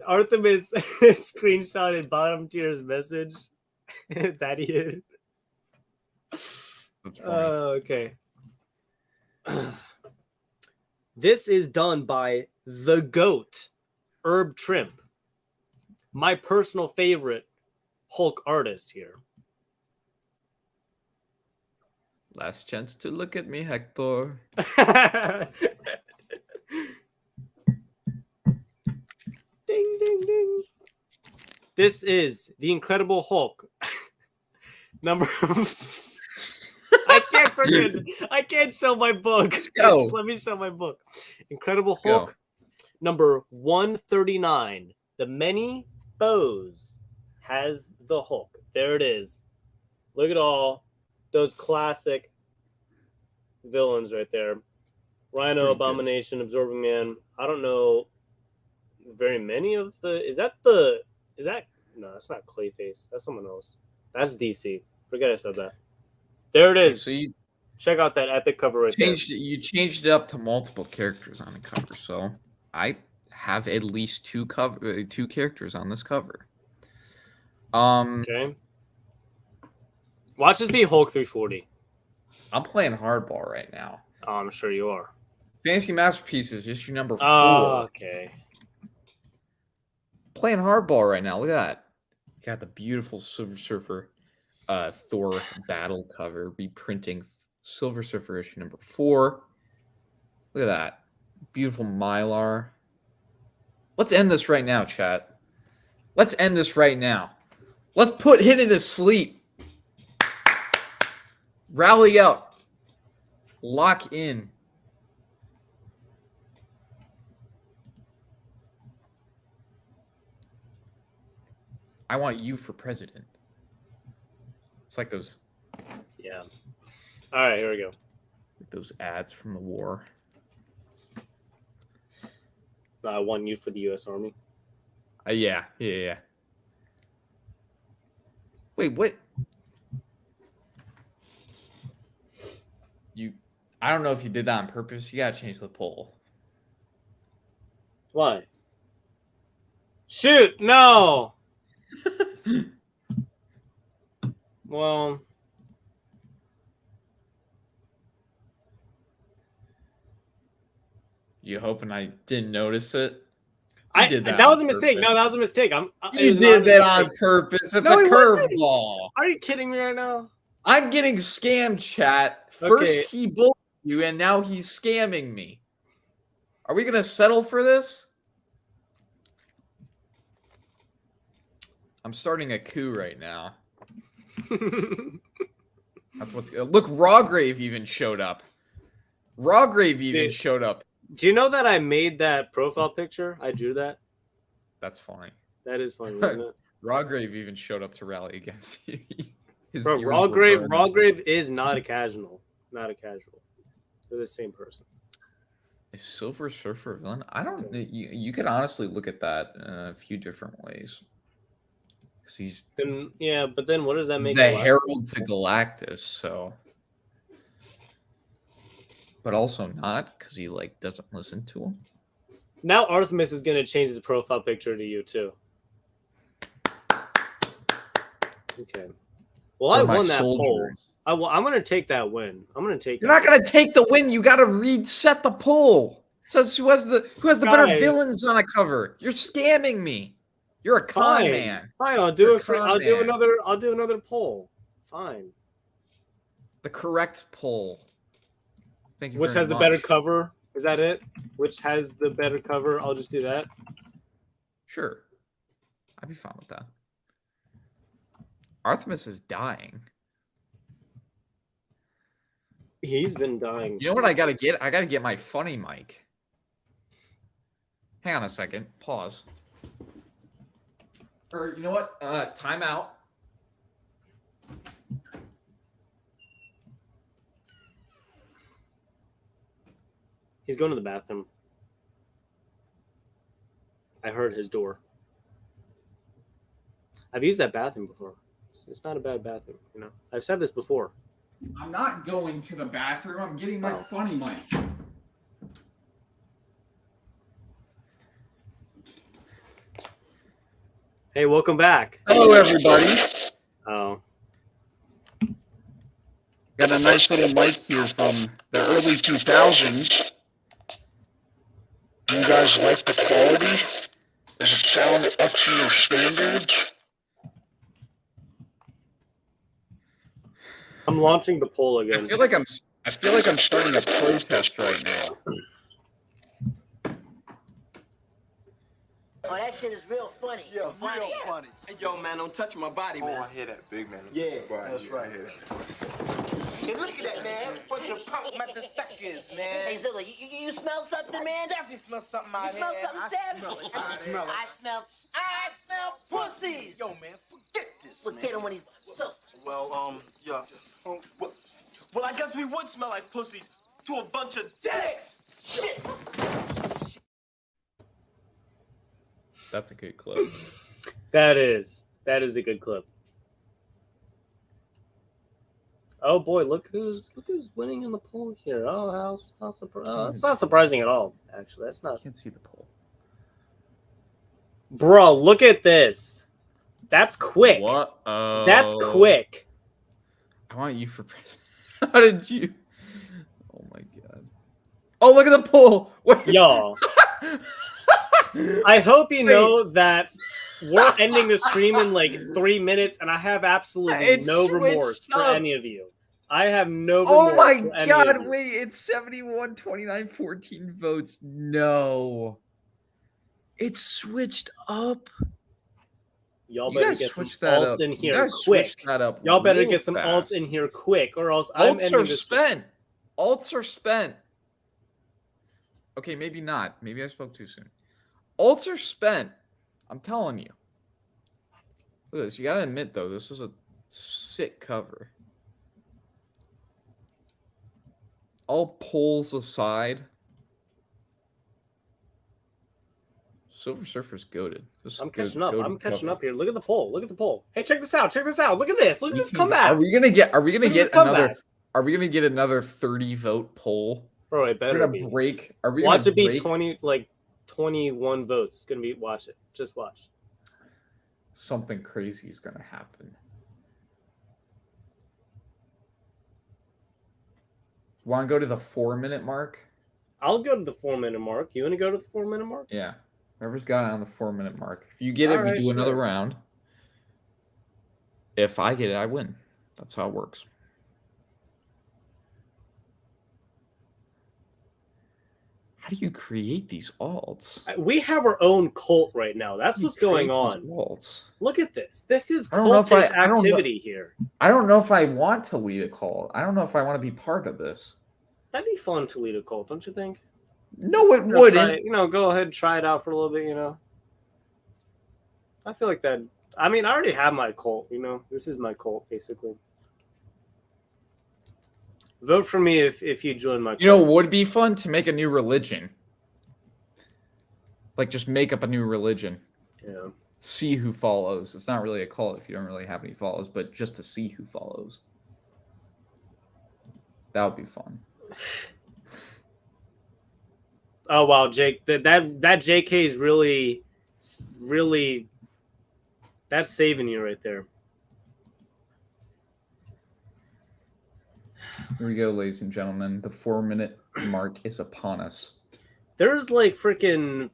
Artemis screenshotted bottom tier's message that he is. That's funny. Okay. This is done by the GOAT, Herb Trimp, my personal favorite Hulk artist here. Last chance to look at me, Hector. Ding, ding, ding. This is the Incredible Hulk. Number. I can't show my book. Let's go. Let me show my book. Incredible Let's go. Hulk, number 139. The Many Foes has the Hulk. There it is. Look at all those classic villains right there. Rhino, Pretty Abomination, Absorbing Man. I don't know very many of the. No, that's not Clayface. That's someone else. That's DC. Forget I said that. There it is. So you Check out that epic cover right there. you changed it up to multiple characters on the cover. So I have at least two characters on this cover. Okay. Watch this be Hulk 340. I'm playing hardball right now. Oh, I'm sure you are. Fantasy Masterpieces, just your number 4. Oh, okay. Playing hardball right now. Look at that. You got the beautiful Silver Surfer Thor battle cover, reprinting Silver Surfer issue number 4. Look at that. Beautiful Mylar. Let's end this right now, chat. Let's end this right now. Let's put Hidden to sleep. Rally up. Lock in. I want you for president. It's like those. Yeah. All right, here we go. Like those ads from the war. I want you for the U.S. Army. Yeah. Wait, what? I don't know if you did that on purpose. You gotta change the poll. Why? Shoot! No. Well. You hoping I didn't notice it? That was a mistake. No, that was a mistake. You did that on purpose. It's No, a it wasn't. curveball. Are you kidding me right now? I'm getting scammed, chat. Okay. First he bullied you, and now he's scamming me. Are we gonna settle for this? I'm starting a coup right now. That's what's look. Rawgrave even showed up. Rawgrave even showed up. Do you know that I made that profile picture? I drew that. That's funny. That is funny, isn't it? Rawgrave even showed up to rally against you. Bro, Rawgrave is not a casual. Not a casual. They're the same person. Is Silver Surfer a villain? I don't. You could honestly look at that a few different ways. He's but then what does that make? The Herald to Galactus, so. But also not, because he doesn't listen to him. Now Artemis is gonna change his profile picture to you too. Okay. Well, I won that poll. I'm gonna take that win. I'm gonna take. You're not gonna take the win. You gotta reset the poll. It says who has the better villains on a cover. You're scamming me. You're a con man. Fine, I'll do another poll. Fine. The correct poll. Thank you. Which has the better cover? Is that it? Which has the better cover? I'll just do that. Sure. I'd be fine with that. Artemis is dying. He's been dying. You know what I gotta get? I gotta get my funny mic. Hang on a second. Pause. Or you know what? Time out. He's going to the bathroom. I heard his door. I've used that bathroom before. It's not a bad bathroom, you know. I've said this before. I'm not going to the bathroom. I'm getting my funny mic. Hey, welcome back. Hello, everybody. Oh. Got a nice little mic here from the early 2000s. Do you guys like the quality? Does it sound up to your standards? I'm launching the poll again. I feel like I'm starting a protest right now. Oh, that shit is real funny. Yeah, real funny. Hey, yo, man, don't touch my body, man. Oh, I hear that, big man. Yeah, that's right. I hear that. Hey, look at that, man. Bunch of punk motherfuckers, man. Hey, Zilla, you smell something, man? Definitely smell something out You here. smell something, Steph? I smell it. I smell pussies. Yo, man, forget this, Look at him when he's so. Well, yeah. Well, I guess we would smell like pussies to a bunch of dicks. Shit. That's a good clip. That is a good clip. Oh boy, look who's winning in the poll here. Oh, how surprising! It's not surprising at all. Actually, that's not. I can't see the poll. Bro, look at this. That's quick. What? That's quick. I want you for president. How did you? Oh my god. Oh, look at the poll. Wait. Y'all. I hope you know that we're ending the stream in like 3 minutes, and I have absolutely no remorse for any of you. I have no remorse. Oh my for any god, of you. wait, it's 71, 29, 14 votes. No. It's switched up. Y'all You better guys get some switch that alts up. in You here guys quick. switch that up Y'all better real get some fast. alts in here quick, or else I'm Alts ending are this. spent. Alts are spent. Okay, maybe not. Maybe I spoke too soon. Alts are spent. I'm telling you. Look at this. You gotta admit, though, this is a sick cover. All polls aside, Silver Surfer's goated. I'm catching up. I'm catching up here. Look at the poll. Look at the poll. Hey, check this out. Check this out. Look at this. Look at this comeback. Are we gonna get Look at this another? comeback. Are we gonna get another 30 vote poll? Bro, it better be. Break. Are we Watch gonna it be break? 21 votes. It's gonna be. Watch it. Just watch. Something crazy is gonna happen. Want to go to the 4-minute mark? I'll go to the 4-minute mark. You want to go to the 4-minute mark? Yeah. Whoever's got it on the 4-minute mark. If you get it, Alright, we do another sure. round. If I get it, I win. That's how it works. How do you create these alts? We have our own cult right now. That's How do you what's going create these on. alts? Look at this. This is I don't know if cultish I don't know- activity here. I don't know if I want to lead a cult. I don't know if I want to be part of this. That'd be fun to lead a cult, don't you think? No, it Go try wouldn't. it, go ahead and try it out for a little bit, I feel like that. I mean, I already have my cult, This is my cult, basically. Vote for me if you join my cult. You know, it would be fun to make a new religion. Like, just make up a new religion. Yeah. See who follows. It's not really a cult if you don't really have any follows, but just to see who follows. That would be fun. Oh wow, Jake, that JK is really that's saving you right there. Here we go, ladies and gentlemen. The 4-minute mark is upon us. There's like freaking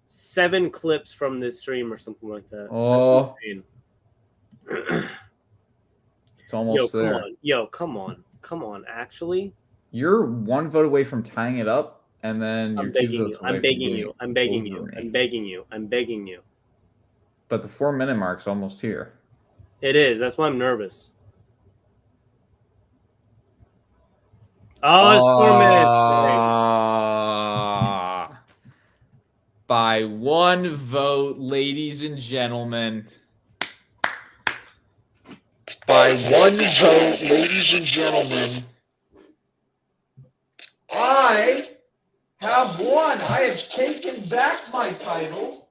7 clips from this stream or something like that. Oh. That's insane. It's almost there. Come on. Actually, You're 1 vote away from tying it up, and then you're I'm 2 begging votes you. away I'm from begging getting you. I'm begging over you. me. I'm begging you. I'm begging you. But the 4-minute mark's almost here. It is. That's why I'm nervous. Oh, it's 4 minutes. By 1 vote, ladies and gentlemen. By 1 vote, ladies and gentlemen. I have won. I have taken back my title.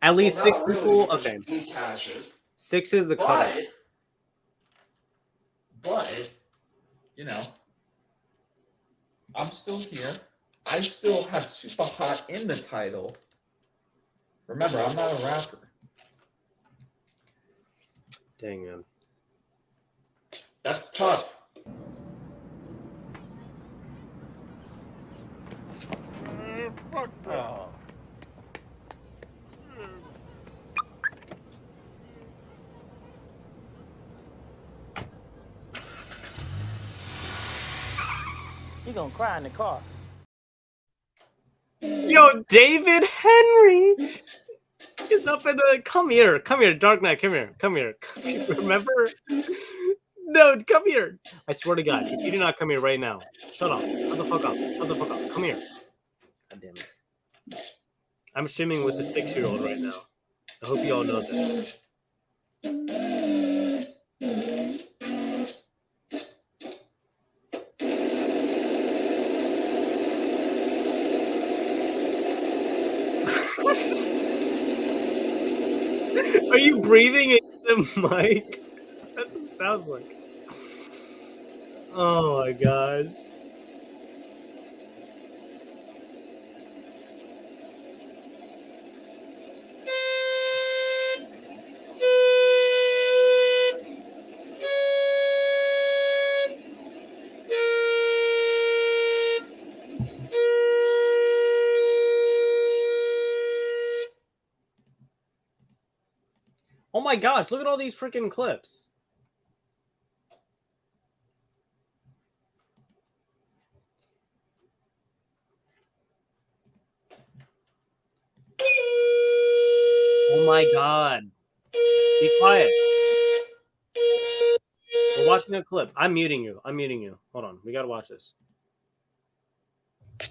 At least Well, 6 not really, people. because Okay, Luke has it. 6 is the cutoff. But, you know, I'm still here. I still have Super Hot in the title. Remember, I'm not a rapper. Dang man. That's tough. You gonna cry in the car. Yo, David Henry is up in the. Come here, Dark Knight, come here. Remember? No, come here. I swear to God, if you do not come here right now, shut up. Shut the fuck up. Come here. God damn it. I'm streaming with a 6-year-old right now. I hope you all know this. Are you breathing into the mic? That's what it sounds like. Oh my gosh. Oh my gosh, look at all these freaking clips. Oh my god. Be quiet. We're watching a clip. I'm muting you. Hold on. We gotta watch this.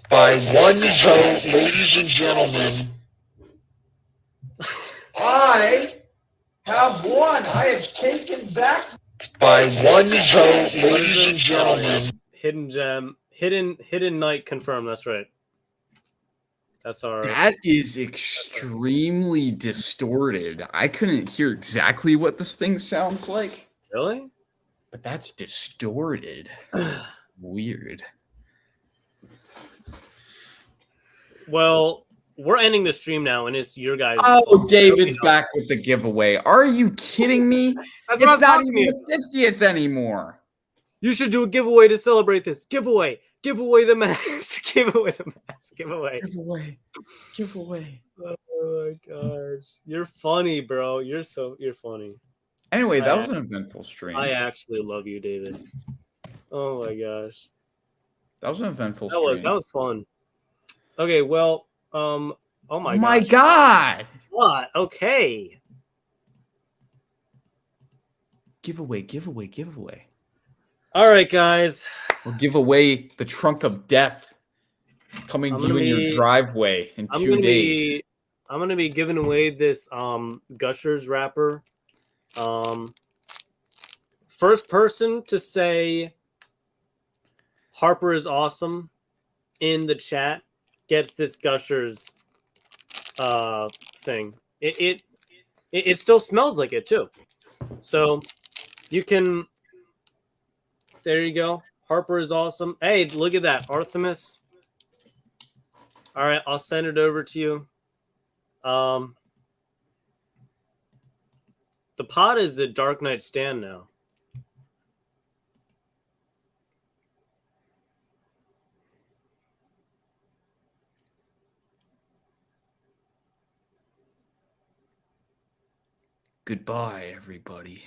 By one vote, ladies and gentlemen, I have won. I have taken back. By one vote, ladies and gentlemen. Hidden gem. Hidden Knight confirmed. That's right. That's our. That is extremely distorted. I couldn't hear exactly what this thing sounds like. Really? But that's distorted. Weird. Well, we're ending the stream now, and it's your guys. Oh, David's back with the giveaway. Are you kidding me? That's what I was It's not talking even to the 50th anymore. You should do a giveaway to celebrate this. Giveaway the mask. Give away the mask. Giveaway. Oh my gosh, you're funny, bro. You're funny. Anyway, that was an eventful stream. I actually love you, David. Oh my gosh, That was an eventful stream. That was fun. Okay, well, oh my my gosh. God. What? Okay. Giveaway. All right, guys. We'll give away the trunk of death coming to you in your driveway in 2 days. I'm gonna be giving away this Gushers wrapper. First person to say Harper is awesome in the chat gets this Gushers thing. It still smells like it too. So you can. There you go. Harper is awesome. Hey, look at that, Artemis. All right, I'll send it over to you. The pod is a Dark Knight stand now. Goodbye, everybody.